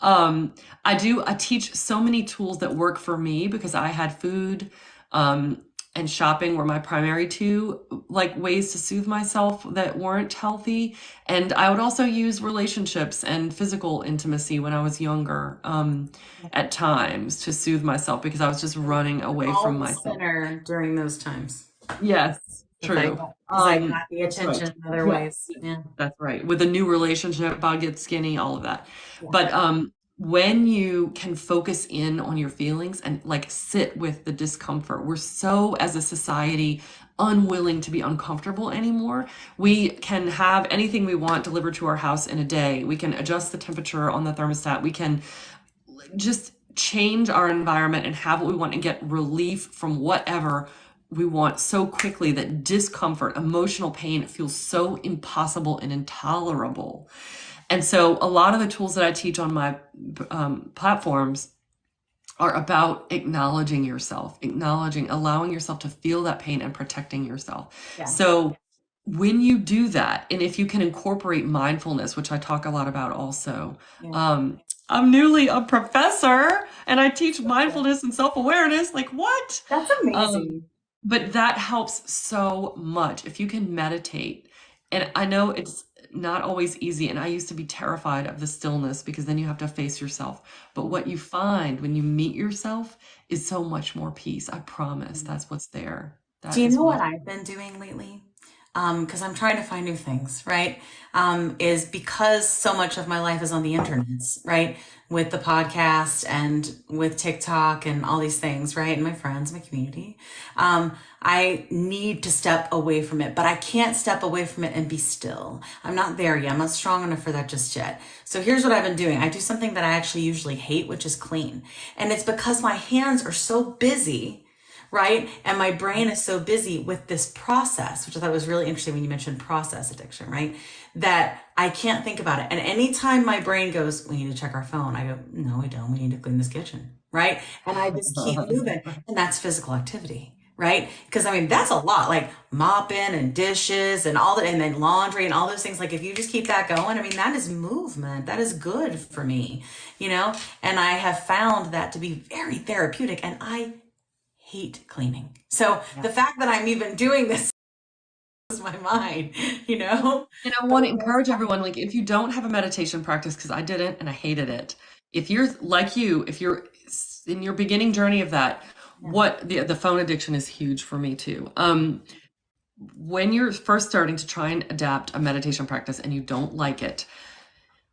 um, I teach so many tools that work for me because I had food, and shopping were my primary two, like ways to soothe myself that weren't healthy. And I would also use relationships and physical intimacy when I was younger, at times to soothe myself because I was just running away from All the myself. center during those times. Yes, Because I true. got, because I got the That's right. attention in other Yes, ways. Yeah. that's right. With a new relationship, body gets skinny, all of that. Yeah. But when you can focus in on your feelings and like sit with the discomfort, we're so, as a society, unwilling to be uncomfortable anymore. We can have anything we want delivered to our house in a day. We can adjust the temperature on the thermostat. We can just change our environment and have what we want and get relief from whatever we want so quickly that discomfort, emotional pain feels so impossible and intolerable. And so a lot of the tools that I teach on my platforms are about acknowledging yourself, allowing yourself to feel that pain and protecting yourself. Yeah. So when you do that, and if you can incorporate mindfulness, which I talk a lot about also, Yeah. I'm newly a professor and I teach mindfulness and self-awareness. Like what? That's amazing. But that helps so much if you can meditate. And I know it's not always easy, and I used to be terrified of the stillness because then you have to face yourself. But what you find when you meet yourself is so much more peace. I promise. That's what's there. Do That you is know what what. I've been doing lately? Because I'm trying to find new things, right? Is because so much of my life is on the internet, right? With the podcast and with TikTok and all these things, right? And my friends, my community. I need to step away from it, but I can't step away from it and be still. I'm not there yet. I'm not strong enough for that just yet. So here's what I've been doing. I do something that I actually usually hate, which is clean. And it's because my hands are so busy, right? And my brain is so busy with this process, which I thought was really interesting when you mentioned process addiction, right? That I can't think about it. And anytime my brain goes, we need to check our phone, I go, no, we don't. We need to clean this kitchen, right? And I just keep moving. And that's physical activity, right? Because I mean, that's a lot, like mopping and dishes and all that, and then laundry and all those things. Like if you just keep that going, I mean, that is movement. That is good for me, you know? And I have found that to be very therapeutic, and I hate cleaning. So the fact that I'm even doing this blows my mind, you know? And I want to encourage everyone, like, if you don't have a meditation practice, because I didn't and I hated it, if you're like you, if you're in your beginning journey of that, what the phone addiction is huge for me too. When you're first starting to try and adapt a meditation practice and you don't like it,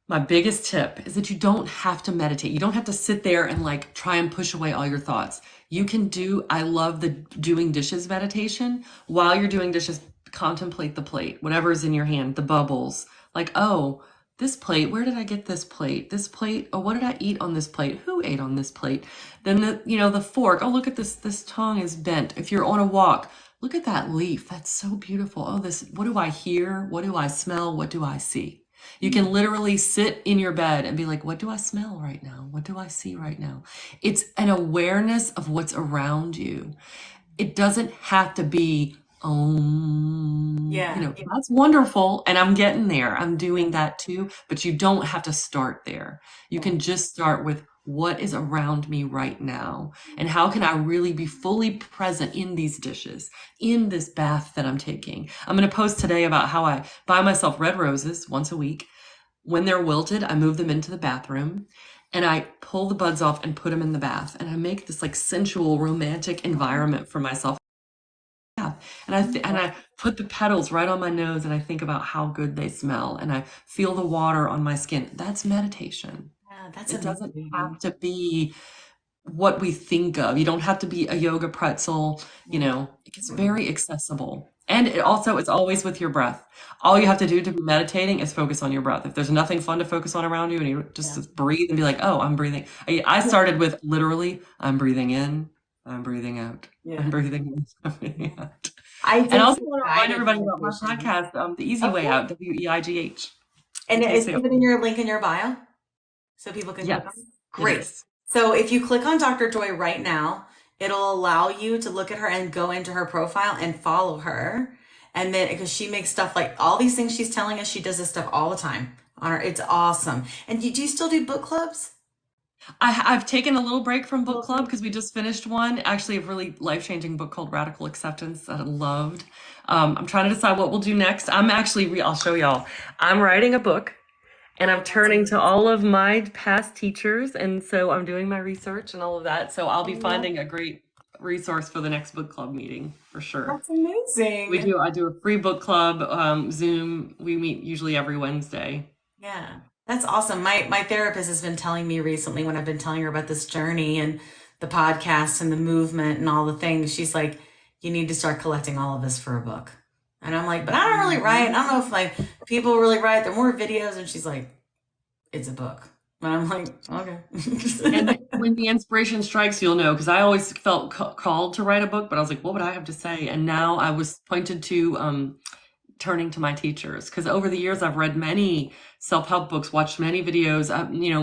my biggest tip is that you don't have to meditate. You don't have to sit there and like try and push away all your thoughts. You can do, I love the doing dishes meditation. While you're doing dishes, contemplate the plate, whatever's in your hand, the bubbles. Like, oh, this plate, where did I get this plate? This plate, oh, what did I eat on this plate? Who ate on this plate? Then the fork, oh, look at this tongue is bent. If you're on a walk, look at that leaf. That's so beautiful. Oh, what do I hear? What do I smell? What do I see? You can literally sit in your bed and be like, what do I smell right now? What do I see right now? It's an awareness of what's around you. It doesn't have to be, that's wonderful. And I'm getting there. I'm doing that too. But you don't have to start there. You can just start with what is around me right now, and how can I really be fully present in these dishes, in this bath that I'm taking. I'm going to post today about how I buy myself red roses once a week. When they're wilted, I move them into the bathroom and I pull the buds off and put them in the bath, and I make this like sensual, romantic environment for myself. And I put the petals right on my nose, and I think about how good they smell, and I feel the water on my skin. That's meditation. It doesn't have to be what we think of. You don't have to be a yoga pretzel, it's very accessible. And it also is always with your breath. All you have to do to be meditating is focus on your breath. If there's nothing fun to focus on around you, and you just breathe and be like, oh, I'm breathing. I started with literally, I'm breathing in, I'm breathing out. I'm breathing in, I'm breathing out. And I also want to remind everybody about my podcast, The Easy Way Out, WEIGH. And is it in your link in your bio? So people can click on it? Great. So if you click on Dr. Joy right now, it'll allow you to look at her and go into her profile and follow her. And then, because she makes stuff like all these things she's telling us, she does this stuff all the time on her. It's awesome. And do you still do book clubs? I've taken a little break from book club because we just finished one, actually a really life-changing book called Radical Acceptance that I loved. I'm trying to decide what we'll do next. I'll show y'all. I'm writing a book. And I'm turning to all of my past teachers, and so I'm doing my research and all of that. So I'll be finding a great resource for the next book club meeting for sure. That's amazing. I do a free book club, Zoom. We meet usually every Wednesday. Yeah, that's awesome. My therapist has been telling me recently, when I've been telling her about this journey and the podcast and the movement and all the things, she's like, you need to start collecting all of this for a book. And I'm like, but I don't really write. I don't know if like people really write. They're more videos. And she's like, it's a book. And I'm like, okay. And when the inspiration strikes, you'll know. Because I always felt called to write a book, but I was like, what would I have to say? And now I was pointed to turning to my teachers. Because over the years, I've read many self-help books, watched many videos.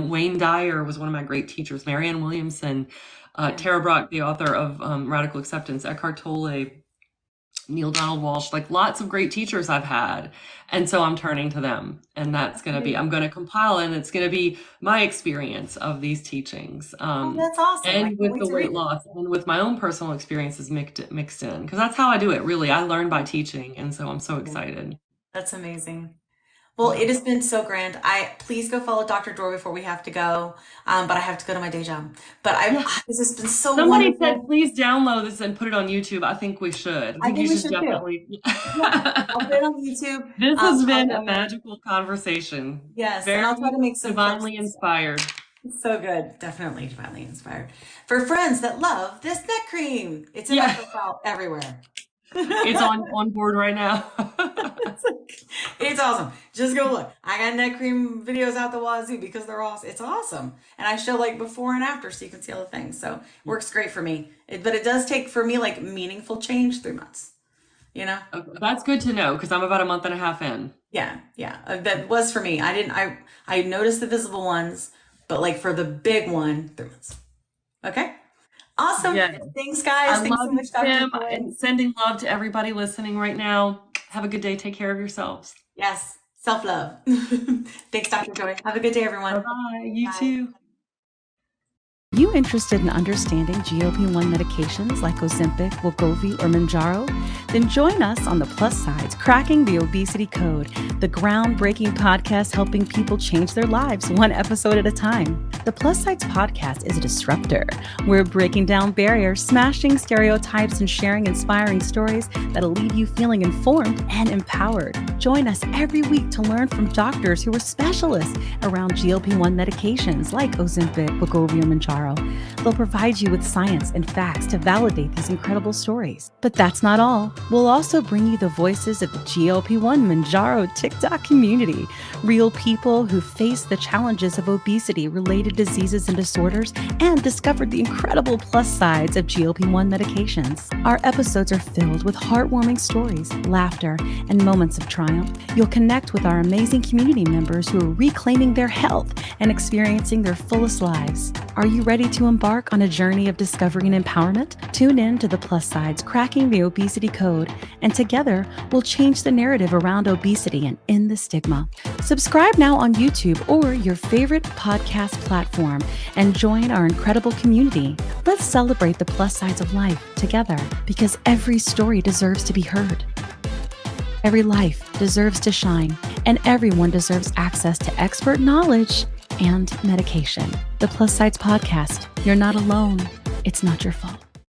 Wayne Dyer was one of my great teachers. Marianne Williamson, Tara Brach, the author of Radical Acceptance, Eckhart Tolle, Neil Donald Walsh, like lots of great teachers I've had. And so I'm turning to them, and I'm going to compile, and it's going to be my experience of these teachings. That's awesome. And with the weight loss and with my own personal experiences mixed in, because that's how I do it. Really. I learn by teaching. And so I'm so excited. That's amazing. Well, it has been so grand. Please go follow Dr. Joy before we have to go. But I have to go to my day job. But this has been so wonderful. Somebody said, please download this and put it on YouTube. I think we should. I think you should definitely. I'll put it on YouTube. This has been a magical conversation. Yes, and I'll try to make some divinely inspired. So good. Definitely divinely inspired. For friends that love this neck cream. It's in my profile everywhere. It's on board right now. It's awesome. Just go look. I got neck cream videos out the wazoo because they're awesome. It's awesome. And I show like before and after so you can see all the things. So it works great for me. But it does take for me like meaningful change 3 months. That's good to know because I'm about a month and a half in. Yeah. That was for me. I noticed the visible ones, but like for the big one, 3 months. Okay. Awesome. Yes. Thanks, guys. I Thanks love so you, much, Dr. Kim, Joy. and sending love to everybody listening right now. Have a good day. Take care of yourselves. Yes, self-love. Thanks, Dr. Joy. Have a good day, everyone. Bye-bye. You Bye. too. You interested in understanding GLP-1 medications like Ozempic, Wegovy, or Mounjaro? Then join us on the Plus Sides, Cracking the Obesity Code, the groundbreaking podcast helping people change their lives one episode at a time. The Plus Sides podcast is a disruptor. We're breaking down barriers, smashing stereotypes, and sharing inspiring stories that'll leave you feeling informed and empowered. Join us every week to learn from doctors who are specialists around GLP-1 medications like Ozempic, Wegovy, or Mounjaro. They'll provide you with science and facts to validate these incredible stories. But that's not all. We'll also bring you the voices of the GLP-1 Mounjaro TikTok community, real people who face the challenges of obesity-related diseases and disorders and discovered the incredible plus sides of GLP-1 medications. Our episodes are filled with heartwarming stories, laughter, and moments of triumph. You'll connect with our amazing community members who are reclaiming their health and experiencing their fullest lives. Are you ready to embark on a journey of discovery and empowerment? Tune in to the Plus Sides, Cracking the Obesity Code, and together we'll change the narrative around obesity and end the stigma. Subscribe now on YouTube or your favorite podcast platform and join our incredible community. Let's celebrate the plus sides of life together, because every story deserves to be heard. Every life deserves to shine, and everyone deserves access to expert knowledge and medication. The Plus Sides Podcast. You're not alone. It's not your fault.